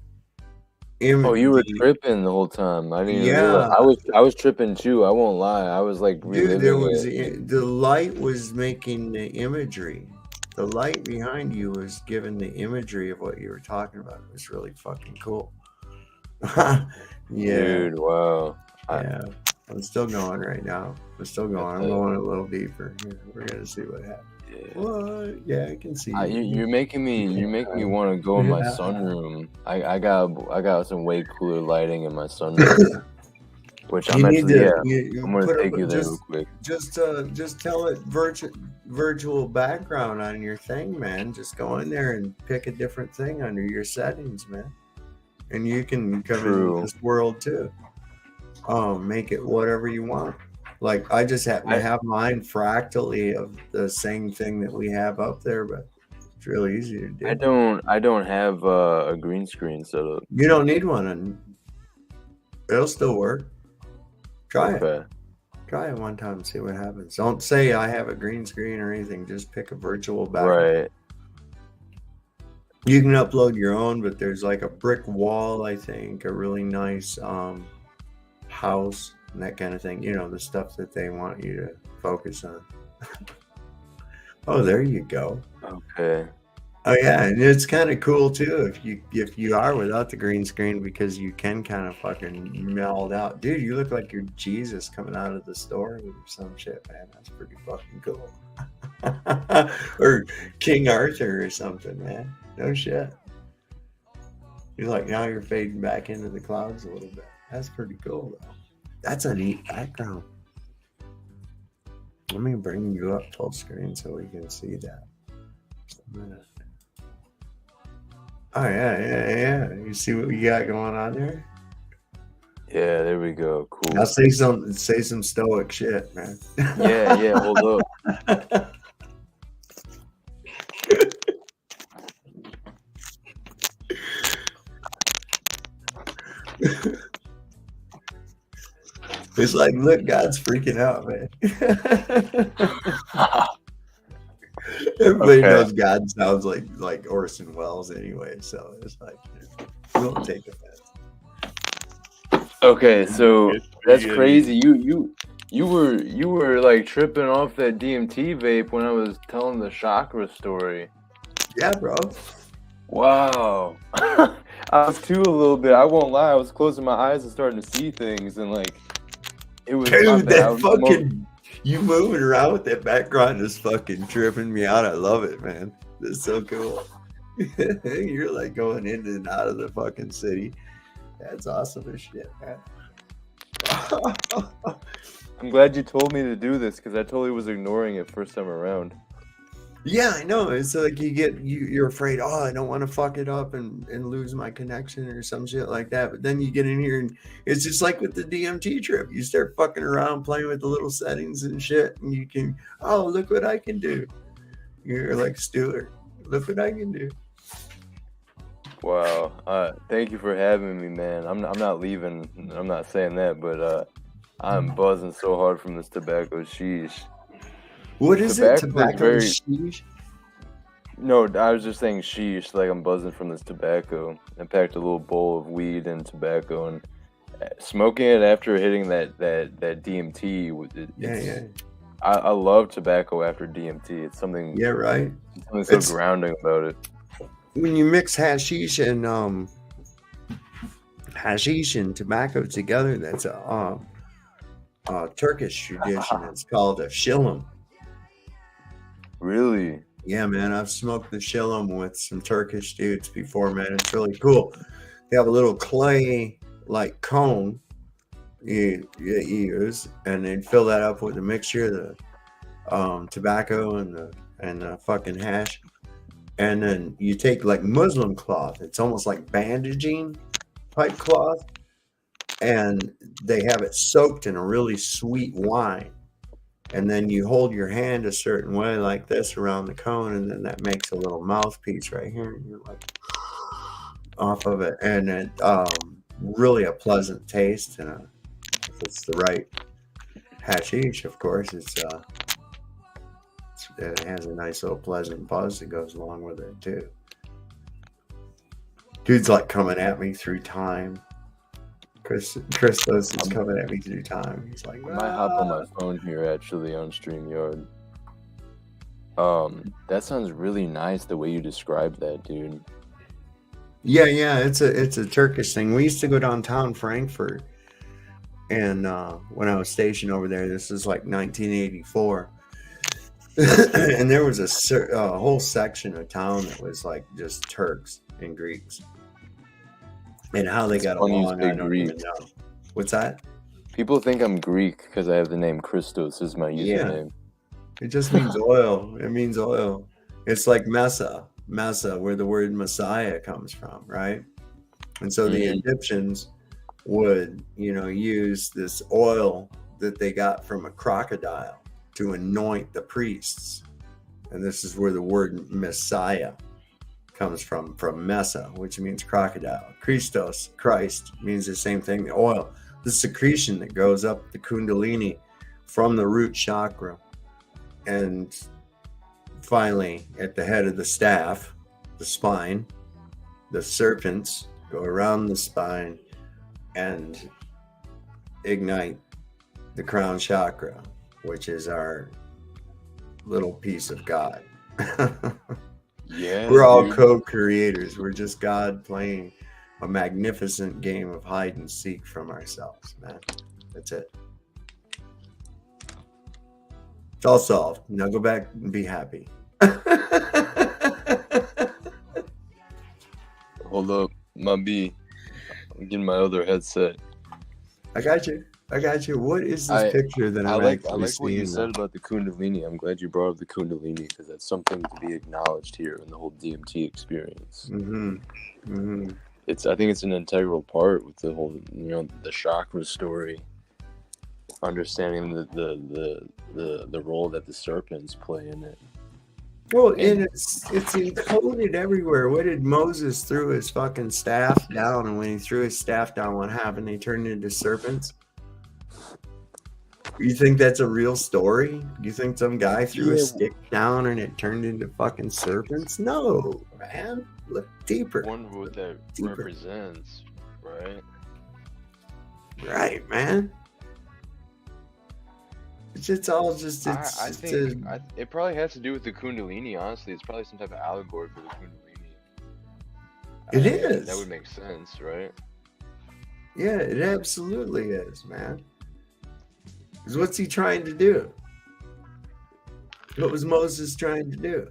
Oh, you were tripping the whole time. I didn't even realize. I was tripping too. I won't lie. I was like reliving dude, there was it. the light was making the imagery. The light behind you was giving the imagery of what you were talking about. It was really fucking cool. Yeah. Dude, wow. Yeah. I'm still going right now. I'm still going. I'm going a little deeper. Here, we're gonna see what happens. Yeah. What? Yeah, I can see. You're making me want to go in my sunroom. I got some way cooler lighting in my sunroom. Which I'm actually I'm gonna take you there real quick. Just tell it virtual background on your thing, man. Just go in there and pick a different thing under your settings, man. And you can come into this world too. Make it whatever you want. Like I just happen to have mine fractally of the same thing that we have up there, but it's really easy to do. I don't have a green screen set up. You don't need one, and it'll still work. Try it. Try it one time and see what happens. Don't say I have a green screen or anything. Just pick a virtual background. Right. You can upload your own, but there's like a brick wall, I think, a really nice house and that kind of thing. You know, the stuff that they want you to focus on. Oh, there you go. Okay. Oh yeah, and it's kind of cool too if you are without the green screen, because you can kind of fucking meld out. Dude, you look like you're Jesus coming out of the store or some shit, man. That's pretty fucking cool. Or King Arthur or something, man. No shit. You're like, now you're fading back into the clouds a little bit. That's pretty cool though. That's a neat background. Let me bring you up full screen so we can see that. Just a minute. Oh yeah. You see what we got going on there? Yeah, there we go. Cool. I'll say some stoic shit, man. Yeah, hold up. It's like, look, God's freaking out, man. Everybody knows God sounds like Orson Welles anyway, so it's like, we won't take offense. Okay, so that's crazy. You were like tripping off that DMT vape when I was telling the chakra story. Yeah, bro. Wow. I was too a little bit. I won't lie. I was closing my eyes and starting to see things, and like it was. Dude, that fucking you moving around with that background is fucking tripping me out. I love it, man. It's so cool. You're like going in and out of the fucking city. That's awesome as shit, man. I'm glad you told me to do this because I totally was ignoring it first time around. Yeah, I know. It's like you're afraid, oh, I don't want to fuck it up and lose my connection or some shit like that. But then you get in here and it's just like with the DMT trip. You start fucking around playing with the little settings and shit, and you can, oh, look what I can do. You're like Stewart. Look what I can do. Wow. Thank you for having me, man. I'm not leaving. I'm not saying that, but I'm buzzing so hard from this tobacco. Sheesh. What is it? Tobacco sheesh? No, I was just saying sheesh, like I'm buzzing from this tobacco. I packed a little bowl of weed and tobacco, and smoking it after hitting that DMT. Yeah. I love tobacco after DMT. It's something. Yeah, right. Something so grounding about it. When you mix hashish and tobacco together, that's a Turkish tradition. It's called a shillim. Really? Yeah, man. I've smoked the shillim with some Turkish dudes before, man. It's really cool. They have a little clay like cone you use, and then fill that up with a mixture of the tobacco and the fucking hash. And then you take like Muslim cloth. It's almost like bandaging type cloth. And they have it soaked in a really sweet wine. And then you hold your hand a certain way like this around the cone. And then that makes a little mouthpiece right here. And you're like off of it. And it really a pleasant taste. And if it's the right hashish, of course, it has a nice little pleasant buzz that goes along with it too. Dude's like coming at me through time. Christos is coming at me through time. He's like, I might hop on my phone here actually on StreamYard. That sounds really nice the way you described that, dude. Yeah, it's a Turkish thing. We used to go downtown Frankfurt, and when I was stationed over there, this is like 1984, and there was a whole section of town that was like just Turks and Greeks, and how they got along, I don't even know. What's that? People think I'm Greek because I have the name Christos as my username. It just means oil. It means oil. It's like Mesa, where the word Messiah comes from, right? And so the Egyptians would, use this oil that they got from a crocodile to anoint the priests. And this is where the word Messiah comes from Mesa, which means crocodile. Christos, Christ, means the same thing, the oil, the secretion that goes up the Kundalini from the root chakra. And finally, at the head of the staff, the spine, the serpents go around the spine and ignite the crown chakra, which is our little piece of God. Yeah, we're all co-creators. We're just God playing a magnificent game of hide and seek from ourselves, man. That's it. It's all solved. Now go back and be happy. Hold up, my B. I'm getting my other headset. I got you. What is this picture that I I'm like actually what you seeing said now? about the Kundalini. I'm glad you brought up the Kundalini because that's something to be acknowledged here in the whole DMT experience. I think it's an integral part with the whole, the chakra story. Understanding the role that the serpents play in it. Well, and it's encoded everywhere. What did Moses threw his fucking staff down, and when he threw his staff down, what happened? They turned into serpents. You think that's a real story? You think some guy threw a stick down and it turned into fucking serpents? No, man. Look deeper. I wonder what that represents, right? Right, man. It's all just. I think it probably has to do with the Kundalini. Honestly, it's probably some type of allegory for the Kundalini. It is. That would make sense, right? Yeah, it absolutely is, man. Because what's he trying to do? What was Moses trying to do?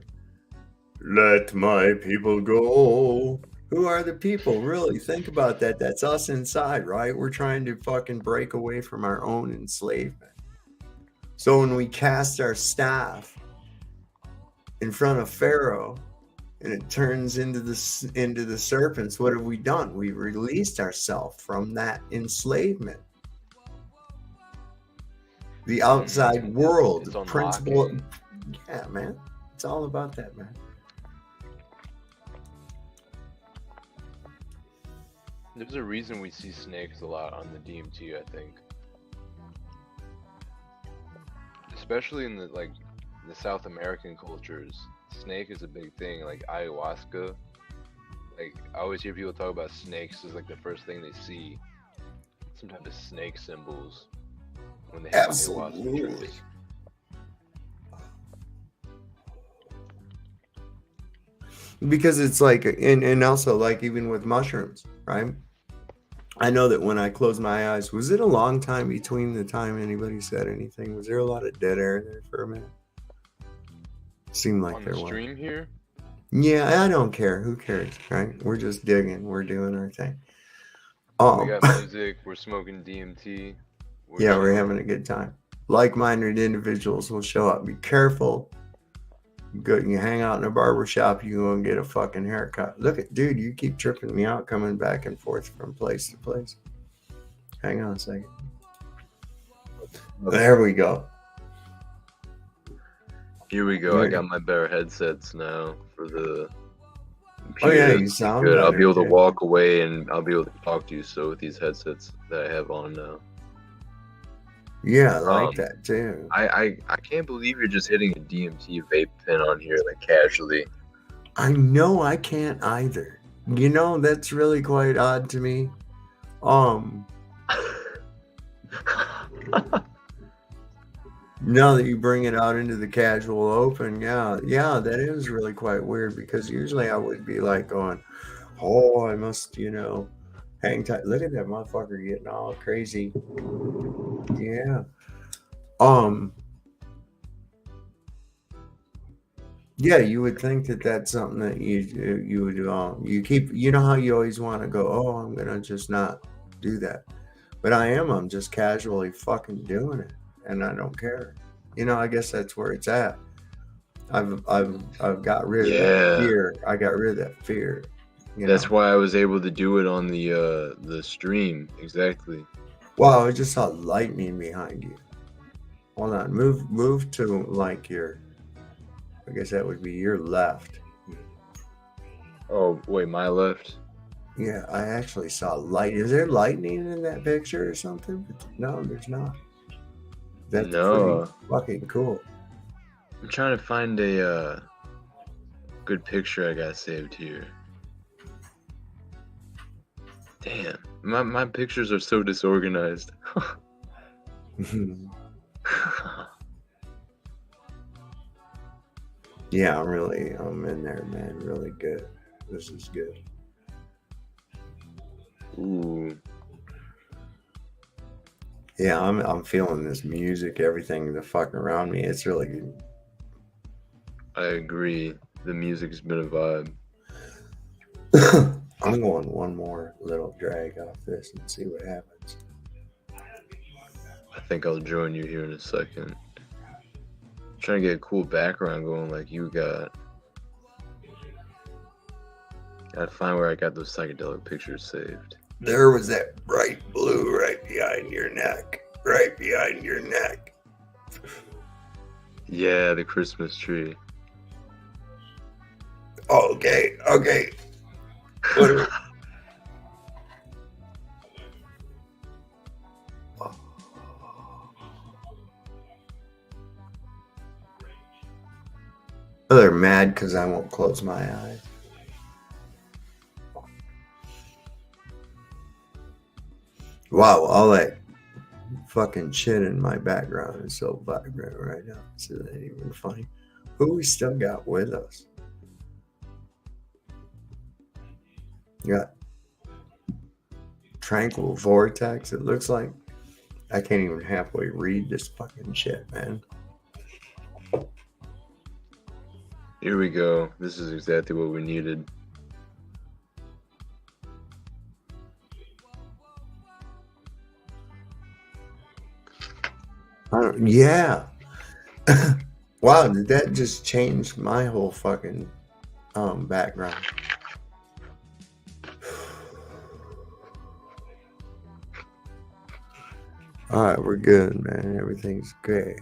Let my people go. Who are the people? Really, think about that. That's us inside, right? We're trying to fucking break away from our own enslavement. So when we cast our staff in front of Pharaoh and it turns into the serpents, what have we done? We released ourselves from that enslavement. The outside world, the principle. Yeah, man. It's all about that, man. There's a reason we see snakes a lot on the DMT, I think. Especially in the South American cultures, snake is a big thing. Like ayahuasca, I always hear people talk about snakes as the first thing they see. Some type of snake symbols when they have ayahuasca trips. Because it's and also even with mushrooms, right? I know that when I closed my eyes, was it a long time between the time anybody said anything? Was there a lot of dead air there for a minute? Seemed like there was. On the stream here? Yeah, I don't care. Who cares, right? We're just digging. We're doing our thing. We got music. We're smoking DMT. We're having a good time. Like-minded individuals will show up. Be careful. You hang out in a barber shop, you go and get a fucking haircut. Look at, dude, you keep tripping me out coming back and forth from place to place. Hang on a second. There we go. Here we go. I got my better headsets now for the computer. Oh yeah, you sound good. Better, I'll be able to walk away and I'll be able to talk to you. So with these headsets that I have on now. Yeah, I like that too. I can't believe you're just hitting a DMT vape pen on here casually. I know, I can't either. You know, that's really quite odd to me. Now that you bring it out into the casual open, yeah, that is really quite weird, because usually I would be like going, oh, I must, hang tight. Look at that motherfucker getting all crazy. Yeah. Yeah, you would think that that's something that you would you keep. You know how you always want to go, oh, I'm gonna just not do that, but I'm just casually fucking doing it, and I don't care. I guess that's where it's at. I've got rid of that fear. I got rid of that fear. That's why I was able to do it on the stream. Exactly. Wow, I just saw lightning behind you. Hold on, move to like your. I guess that would be your left. Oh wait, my left. Yeah, I actually saw light. Is there lightning in that picture or something? No, there's not. That's pretty fucking cool. I'm trying to find a good picture I got saved here. Damn, my pictures are so disorganized. Yeah, I'm in there, man. Really good. This is good. Ooh. Yeah, I'm feeling this music, everything, the fuck around me. It's really good. I agree. The music's been a vibe. I'm going one more little drag off this and see what happens. I think I'll join you here in a second. I'm trying to get a cool background going like you got. Gotta find where I got those psychedelic pictures saved. There was that bright blue right behind your neck. Right behind your neck. Yeah, the Christmas tree. Okay. What they're mad because I won't close my eyes. Wow, all that fucking shit in my background is so vibrant right now. It's not even funny. Who we still got with us? You got Tranquil Vortex, it looks like. I can't even halfway read this fucking shit, man. Here we go. This is exactly what we needed. Yeah. Wow, did that just change my whole fucking background? All right, we're good, man. Everything's great.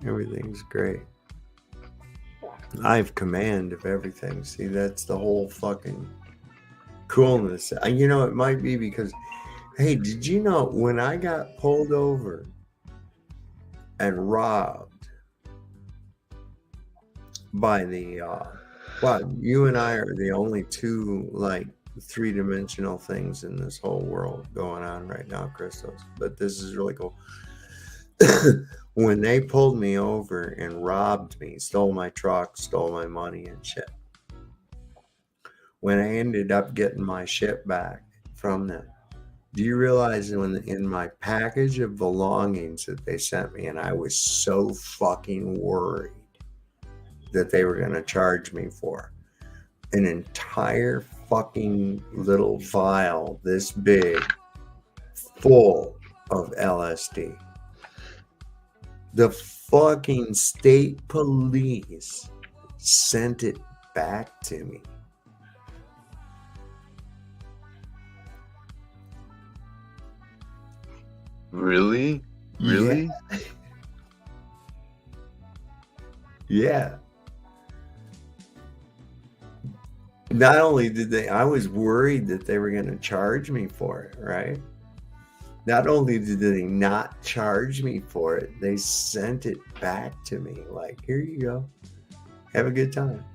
Everything's great. I have command of everything. See, that's the whole fucking coolness. It might be because, hey, did you know when I got pulled over and robbed by the, well, you and I are the only two, like, three-dimensional things in this whole world going on right now, Christos. But this is really cool. When they pulled me over and robbed me, stole my truck, stole my money and shit. When I ended up getting my shit back from them, do you realize in my package of belongings that they sent me, and I was so fucking worried that they were going to charge me for an entire fucking little vial this big full of LSD. The fucking state police sent it back to me. Really? Really? Yeah. Not only did I was worried that they were going to charge me for it, right? Not only did they not charge me for it, they sent it back to me. Like, here you go. Have a good time.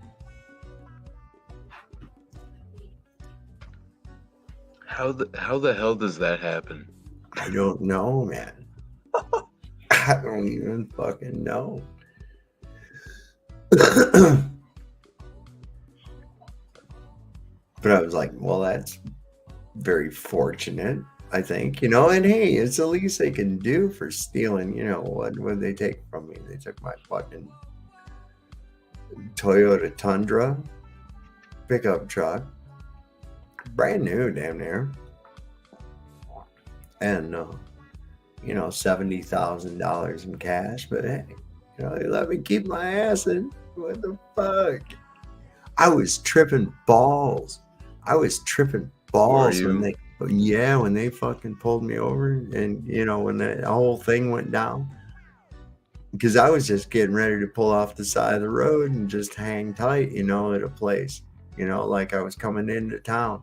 How the hell does that happen? I don't know, man. I don't even fucking know. But I was like, well, that's very fortunate, I think, you know, and hey, it's the least they can do for stealing, you know, what would they take from me? They took my fucking Toyota Tundra pickup truck, brand new, damn near, and you know, $70,000 in cash. But hey, you know, they let me keep my ass in. What the fuck? I was tripping balls. When they fucking pulled me over, and you know, when the whole thing went down, because I was just getting ready to pull off the side of the road and just hang tight, you know, at a place, you know, like I was coming into town.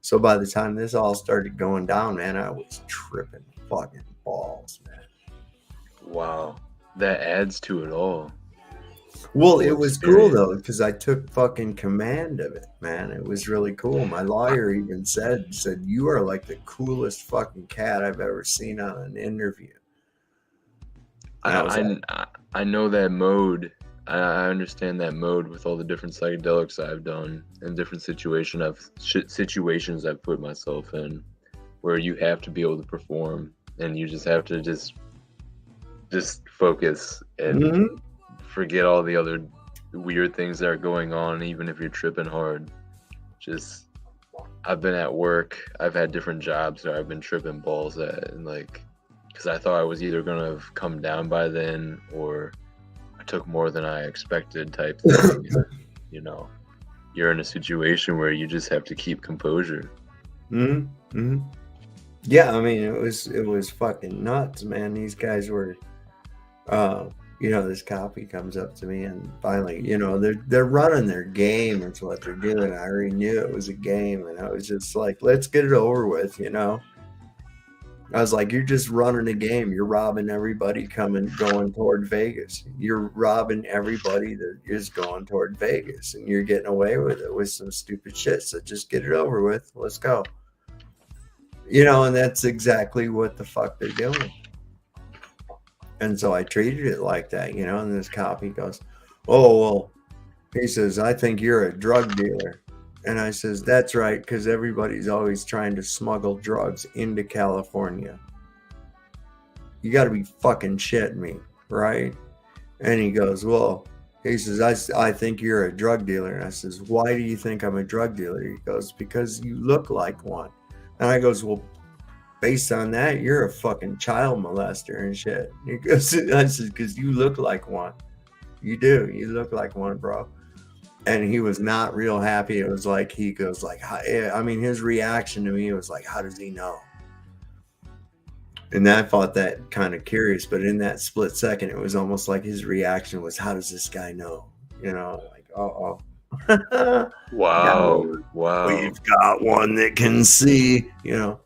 So by the time this all started going down, man, I was tripping fucking balls, man. Wow, that adds to it all. Well, it was cool though, because I took fucking command of it, man. It was really cool. My lawyer even said, you are like the coolest fucking cat I've ever seen on an interview. I know that mode. I understand that mode with all the different psychedelics I've done and different situations I've put myself in, where you have to be able to perform and you just have to just focus and forget all the other weird things that are going on, even if you're tripping hard. Just, I've been at work, I've had different jobs that I've been tripping balls at, and like, because I thought I was either gonna have come down by then or I took more than I expected type thing. You know, you're in a situation where you just have to keep composure. Yeah, I mean, it was fucking nuts, man. These guys were, you know, this copy comes up to me and finally, you know, they're running their game. It's what they're doing. I already knew it was a game, and I was just like, let's get it over with, you know. I was like, you're just running a game. You're robbing everybody going toward Vegas. You're robbing everybody that is going toward Vegas, and you're getting away with it with some stupid shit. So just get it over with. Let's go. You know, and that's exactly what the fuck they're doing. And so I treated it like that, you know, and this copy goes, oh, well, he says, I think you're a drug dealer. And I says, that's right, because everybody's always trying to smuggle drugs into California. You got to be fucking shitting me, right? And he goes, well, he says, I think you're a drug dealer. And I says, why do you think I'm a drug dealer? He goes, because you look like one. And I goes, well, based on that, you're a fucking child molester and shit. He goes, I says, because you look like one. You do. You look like one, bro. And he was not real happy. It was like, he goes like, I mean, his reaction to me was like, how does he know? And I thought that kind of curious, but in that split second, it was almost like his reaction was, how does this guy know? You know, like, Wow. We've got one that can see, you know.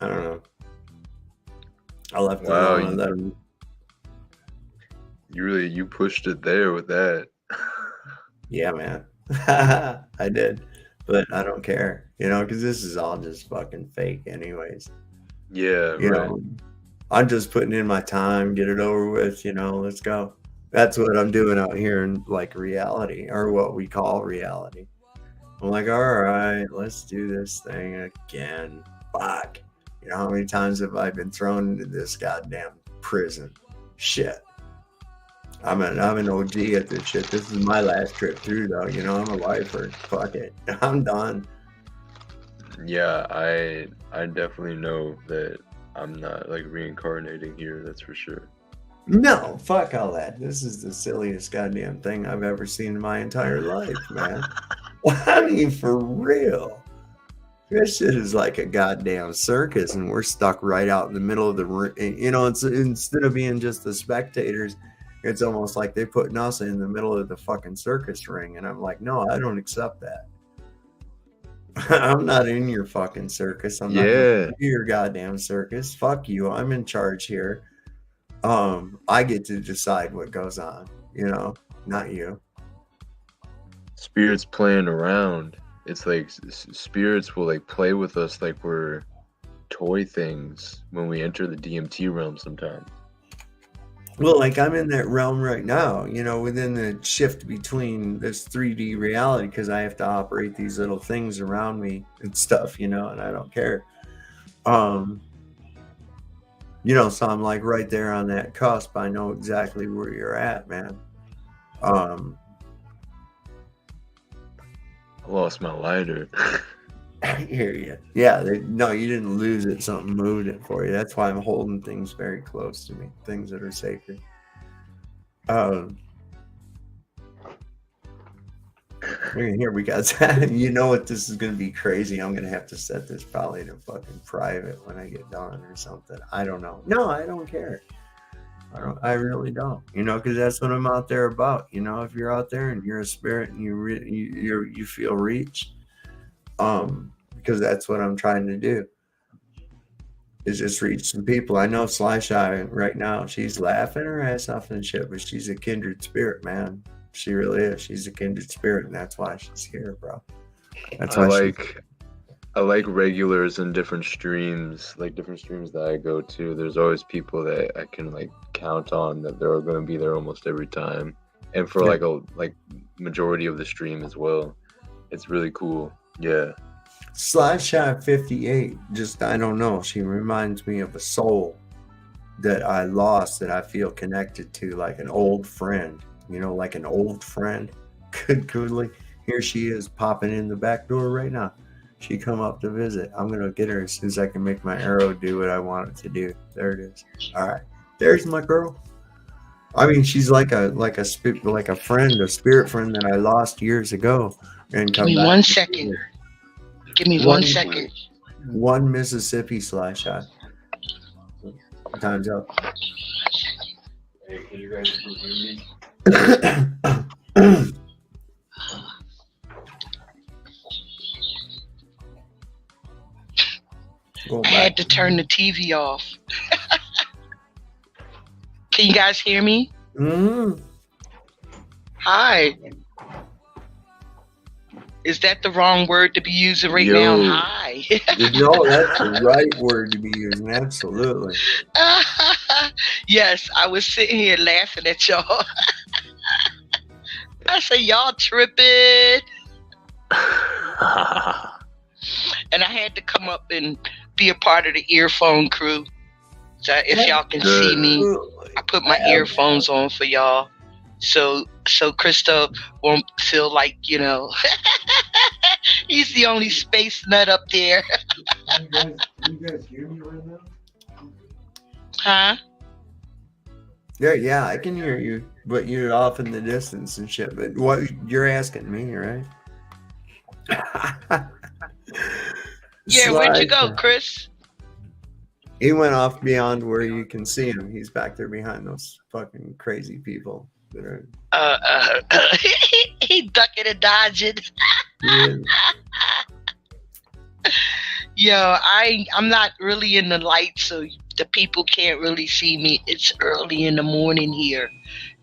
I don't know. I left it alone and let him. You pushed it there with that. Yeah, man. I did, but I don't care, you know, because this is all just fucking fake anyways. Yeah, you know, I'm just putting in my time, get it over with, you know, let's go. That's what I'm doing out here in like reality, or what we call reality. I'm like, all right, let's do this thing again. Fuck. You know, how many times have I been thrown into this goddamn prison? Shit. I'm an OG at this shit. This is my last trip through, though. You know, I'm a lifer. Fuck it. I'm done. Yeah, I definitely know that I'm not like reincarnating here. That's for sure. No, fuck all that. This is the silliest goddamn thing I've ever seen in my entire life, man. I mean, for real. This shit is like a goddamn circus, and we're stuck right out in the middle of the ring. You know, it's instead of being just the spectators, it's almost like they're putting us in the middle of the fucking circus ring. And I'm like, no, I don't accept that. I'm not in your fucking circus. I'm not in your goddamn circus. Fuck you. I'm in charge here. I get to decide what goes on, you know, not you. Spirit's playing around. it's like spirits will like play with us like we're toy things when we enter the DMT realm sometimes. Well, like I'm in that realm right now, you know, within the shift between this 3D reality, because I have to operate these little things around me and stuff, you know, and I don't care. You know, so I'm like right there on that cusp. I know exactly where you're at, man. I lost my lighter. I hear you. Yeah, no, you didn't lose it. Something moved it for you. That's why I'm holding things very close to me, things that are sacred. Here we got that. You know what? This is going to be crazy. I'm going to have to set this probably to fucking private when I get done or something. I don't know. No, I don't care. I really don't. You know, because that's what I'm out there about. You know, if you're out there and you're a spirit and you feel reached, because that's what I'm trying to do, is just reach some people. I know Sly Shy right now, she's laughing her ass off and shit, but she's a kindred spirit, man. She really is. She's a kindred spirit, and that's why she's here, bro. That's why I like regulars in different streams, like different streams that I go to. There's always people that I can like count on that they're going to be there almost every time, and for like a majority of the stream as well. It's really cool. Yeah. Sly Shy 58, just, I don't know. She reminds me of a soul that I lost, that I feel connected to, like an old friend. You know, like an old friend. Goodly. Here she is popping in the back door right now. She come up to visit. I'm going to get her as soon as I can make my arrow do what I want it to do. There it is. All right. There's my girl. I mean, she's like a friend, a spirit friend that I lost years ago. And give me 1 second. Give me 1 second. One Mississippi Sly Shy. Time's up. Hey, can you guys hear me? I had to turn the TV off. Can you guys hear me? Mm-hmm. Hi. Is that the wrong word to be using right now? Hi. No, that's the right word to be using. Absolutely. Yes, I was sitting here laughing at y'all. I say, y'all tripping. And I had to come up and be a part of the earphone crew. So if y'all can see me, I put my earphones on for y'all. So Christos won't feel like, you know, he's the only space nut up there. You guys hear me right now? Huh? Yeah, I can hear you, but you're off in the distance and shit. But what you're asking me, right? Yeah, where'd you go, Chris? He went off beyond where you can see him. He's back there behind those fucking crazy people that are. He ducking and dodging. Yeah. Yo, I'm not really in the light, so the people can't really see me. It's early in the morning here.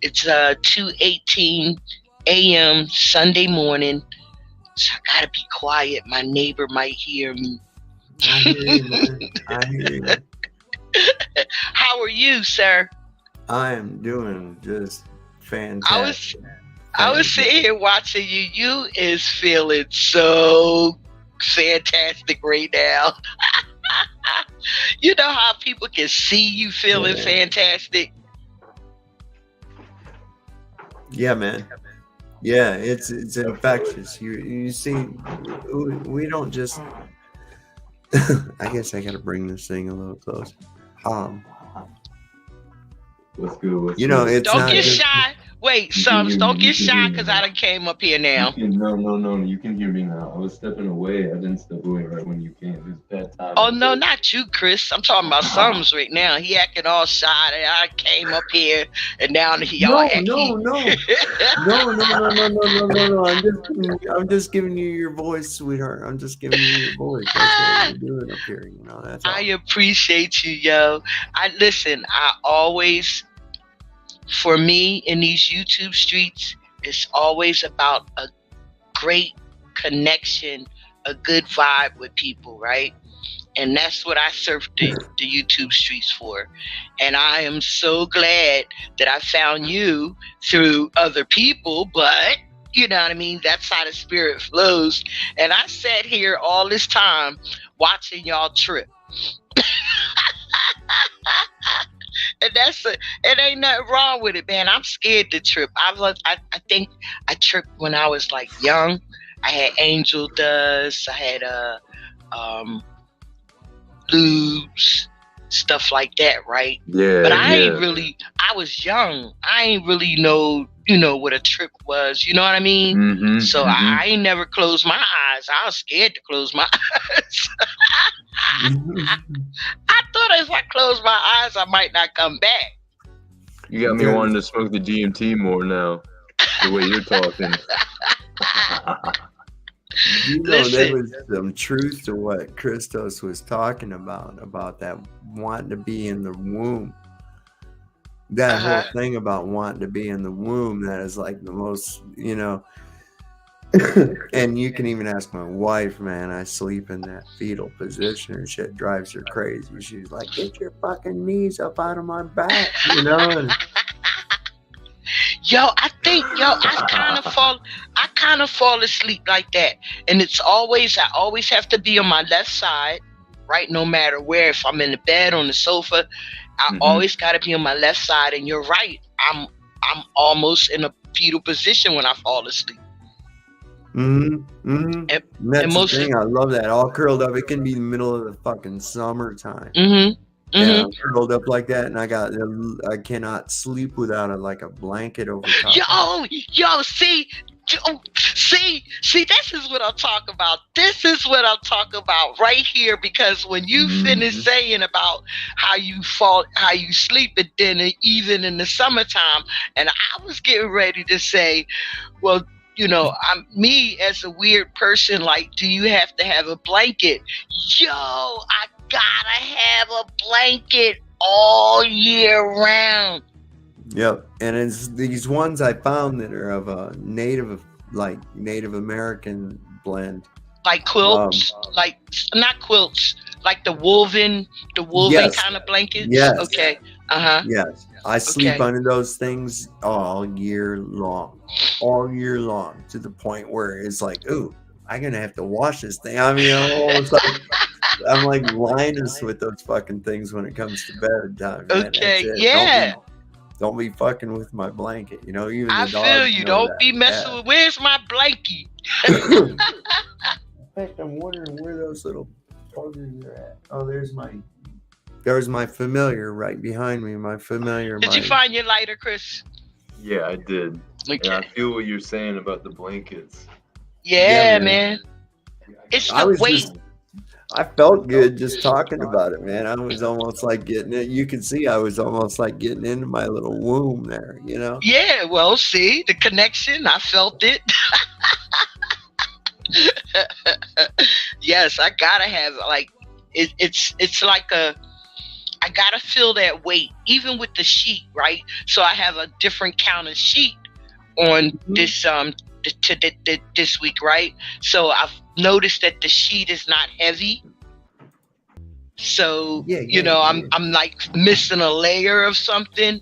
It's 2:18 a.m. Sunday morning. So I gotta be quiet. My neighbor might hear me. I hear you, man. I hear you. How are you, sir? I am doing just fantastic. I was sitting here watching you. You is feeling so fantastic right now. You know how people can see you feeling fantastic? Yeah, man. Yeah, it's infectious. You see, we don't just. I guess I gotta bring this thing a little closer. What's good? You know, it's don't not get just, shy. Wait, Sums, don't get shy because I done came up here now. No, you can hear me now. I was stepping away. I didn't step away right when you came. It was bad time. Oh, no, not you, Chris. I'm talking about Sums right now. He acting all shy. I came up here and now y'all acting. No. I'm just giving you your voice, sweetheart. I'm just giving you your voice. That's what you're doing up here, you know. That's all. I appreciate you, yo. I always, for me in these YouTube streets, it's always about a great connection, a good vibe with people, right? And that's what I surf the YouTube streets for. And I am so glad that I found you through other people, but you know what I mean? That's how the spirit flows. And I sat here all this time watching y'all trip. And it ain't nothing wrong with it, man. I'm scared to trip. I think I tripped when I was like young. I had angel dust. I had lubes, stuff like that, right? Yeah. But I was young. I ain't really know, what a trip was. You know what I mean? Mm-hmm, so I ain't never closed my eyes. I was scared to close my eyes. I thought if I closed my eyes, I might not come back. You got me wanting to smoke the DMT more now, the way you're talking. There was some truth to what Christos was talking about that wanting to be in the womb. That whole thing about wanting to be in the womb, that is like the most, and you can even ask my wife, man, I sleep in that fetal position and shit drives her crazy. She's like, get your fucking knees up out of my back, and I kind of fall asleep like that. And I always have to be on my left side, right? No matter where, if I'm in the bed, on the sofa, I always got to be on my left side. And you're right. I'm almost in a fetal position when I fall asleep. And that's the thing. I love that. All curled up. It can be the middle of the fucking summertime. And I'm curled up like that, and I cannot sleep without a blanket over top. See, this is what I'm talking about. This is what I'm talking about right here, because when you finish saying about how you sleep, and then even in the summertime, and I was getting ready to say, well, I'm me as a weird person, like, do you have to have a blanket? I gotta have a blanket all year round. Yep. And it's these ones I found that are of a Native American blend. Like quilts, not quilts, like the woven kind of blankets. Yes. Okay. Yes. I sleep under those things all year long, to the point where it's like, ooh, I'm gonna have to wash this thing. I mean, it's like I'm like Linus with those fucking things when it comes to bedtime. Man. Okay, yeah. Don't be fucking with my blanket, Even I the dogs feel you. Don't that. be messing with. Where's my blankie? In fact, I'm wondering where those little buggers are at. Oh, there's my familiar right behind me. My familiar. Did you find your lighter, Chris? Yeah, I did. Okay. And I feel what you're saying about the blankets. Yeah, man. It's the weight. I felt good just talking about it, man. I was almost like getting it. You can see I was almost like getting into my little womb there, Yeah, well, see, the connection, I felt it. Yes, I gotta have, it's like I gotta feel that weight, even with the sheet, right? So I have a different count of sheet on this this week, right? So I've noticed that the sheet is not heavy. So I'm like missing a layer of something.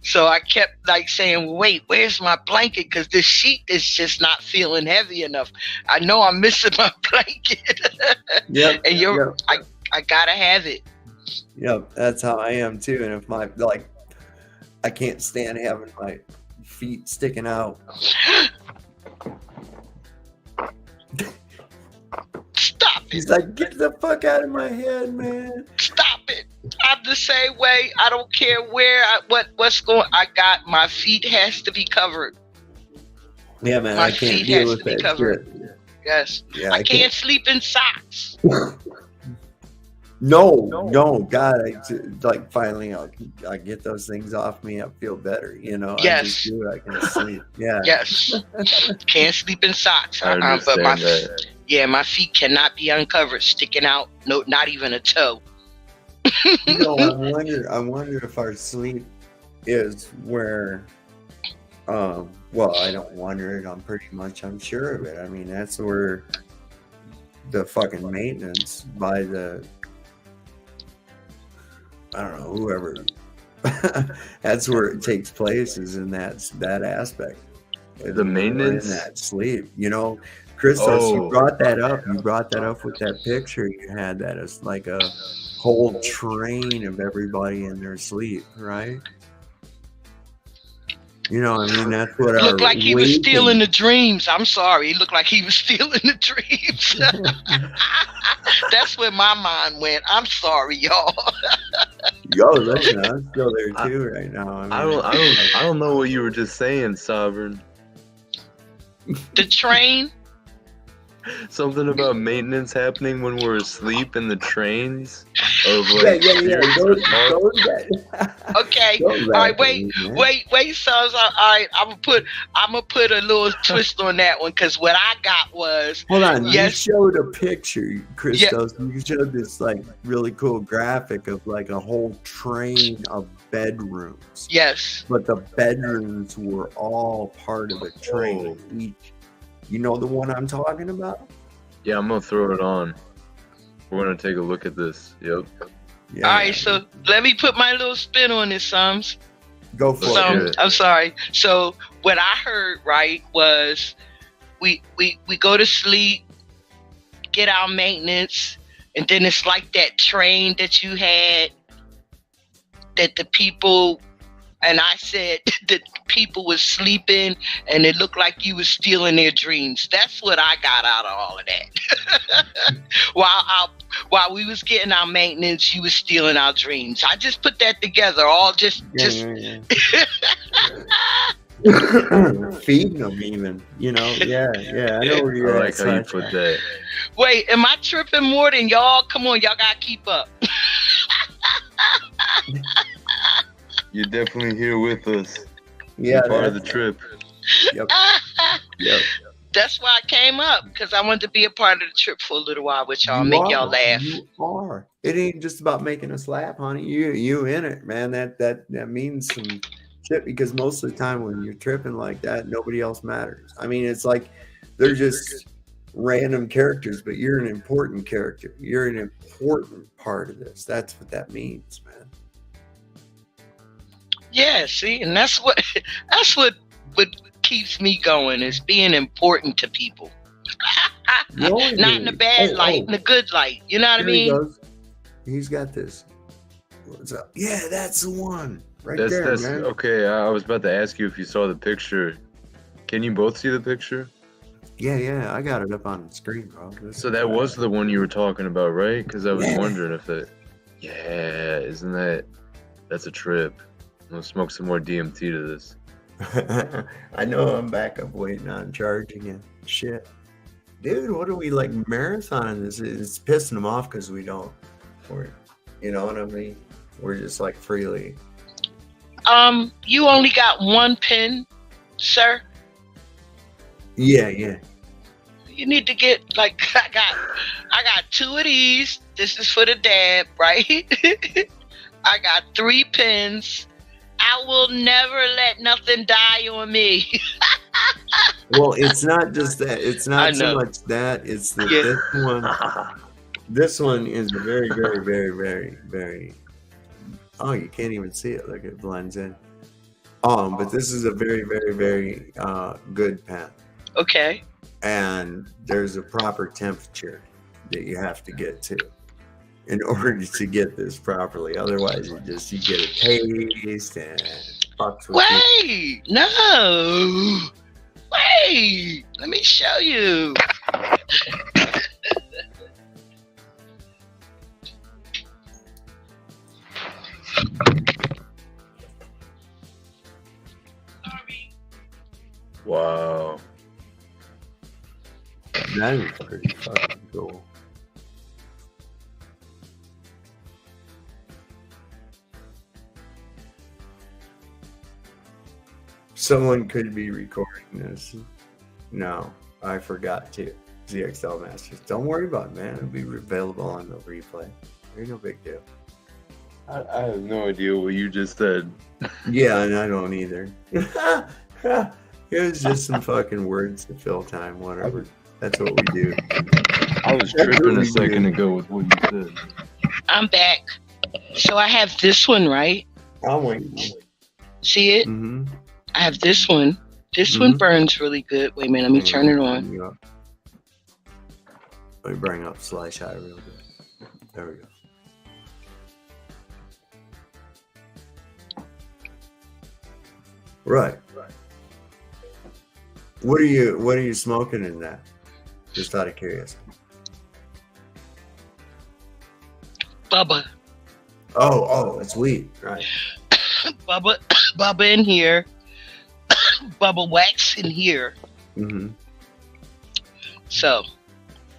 So I kept saying, wait, where's my blanket? Because this sheet is just not feeling heavy enough. I know I'm missing my blanket. Yep. And I gotta have it. Yep, that's how I am too. And if I can't stand having my feet sticking out. Stop it. He's like, get the fuck out of my head, man. Stop it. I'm the same way. I don't care where what's going. My feet has to be covered. Yeah, man. My feet has to be covered. Shit. Yes. Yeah, I can't sleep in socks. No, God, finally I get those things off me. I feel better, Yes. I just do it. I can sleep. Yeah. Yes. Can't sleep in socks. I understand that. Yeah, my feet cannot be uncovered, sticking out. No, not even a toe. I wonder if our sleep is where Well, I don't wonder it. I'm sure of it. I mean, that's where the fucking maintenance by the, I don't know, whoever. That's where it takes place, is in that aspect. The maintenance, in that sleep. You know, Christos, you brought that up. You brought that up with that picture. You had that as like a whole train of everybody in their sleep, right? You know, I mean, that's what our looked like he was stealing the dreams. I'm sorry, he looked like he was stealing the dreams. That's where my mind went. I'm sorry, y'all. Yo, listen, I'm still there too right now. I mean, I don't know what you were just saying, Sovereign. The train. Something about maintenance happening when we're asleep in the trains. Of like, yeah. Okay. All right. Wait. So, all right. I'm gonna put a little twist on that one, because what I got was. Hold on. Yes. You showed a picture, Christos. Yeah. You showed this like really cool graphic of like a whole train of bedrooms. Yes. But the bedrooms were all part of a train each. You know the one I'm talking about? Yeah, I'm gonna throw it on. We're gonna take a look at this. Yep. Yeah. All right, so let me put my little spin on this, Sums. Go for it. I'm sorry. So what I heard, right, was we go to sleep, get our maintenance, and then it's like that train that you had that the people. And I said that people was sleeping and it looked like you was stealing their dreams. That's what I got out of all of that. While we was getting our maintenance, you was stealing our dreams. I just put that together, all just feeding them even, you know. Yeah. I know where you're at. I like how you put that. Wait, am I tripping more than y'all? Come on, y'all gotta keep up. You're definitely here with us. Yeah, part of the trip. Yep. That's why I came up, because I wanted to be a part of the trip for a little while with y'all, make y'all laugh. You are. It ain't just about making us laugh, honey. You in it, man. That means some shit, because most of the time when you're tripping like that, nobody else matters. I mean, it's like they're just random characters, but you're an important character. You're an important part of this. That's what that means, man. Yeah, see, and that's what keeps me going, is being important to people. Not in a bad light, in a good light. You know what I mean? He's got this. What's up? Yeah, that's the one. That's man. Okay, I was about to ask you if you saw the picture. Can you both see the picture? Yeah, I got it up on the screen, bro. So that was the one you were talking about, right? Because I was wondering if that. Yeah, isn't that's a trip. I'm gonna smoke some more DMT to this. I know I'm back up waiting on charging it. Shit. Dude, what are we like marathoning this? It's pissing them off because we don't. You know what I mean? We're just like freely. You only got one pin, sir? Yeah. You need to get like I got 2 of these. This is for the dab, right? I got 3 pins. I will never let nothing die on me. Well, it's not just that. It's not so much that. It's that this one. This one is a very, very, very, very, very. Oh, you can't even see it. Look, it blends in. But this is a very, very, very good pen. Okay. And there's a proper temperature that you have to get to in order to get this properly. Otherwise, you get a taste and fucks with you. No. Wait, let me show you. Wow. That is pretty fucking cool. Someone could be recording this. No, I forgot to. ZXL Masters. Don't worry about it, man. It'll be available on the replay. There's no big deal. I have no idea what you just said. Yeah, and I don't either. It was just some fucking words to fill time, whatever. That's what we do. I was tripping a second ago with what you said. I'm back. So I have this one, right? I'll wait. See it? Mm-hmm. I have this one. This one burns really good. Wait a minute, let me turn it on. Let me bring up Slash Eye real good. There we go. Right. What are you smoking in that? Just out of curiosity. Bubba. Oh, it's weed, right? Bubba in here. Bubba wax in here. Mm-hmm. So.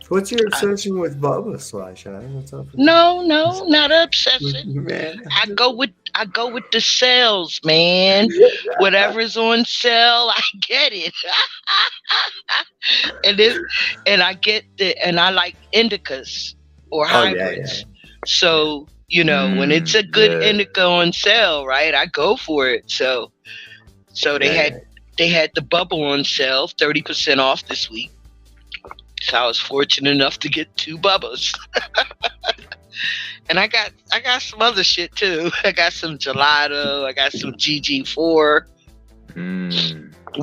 What's your obsession with Bubba, Slash Eye? What's up? No, not an obsession. Man. I go with the sales, man. Whatever's on sale, I get it. and I like indicas or hybrids. Yeah. So, when it's a good indica on sale, right? I go for it. So they had the Bubba on sale, 30% off this week. So I was fortunate enough to get 2 Bubbas. And I got some other shit too. I got some gelato. I got some GG4.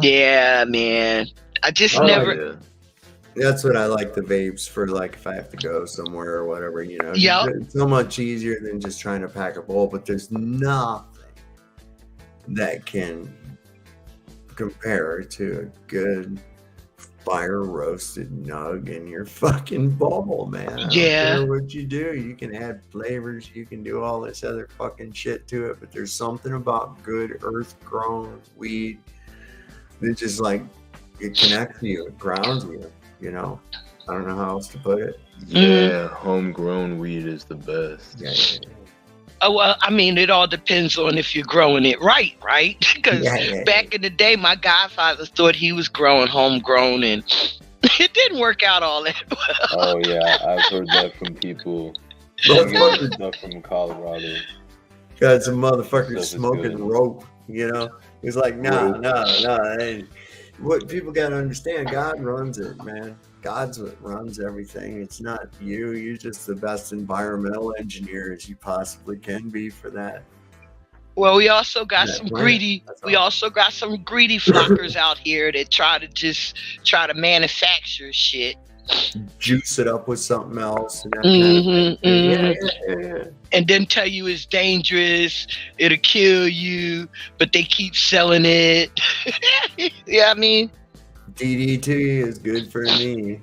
Yeah, man. I just never. Yeah. That's what I like the vapes for. Like if I have to go somewhere or whatever, Yep. It's so much easier than just trying to pack a bowl. But there's nothing that can compare to a good fire roasted nug in your fucking bowl, man. I don't care what you do. You can add flavors, you can do all this other fucking shit to it, but there's something about good earth grown weed that just like it connects you, it grounds you, I don't know how else to put it. Yeah, homegrown weed is the best. Yeah. Oh, well, I mean, it all depends on if you're growing it right? Because back in the day, my godfather thought he was growing homegrown, and it didn't work out all that well. Oh, yeah, I've heard that from people. Stuff from Colorado. Got some motherfuckers smoking rope, It's like, no. What people got to understand, God runs it, man. God's what runs everything. It's not you. You're just the best environmental engineer as you possibly can be for that. Well, we also got some greedy. We also got some greedy flockers out here that try to manufacture shit, juice it up with something else, and that kind of thing. And then tell you it's dangerous, it'll kill you, but they keep selling it. Yeah, I mean. DDT is good for me.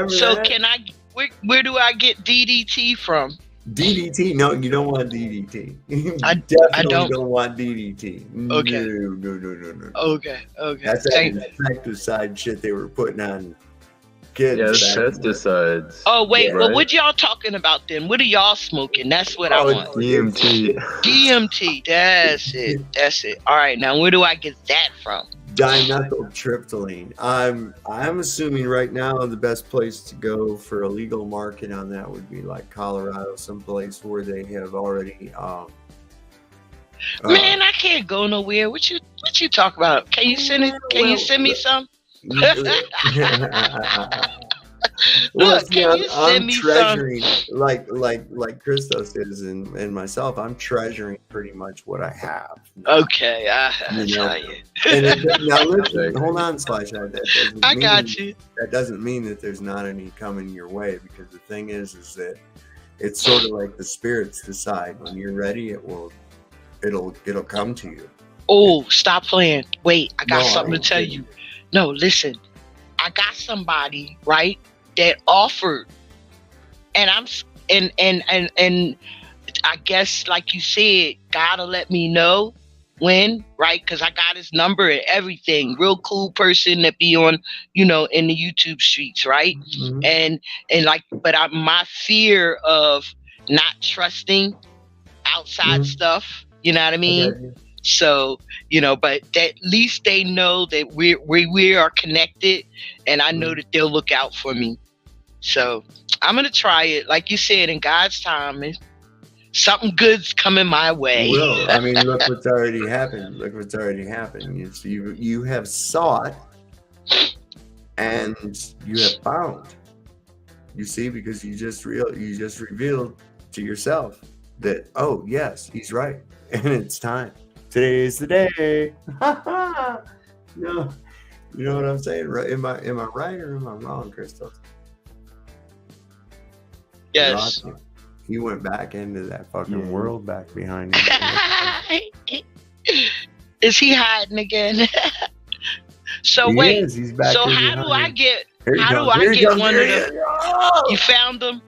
So can I? Where do I get DDT from? DDT? No, you don't want DDT. I don't want DDT. Okay. No. Okay. That's that insecticide shit they were putting on kids. Yeah, pesticides. Oh wait, well, what y'all talking about then? What are y'all smoking? That's what I want. DMT. DMT. That's it. All right, now where do I get that from? Dimethyltryptamine. I'm assuming right now the best place to go for a legal market on that would be like Colorado, someplace where they have already. Man, I can't go nowhere. What you talk about? Can you send it? Can you send me some? Look, I'm treasuring like Christos is and myself. I'm treasuring pretty much what I have. Okay, I tell you. Now listen, hold on, Slash. I got you. That doesn't mean that there's not any coming your way, because the thing is that it's sort of like the spirits decide when you're ready. It'll come to you. Oh, stop playing! Wait, I got something to tell you. No, listen, I got somebody right that offered, and I guess like you said, God'll let me know when, right? Because I got his number and everything. Real cool person that be on, in the YouTube streets, right? Mm-hmm. And like, but my fear of not trusting outside stuff, you know what I mean? Okay. So, but at least they know that we are connected, and I know that they'll look out for me. So I'm going to try it. Like you said, in God's time, something good's coming my way. Well, I mean, look what's already happened. You have sought and you have found. You see, because you just revealed to yourself that, oh yes, he's right, and it's time. Today is the day. No, you know what I'm saying? Right? Am I right or am I wrong, Christos? Yes. He went back into that fucking world back behind him. Is he hiding again? So he wait. Is. He's back so how do I get? One of them? You found them?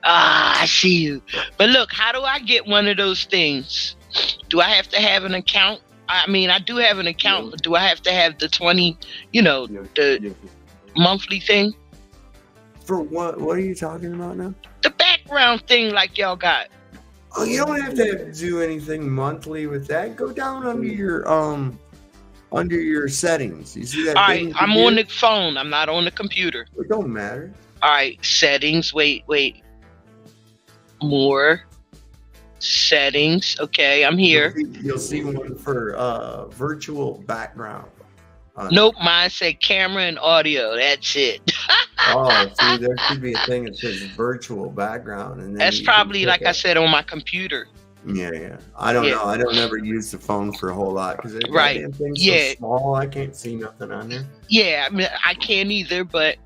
I see you. But look, how do I get one of those things? Do I have to have an account? I mean, I do have an account, but do I have to have the 20? The monthly thing? For what? What are you talking about now? The background thing, like y'all got. Oh, you don't have to do anything monthly with that. Go down under your settings. You see that? All right, I'm on the phone. I'm not on the computer. It don't matter. All right, settings. Wait. More settings. Okay, I'm here. You'll see one for virtual background. Nope, mine said camera and audio. That's it. Oh, see, there should be a thing that says virtual background, and then that's probably like I said on my computer. Yeah. I don't know. I don't ever use the phone for a whole lot because right. Thing's so small. I can't see nothing on there. Yeah, I mean, I can't either, but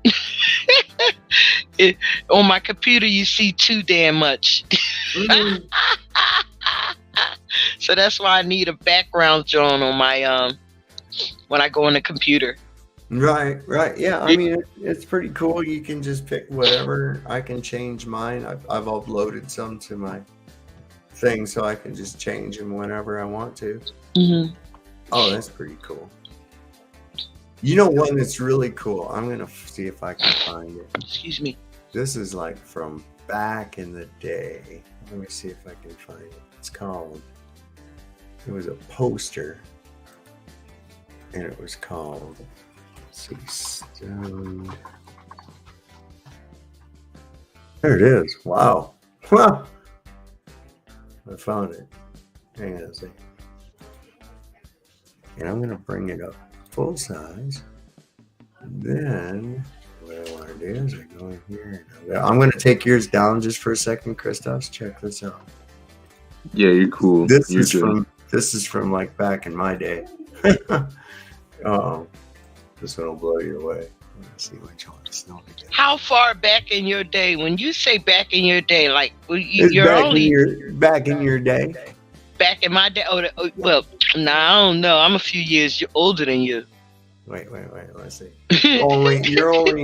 on my computer you see too damn much. Mm-hmm. So that's why I need a background drawn on my when I go on the computer. Right. Yeah, I mean, it's pretty cool. You can just pick whatever. I can change mine. I've uploaded some to my thing, so I can just change them whenever I want to. Mm-hmm. Oh, that's pretty cool. You know one that's really cool? I'm going to see if I can find it. Excuse me. This is like from back in the day. Let me see if I can find it. It was a poster, and it was called, let's see, Stone. There it is. Wow. I found it. Hang on a second. And I'm going to bring it up full size. Then what I want to do is I go in here. I'm going to take yours down just for a second, Christos. Check this out. Yeah, you're cool. This is from like back in my day. This one will blow you away. Let's see which one it's not again. How far back in your day? When you say back in your day, like you're back only back in your day. Back in my day. Well, no, I don't know. I'm a few years older than you. Wait. Let's see. You're only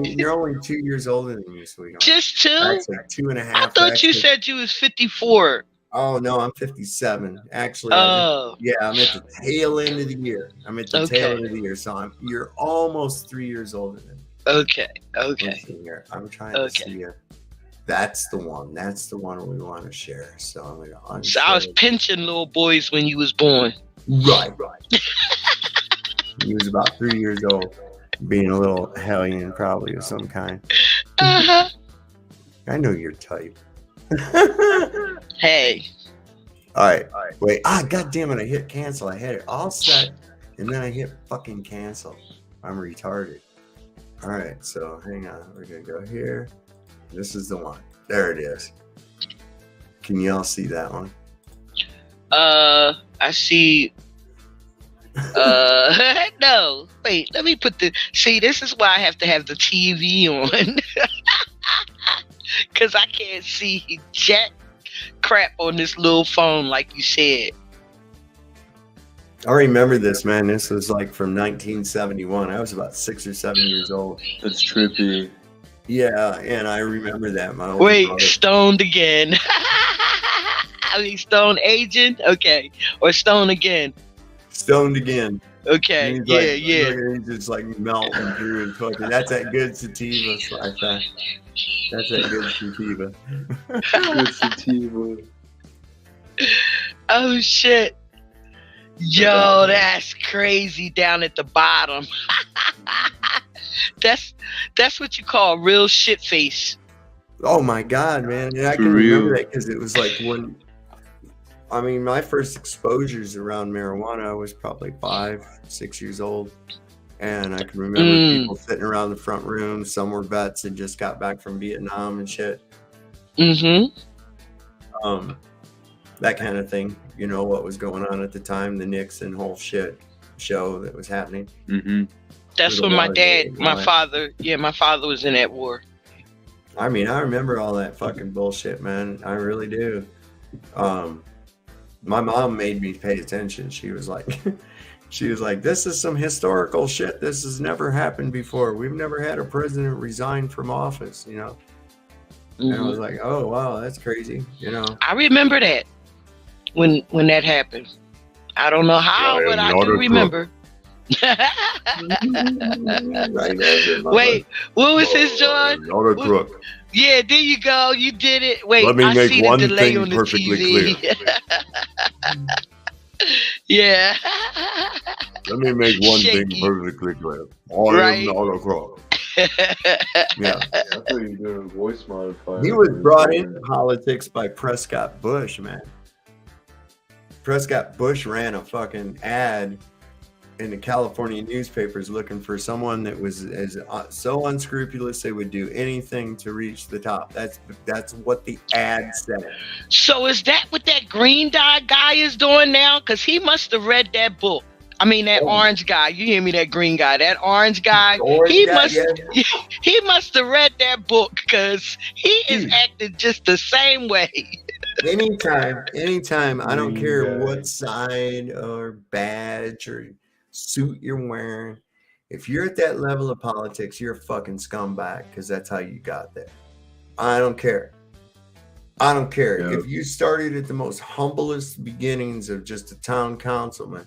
2 years older than me, sweetheart. Just 2? Actually, 2.5. I thought you said you was 54. Oh no, I'm 57. Actually, oh. I'm at the tail end of the year. Tail end of the year, so you're almost 3 years older than me. Okay. Here. I'm trying to see you. That's the one. That's the one we want to share. So I'm going to. So I was pinching little boys when you was born. Right. He was about 3 years old, being a little hellion probably of some kind. Uh-huh. I know your type. Hey. All right. Wait. God damn it. I hit cancel. I had it all set, and then I hit fucking cancel. I'm retarded. All right. So hang on. We're going to go here. This is the one. There it is. Can y'all see that one? I see. No. Wait. Let me put see, this is why I have to have the TV on. Because I can't see jack crap on this little phone like you said. I remember this, man. This was like from 1971. I was about 6 or 7 years old. That's trippy. Yeah, and I remember that. My brother. Stoned again. I mean, stone agent? Okay. Or stone again? Stoned again. Okay, yeah. He's just like melting through and cooking. That's that good sativa. That's that good sativa. Good sativa. Oh, shit. Yo, that's crazy down at the bottom. That's what you call real shit face. Oh, my God, man. And I can remember that because it was like when I mean, my first exposures around marijuana, I was probably 5, 6 years old. And I can remember people sitting around the front room. Some were vets and just got back from Vietnam and shit. That kind of thing. You know what was going on at the time, the Nixon whole shit show that was happening. That's when my father was in that war. I mean, I remember all that fucking bullshit, man. I really do. My mom made me pay attention. She was like, this is some historical shit. This has never happened before. We've never had a president resign from office, you know? And I was like, oh, wow, that's crazy, you know? I remember that when that happened. I don't know how, but I do remember. Wait, what was his, John? Not a crook. Yeah, there you go. You did it. Wait, let me I make see one the delay thing on the perfectly TV. clear. Yeah. Let me make one thing Shaky. perfectly clear. I am not a crook. Yeah. I thought you were doing a voice modifier. He was brought into politics by Prescott Bush, man. Prescott Bush ran a fucking ad in the California newspapers looking for someone that was so unscrupulous they would do anything to reach the top. That's what the ad said. So is that what that green dye guy is doing now? Because he must have read that book. I mean, that orange guy. You hear me? That green guy. That orange guy. He must have read that book because he is acting just the same way. Anytime. I don't care what side or badge or suit you're wearing. If you're at that level of politics, you're a fucking scumbag because that's how you got there. I don't care. Yep. If you started at the most humblest beginnings of just a town councilman,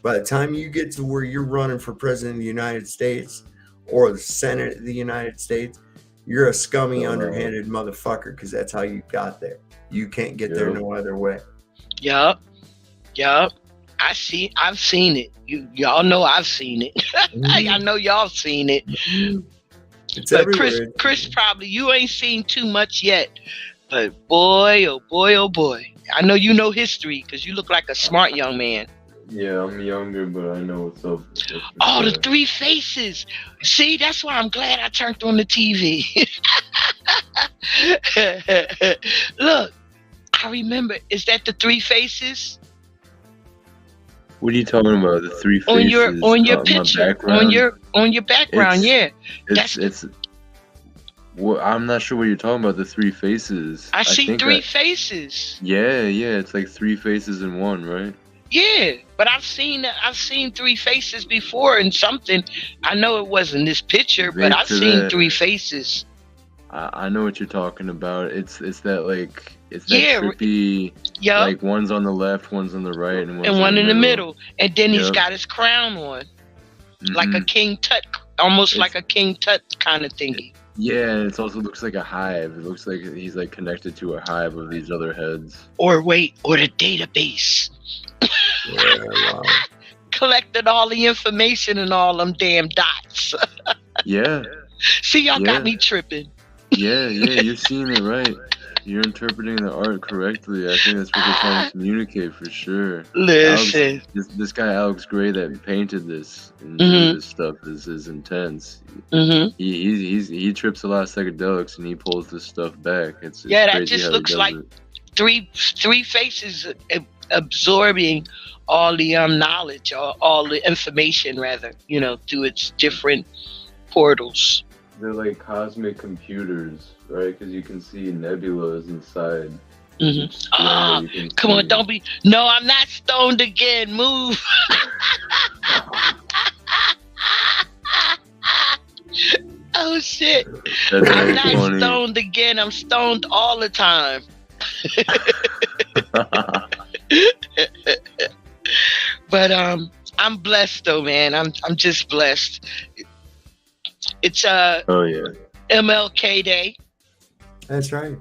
by the time you get to where you're running for president of the United States or the Senate of the United States, you're a scummy, underhanded motherfucker because that's how you got there. You can't get there no other way. Yup. I've seen it. Y'all know I've seen it. I know y'all seen it. It's but everywhere. Chris, probably you ain't seen too much yet. But boy, oh boy. I know you know history because you look like a smart young man. Yeah, I'm younger, but I know what's up. The three faces. See, that's why I'm glad I turned on the TV. Look, I remember. Is that the three faces? What are you talking about? The three faces on your picture, on your background. It's well, I'm not sure what you're talking about. The three faces. I see three faces. Yeah. It's like three faces in one, right? Yeah, but I've seen three faces before in something. I know it wasn't this picture, but I've seen three faces. I know what you're talking about. It's that like trippy. Yeah. Like one's on the left, one's on the right, and one in the middle. And then he's got his crown on, like a King Tut, almost like a King Tut kind of thingy. Yeah, and it also looks like a hive. It looks like he's like connected to a hive of these other heads. Or the database. Yeah, wow. Collected all the information and all them damn dots. Yeah. See, y'all got me tripping. Yeah, you're seeing it right. You're interpreting the art correctly. I think that's what they're trying to communicate for sure. Listen, this guy Alex Gray that painted this and this stuff is intense. He trips a lot of psychedelics and he pulls this stuff back. It's that just looks like three faces absorbing all the knowledge or all the information, rather, through its different portals. They're like cosmic computers, right? Because you can see nebulas inside. Come on, don't be. No, I'm not stoned again. Move. Oh shit! I'm not stoned again. I'm stoned all the time. But I'm blessed though, man. I'm just blessed. It's MLK Day. That's right.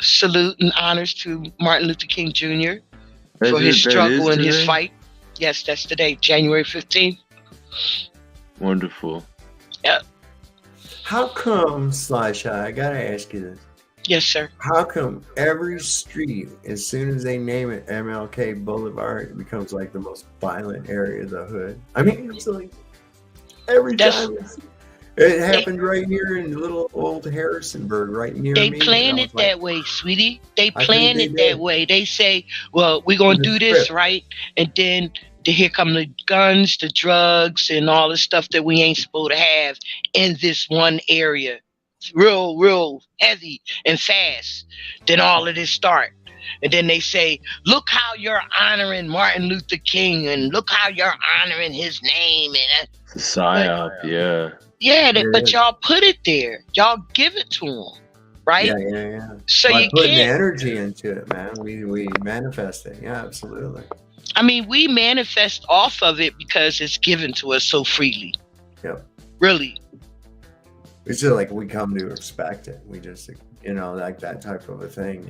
Salute and honors to Martin Luther King Jr. for his struggle and his fight. Yes, that's today, January 15th. Wonderful. Yeah. How come, Sly Shy, I gotta ask you this. Yes, sir. How come every street, as soon as they name it MLK Boulevard, it becomes like the most violent area of the hood? I mean, it's like every time. It happened right here in little old Harrisonburg, right near me. They plan it that way, sweetie. They plan it that way. They say, well, we're going to do this, right? And then here come the guns, the drugs, and all the stuff that we ain't supposed to have in this one area. Real heavy and fast. Then all of this start. And then they say, look how you're honoring Martin Luther King, and look how you're honoring his name. And psyop, yeah. Yeah, but y'all put it there. Y'all give it to them, right? Yeah. So by you putting can't energy into it, man. We manifest it. Yeah, absolutely. I mean, we manifest off of it because it's given to us so freely. Yep. Really. It's just like we come to expect it. We just, like that type of a thing,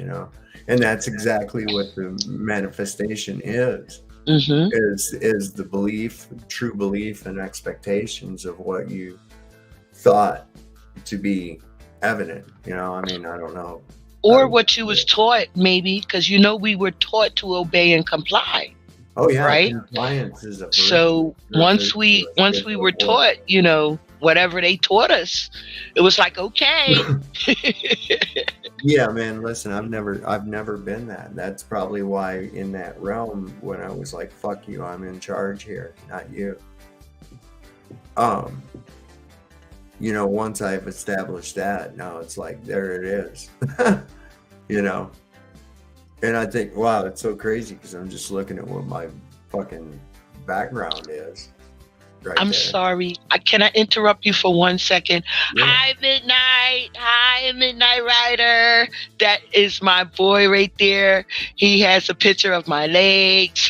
and that's exactly what the manifestation is. Mm-hmm. Is the belief, true belief, and expectations of what you thought to be evident. I mean, I don't know. Or what you was taught, maybe, because we were taught to obey and comply. Oh yeah, right. Compliance is a so once we were taught, whatever they taught us, it was like, okay. Yeah, man. Listen, I've never been that. That's probably why in that realm, when I was like, "Fuck you, I'm in charge here, not you." Once I've established that, now it's like there it is. And I think, wow, it's so crazy because I'm just looking at what my fucking background is. Right I'm there. sorry. Can I interrupt you for 1 second? Yeah. Hi, Midnight Rider. That is my boy right there. He has a picture of my legs.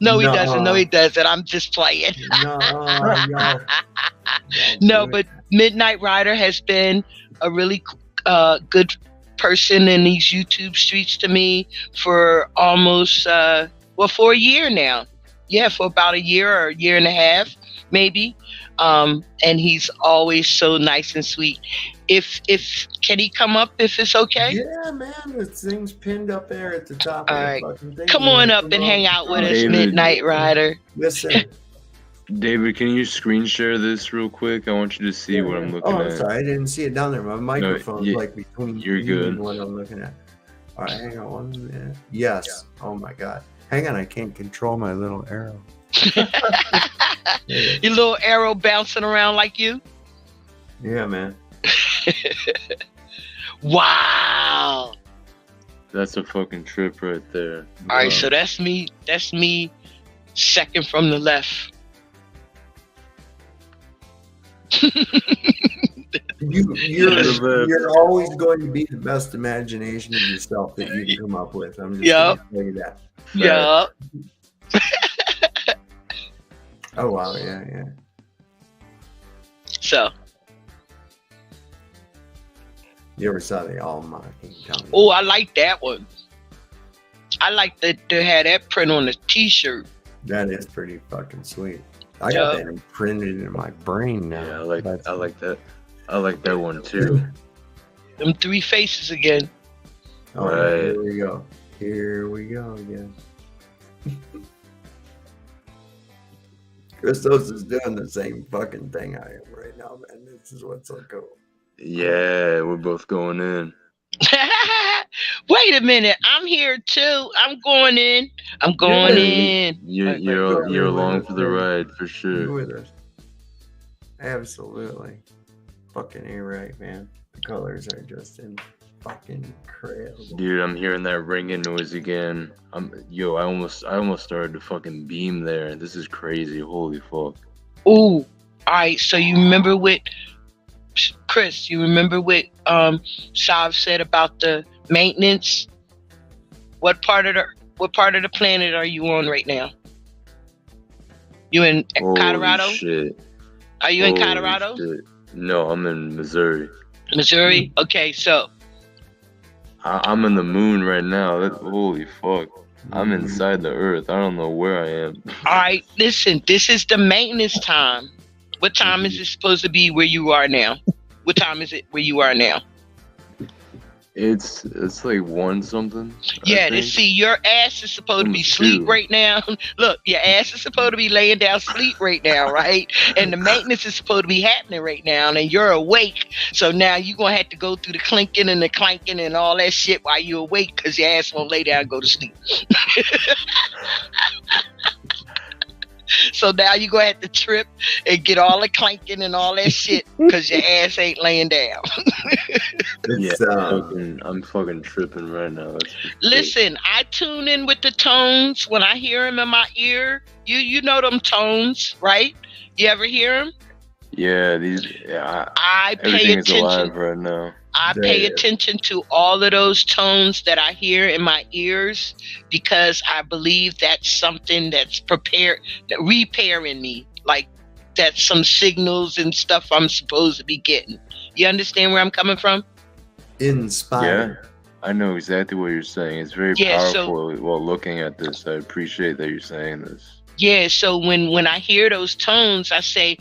No, he doesn't. No, he doesn't. I'm just playing. No, but Midnight Rider has been a really good person in these YouTube streets to me for almost, for a year now. Yeah, for about a year or a year and a half, maybe. And he's always so nice and sweet. If can he come up if it's okay? Yeah, man, the thing's pinned up there at the top. All right, come on up and hang out with us, Midnight Rider. Listen, David, can you screen share this real quick? I want you to see what I'm looking at. Oh, I'm sorry, I didn't see it down there. My microphone's like between you're good. And what I'm looking at. All right, hang on 1 minute. Yes. Oh my God. Hang on, I can't control my little arrow. Your little arrow bouncing around like you? Yeah, man. Wow. That's a fucking trip right there. All right, so that's me. That's me second from the left. You're always going to be the best imagination of yourself that you can come up with. I'm just going to tell you that. Yeah. Oh wow, yeah. So. You ever saw the All Mocking Tongue? Oh, I like that one. I like that they had that print on the T-shirt. That is pretty fucking sweet. I got that imprinted in my brain now. Yeah, I like that. I like that one too. Them 3 faces again. All right, here we go. Here we go again. Christos is doing the same fucking thing I am right now, man. This is what's so cool. Yeah, we're both going in. Wait a minute, I'm here too. I'm going in. You're along for the ride for sure. You're with us. Absolutely. Fucking A right, man. The colors are just fucking incredible. Dude, I'm hearing that ringing noise again. I almost started to fucking beam there. This is crazy. Holy fuck. Ooh. All right, so you remember what Chris, Shav said about the maintenance? What part of the planet are you on right now? You in Colorado? Shit. Are you in Colorado? Shit. No, I'm in Missouri. Missouri? Okay, so I'm in the moon right now. Holy fuck. I'm inside the earth. I don't know where I am. All right, listen, this is the maintenance time. What time is it supposed to be where you are now? What time is it where you are now? It's like 1 something. Yeah, see, your ass is supposed to be asleep right now. Look, your ass is supposed to be laying down sleep right now, right? And the maintenance is supposed to be happening right now, and you're awake. So now you're going to have to go through the clinking and the clanking and all that shit while you're awake because your ass won't lay down and go to sleep. So now you're going to have to trip and get all the clanking and all that shit because your ass ain't laying down. I'm fucking tripping right now. Listen, I tune in with the tones when I hear them in my ear. You know them tones, right? You ever hear them? Yeah, I pay attention. Alive right now. I pay attention to all of those tones that I hear in my ears because I believe that's something that's repairing me. Like that's some signals and stuff I'm supposed to be getting. You understand where I'm coming from? Inspired. Yeah, I know exactly what you're saying. It's very powerful while looking at this. I appreciate that you're saying this. Yeah, so when I hear those tones, I say,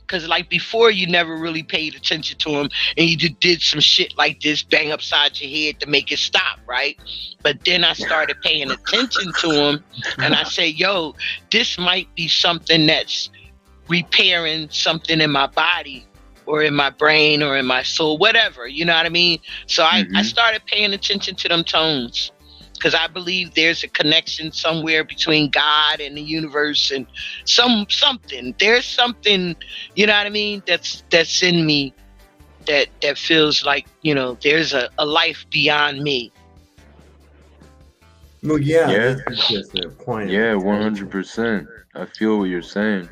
because like before you never really paid attention to them and you did some shit like this, bang upside your head to make it stop, right? But then I started paying attention to them and I say, yo, this might be something that's repairing something in my body or in my brain or in my soul, whatever, you know what I mean? So I started paying attention to them tones. Because I believe there's a connection somewhere between God and the universe and something. There's something, you know what I mean, that's in me that feels like, you know, there's a life beyond me. Well, yeah. That's just the point. Yeah, 100%. I feel what you're saying.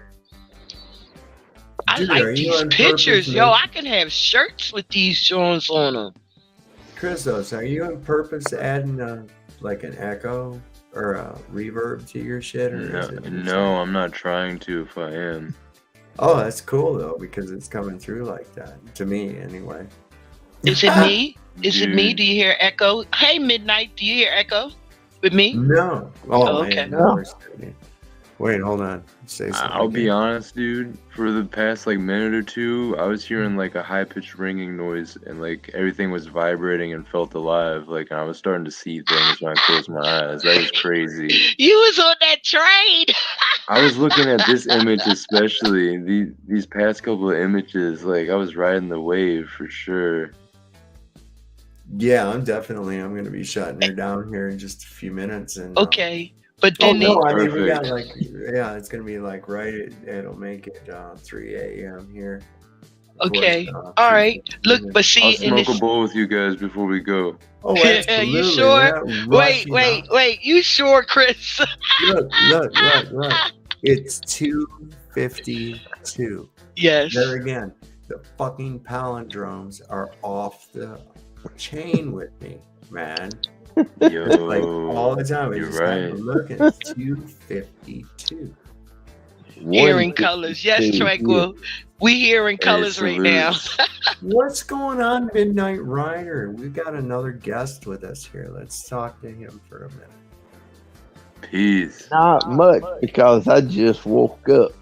I like these pictures. Yo, I can have shirts with these Jones on them. Christos, are you on purpose adding like an echo or a reverb to your shit? Or no, I'm not trying to if I am. Oh, that's cool though, because it's coming through like that. To me, anyway. Is it me? Is it me? Do you hear echo? Hey, Midnight, do you hear echo with me? No. Oh, okay. Man, no. Wait, hold on. Say something. I'll be honest, dude. For the past like minute or two, I was hearing like a high-pitched ringing noise, and like everything was vibrating and felt alive. Like I was starting to see things when I closed my eyes. That was crazy. You was on that train. I was looking at this image, especially these past couple of images. Like I was riding the wave for sure. Yeah, I'm going to be shutting her down here in just a few minutes. And okay. But then we got like, it's going to be like it'll make it 3 a.m. here. Okay. All right. Look, but see. I'll smoke a bowl with you guys before we go. Oh, absolutely. You sure? Wait. You sure, Chris? Look. It's 2:52. Yes. There again, the fucking palindromes are off the chain with me, man. Yo, like all the time. You're right. Look at 2:52. Hearing colors, yes, Tranquil. We hearing colors right now. What's going on, Midnight Rider? We've got another guest with us here. Let's talk to him for a minute. Peace. Not much because I just woke up.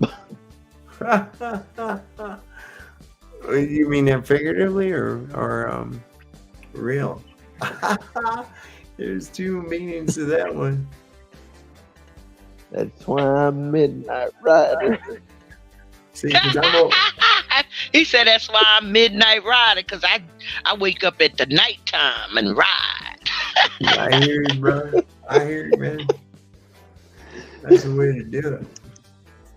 You mean that figuratively or real? There's two meanings to that one. That's why I'm Midnight Rider. See, he said that's why I'm Midnight Rider, because I wake up at the nighttime and ride. I hear you, brother. I hear you, man. That's the way to do it.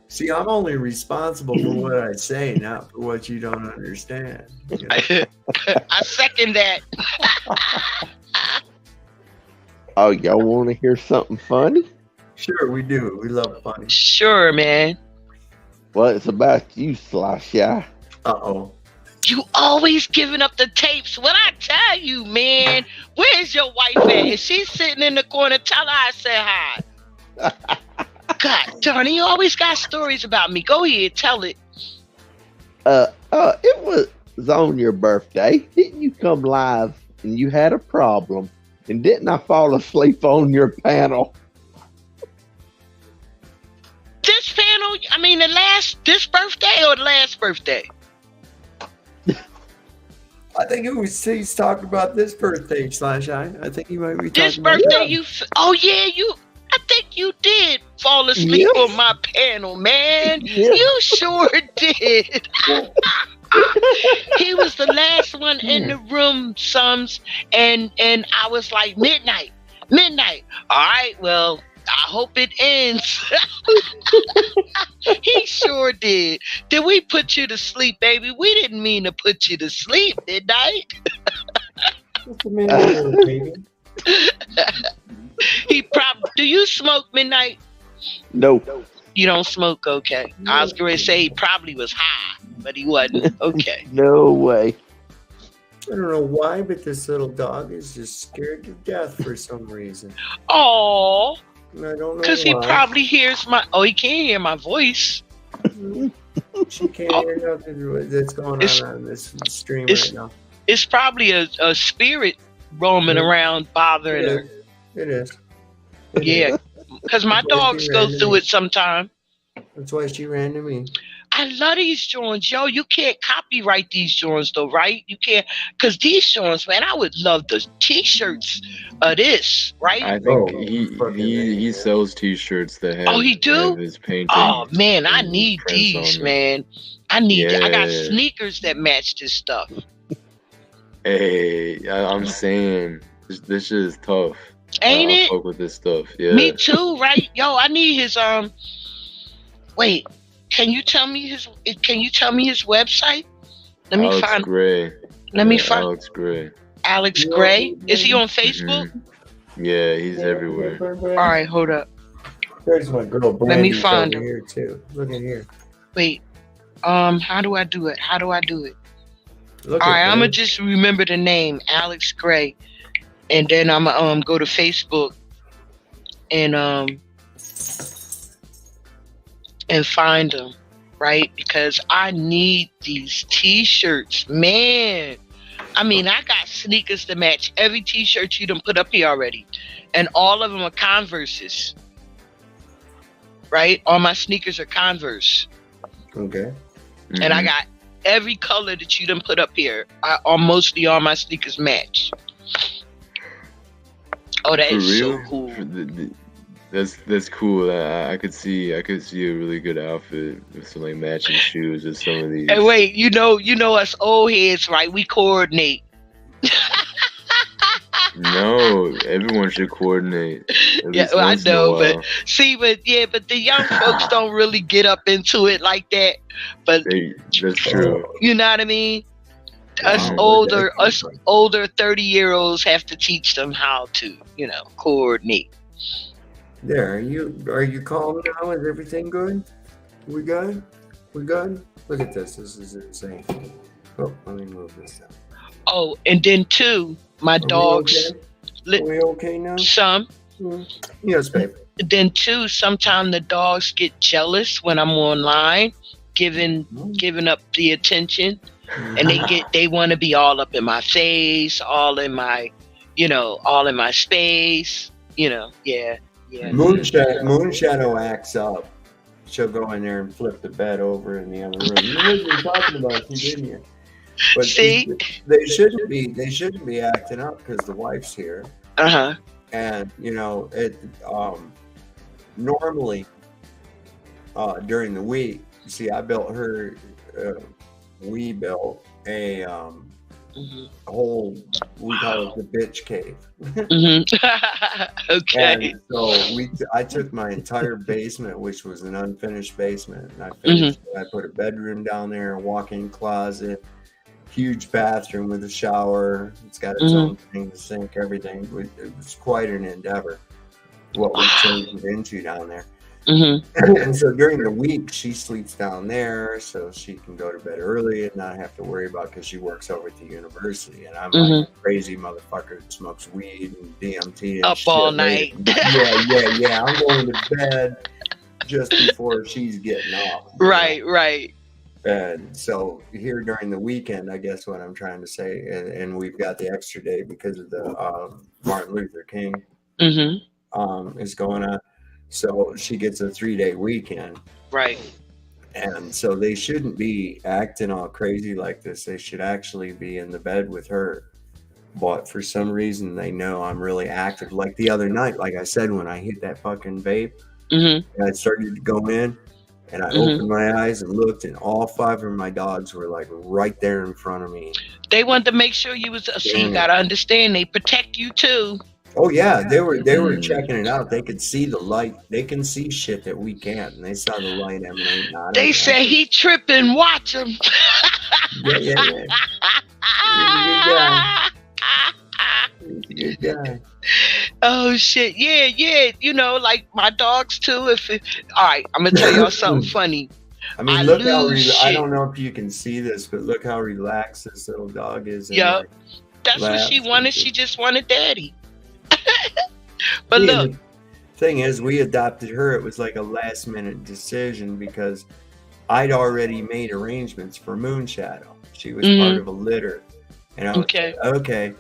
See, I'm only responsible for what I say, not for what you don't understand. You know? I second that. Oh, y'all want to hear something funny? Sure, we do. We love funny. Sure, man. Well, it's about you, Slashy. Uh-oh. You always giving up the tapes. What I tell you, man, where's your wife at? Is she sitting in the corner? Tell her I said hi. God darn, you always got stories about me. Go ahead, tell it. It was on your birthday. Didn't you come live and you had a problem? And didn't I fall asleep on your panel? This panel, I mean this birthday or the last birthday? I think he's talking about this birthday, /I. I think he might be talking This about birthday, that. oh yeah, I think you did fall asleep on my panel, man. You sure did. He was the last one in the room, Sums, and I was like, midnight. All right, well, I hope it ends. He sure did. Did we put you to sleep, baby? We didn't mean to put you to sleep, did I? What's the matter, baby? Do you smoke, Midnight? No. You don't smoke, okay. I was going to say he probably was high, but he wasn't. Okay. No way. I don't know why, but this little dog is just scared to death for some reason. Oh, I don't know because he probably hears he can't hear my voice. She can't hear nothing that's going on this stream right now. It's probably a spirit roaming around bothering her. It is. Yeah, because my dogs go through it sometime. That's why she ran to me. I love these joints, yo. You can't copyright these joints, though, right? You can't, because these joints, man, I would love the T-shirts of this, right? I think he sells T-shirts that have, he do? have his painting. Oh man, I need these, man. I got sneakers that match this stuff. Hey, I'm saying this shit is tough. Ain't it? I fuck with this stuff. Yeah. Me too, right? Yo, I need his Wait, can you tell me his website? Let me find. Gray. Let me find Alex Gray. Alex Gray. Is he on Facebook? Mm-hmm. Yeah, he's everywhere. All right, hold up. There's my girl Brandy. Let me find him here too. Look at here. Wait. How do I do it? All right, I'm gonna just remember the name, Alex Gray, and then I'm gonna go to Facebook and find him, right? Because I need these T-shirts, man. I mean, I got sneakers to match every T-shirt you done put up here already, and all of them are Converses, right? All my sneakers are Converse. Okay. Mm-hmm. And I got every color that you done put up here. Mostly all my sneakers match. Oh, that is so cool. That's cool. I could see a really good outfit with some like matching shoes with some of these. Hey, wait, you know us old heads, right? We coordinate. No, everyone should coordinate. Yeah, well, I know, but the young folks don't really get up into it like that. But that's true. You know what I mean? Us older 30-year-olds have to teach them how to, coordinate. There, are you calm now? Is everything good? We good? Look at this. This is insane. Oh, let me move this down. Oh, and then too, my dogs. Are we okay now? Some. Yes, babe. Then too, sometimes the dogs get jealous when I'm online, giving up the attention, and they want to be all up in my face, all in my space. Yeah. Moonshadow acts up. She'll go in there and flip the bed over in the other room. You know what you're talking about, didn't you? But see, they shouldn't be acting up because the wife's here. And it normally during the week. See, I built her. We built a whole. We call it the bitch cave. Okay. And so I took my entire basement, which was an unfinished basement, and I finished. I put a bedroom down there, a walk-in closet. Huge bathroom with a shower. It's got its own thing, the sink, everything. It was quite an endeavor. What we changed it into down there. And so during the week, she sleeps down there, so she can go to bed early and not have to worry about because she works over at the university. And I'm like a crazy motherfucker that smokes weed and DMT and up shit all night. Yeah. I'm going to bed just before she's getting up. Right. And so here during the weekend, I guess what I'm trying to say, and we've got the extra day because of the Martin Luther King is going on. So she gets a 3-day weekend. Right. And so they shouldn't be acting all crazy like this. They should actually be in the bed with her. But for some reason, they know I'm really active. Like the other night, like I said, when I hit that fucking vape, and I started to go in, and I opened my eyes and looked, and all 5 of my dogs were like right there in front of me. They wanted to make sure you was. See, you gotta understand, they protect you too. Oh yeah, they were checking it out. They could see the light. They can see shit that we can't, and they saw the light emanating out of it. They say he tripping. Watch him. Yeah. Good guy. Oh shit, yeah. You know, like my dogs too. All right, I'm gonna tell y'all something funny. I mean, look how I don't know if you can see this, but look how relaxed this little dog is. Yep, that's what she wanted. She just wanted daddy. But look, the thing is, we adopted her. It was like a last minute decision because I'd already made arrangements for Moonshadow. She was part of a litter, and I was like, okay.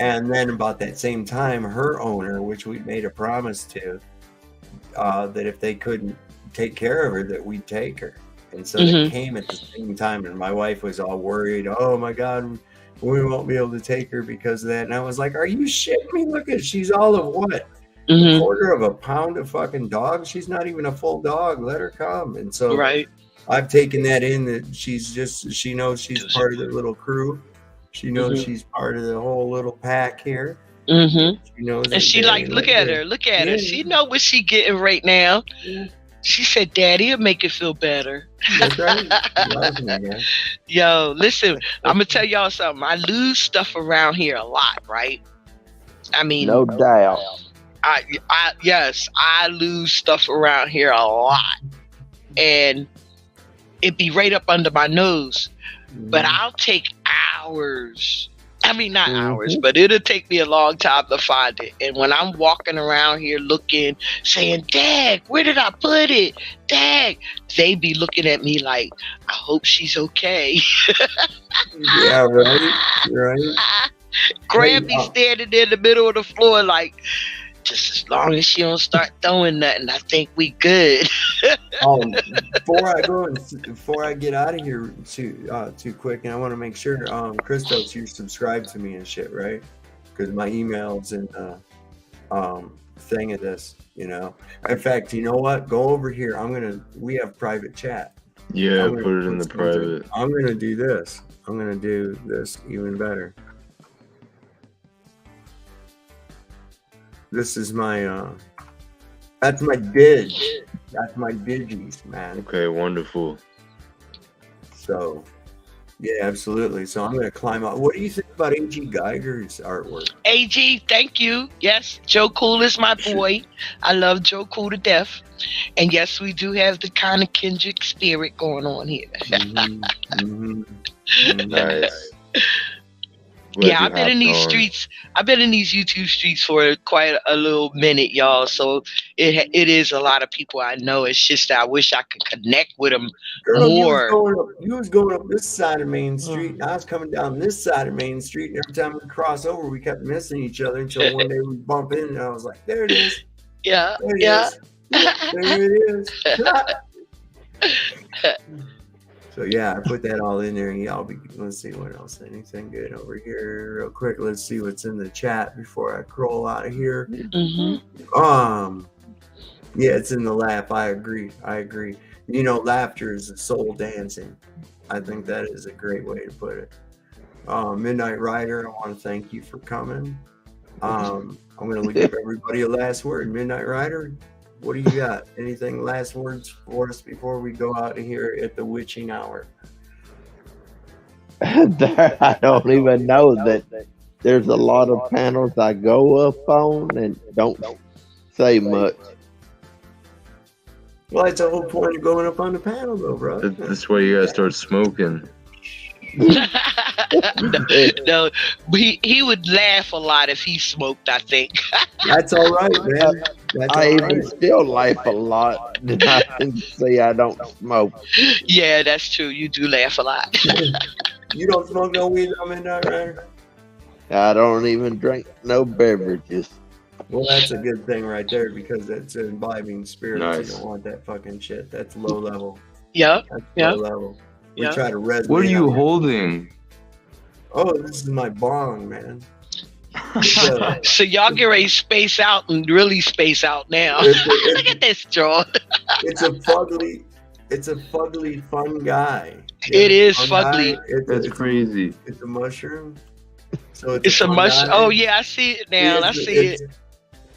And then about that same time, her owner, which we made a promise to, that if they couldn't take care of her, that we'd take her. And so they came at the same time, and my wife was all worried. Oh my God, we won't be able to take her because of that. And I was like, are you shitting me? Look at, she's all of what? A quarter of a pound of fucking dog? She's not even a full dog. Let her come. And so I've taken that in that she knows she's part of the little crew. She knows she's part of the whole little pack here. She knows, and she like, look at her. She know what she getting right now. She said, "Daddy, will make it feel better." That's right. Yo, listen, I'm gonna tell y'all something. I lose stuff around here a lot, right? I mean, no doubt. I lose stuff around here a lot, and it be right up under my nose. But I'll take hours. I mean, not hours, but it'll take me a long time to find it. And when I'm walking around here looking, saying, Dag, where did I put it? Dag, they be looking at me like, I hope she's okay. Yeah, right. Granby standing in the middle of the floor like, just as long as she don't start throwing nothing, I think we good. Before I get out of here too quick, and I want to make sure, Christos, you subscribe to me and shit, right? Because my email's in thing of this, you know. In fact, you know what? Go over here. We have private chat. Yeah, put it in the private. I'm gonna do this. I'm gonna do this even better. This is my, that's my dig. That's my digis, man. Okay, wonderful. So, yeah, absolutely. So I'm going to climb up. What do you think about A.G. Geiger's artwork? A.G., thank you. Yes, Joe Cool is my boy. I love Joe Cool to death. And yes, we do have the kind of Kendrick spirit going on here. Nice. Yeah, I've been in these streets. I've been in these YouTube streets for quite a little minute, y'all. So it is a lot of people I know. It's just that I wish I could connect with them more. You was going up this side of Main Street, and I was coming down this side of Main Street. And every time we cross over, we kept missing each other until one day we bump in, and I was like, "There it is." Yeah, there it is. So yeah, I put that all in there, and let's see what else. Anything good over here, real quick? Let's see what's in the chat before I crawl out of here. Yeah, it's in the laugh. I agree. You know, laughter is the soul dancing. I think that is a great way to put it. Midnight Rider, I want to thank you for coming. I'm going to give everybody a last word. Midnight Rider, what do you got? Anything last words for us before we go out of here at the witching hour? I don't even know that there's a lot of panels I go up on and don't say much. Well, that's the whole point of going up on the panel, though, bro. That's why you gotta start smoking. No, he would laugh a lot if he smoked, I think. That's all right, man. I even still laugh a lot. I can see I don't smoke. Yeah, that's true. You do laugh a lot. You don't smoke no weed, Midnight Rider? I don't even drink no beverages. Well, that's a good thing right there because it's an imbibing spirit. Nice. You don't want that fucking shit. That's low level. Yeah. That's Yeah. low level. We Yeah. try to resonate. What are you on- holding? Oh, this is my bong, man. So y'all get ready to space out and really space out now. Look at this straw. It's a fugly fun guy. It is Fun fugly. guy. It's crazy. It's a mushroom. So It's a fun mushroom. guy. Oh yeah, I see it now. I see it.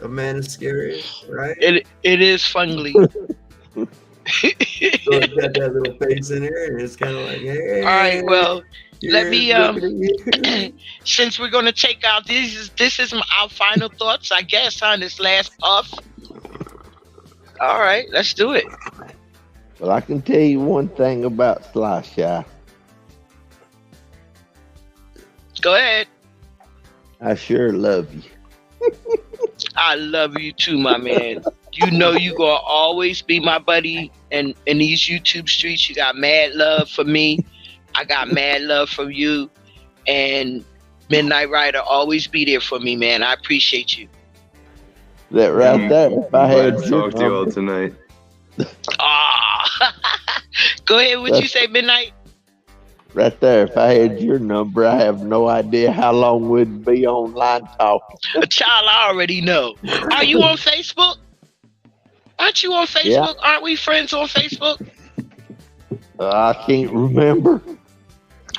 A man is scary, right? It is fungly. So it's got that little face in there, and it's kind of like, hey. All right, well, let me looking at you. since we're gonna take out this is our final thoughts, I guess, on this last puff. All right, let's do it. Well, I can tell you one thing about Sly Shy. Go ahead. I sure love you. I love you too, my man. You know you gonna always be my buddy, and in these YouTube streets, you got mad love for me. I got mad love from you, and Midnight Rider always be there for me, man. I appreciate you. That right there. If I had Glad to your talk to you all number, tonight. Ah, go ahead. What you say, Midnight? right there, if I had your number, I have no idea how long we'd be online talking. Child, I already know. Are you on Facebook? Aren't you on Facebook? Yeah. Aren't we friends on Facebook? I can't remember.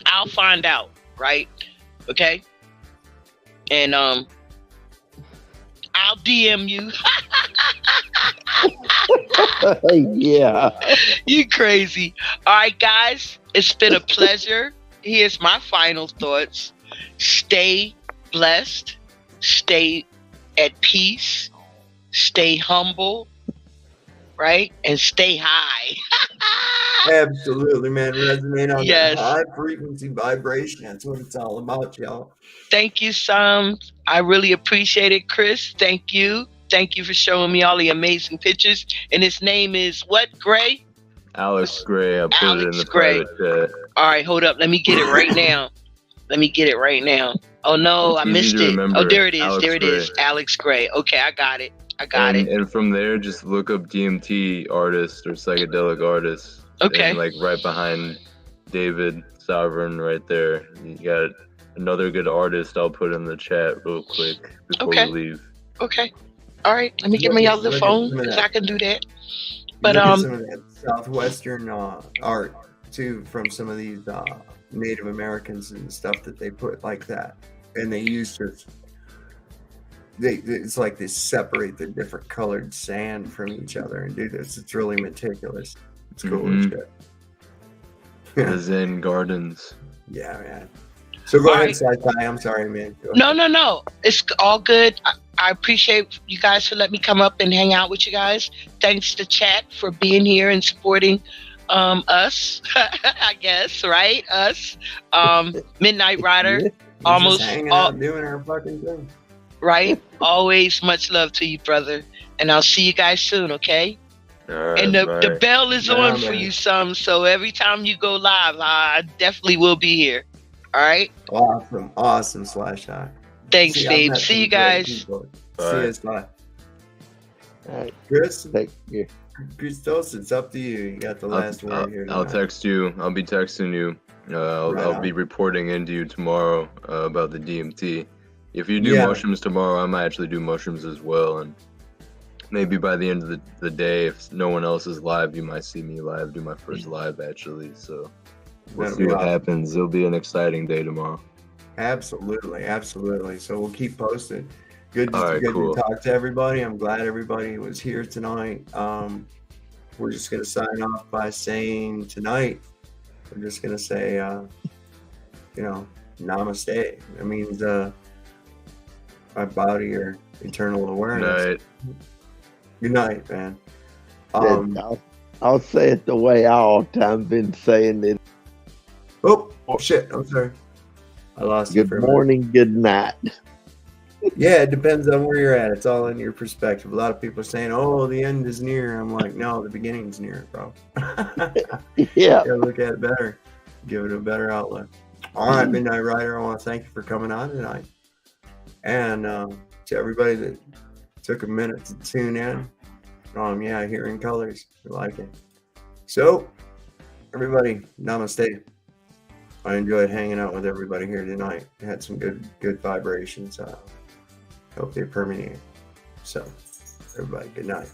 I'll find out, right? Okay. And I'll DM you. Yeah. You crazy. All right, guys. It's been a pleasure. Here's my final thoughts. Stay blessed. Stay at peace. Stay humble. Right? And stay high. Absolutely, man. Resonate on Yes. that high frequency vibration. That's what it's all about, y'all. Thank you, Sam. I really appreciate it, Chris. Thank you. Thank you for showing me all the amazing pictures. And his name is what, Gray? Alex Gray. I put it in the Gray. private chat. All right, hold up. Let me get it right now. Oh, no, I It's easy missed to it. remember. Oh, there it is. Alex There it is. Alex Gray. Okay, I got it. And from there, just look up DMT artist or psychedelic artist. Okay. And like right behind David Sovereign, right there. You got another good artist. I'll put in the chat real quick before Okay. we leave. Okay. All right. Let me get my other Look at phone some of because that. I can do that. But Look at some of that Southwestern art too, from some of these Native Americans and stuff that they put like that, and they used to. It's like they separate the different colored sand from each other and do this. It's really meticulous. It's cool as shit. The Zen Gardens. Yeah, man. So go All ahead, right. Sci-Fi. I'm sorry, man. Go ahead. No. It's all good. I appreciate you guys for letting me come up and hang out with you guys. Thanks to chat for being here and supporting us. I guess, right? Us. Midnight Rider. We're Almost just hanging all, out doing our fucking thing. right? Always much love to you, brother. And I'll see you guys soon, okay? All right, And the bell is Nah, on for man. you, so every time you go live, I definitely will be here. All right? Awesome slash shot. Thanks, I've babe. met See some you great guys. people. Bye. See you, Sly. All right. Chris, Take care. Christos, it's up to you. You got the last word here. I'll tonight. text you. I'll be texting you. Right I'll on. be reporting into you tomorrow about the DMT. If you do Yeah. mushrooms tomorrow, I might actually do mushrooms as well. And maybe by the end of the day, if no one else is live, you might see me live, do my first live actually. So we'll That'll see be what awesome. happens. It'll be an exciting day tomorrow. Absolutely. So we'll keep posted. Good All right, cool. to talk to everybody. I'm glad everybody was here tonight. We're just gonna sign off by saying tonight. We're just gonna say, namaste. That means I bow to your eternal awareness. Night. Good night, man. I'll say it the way I all time been saying it. Oh shit! I'm sorry. I lost you Good for a minute. morning, good night. Yeah, it depends on where you're at. It's all in your perspective. A lot of people are saying, "Oh, the end is near." I'm like, "No, the beginning's near, bro." Yeah. Gotta look at it better. Give it a better outlook. All right, Midnight Rider, I want to thank you for coming on tonight. And to everybody that took a minute to tune in, yeah, Hearing Colors. We like it. So, everybody, namaste. I enjoyed hanging out with everybody here tonight. Had some good vibrations. Hope they permeate. So, everybody, good night.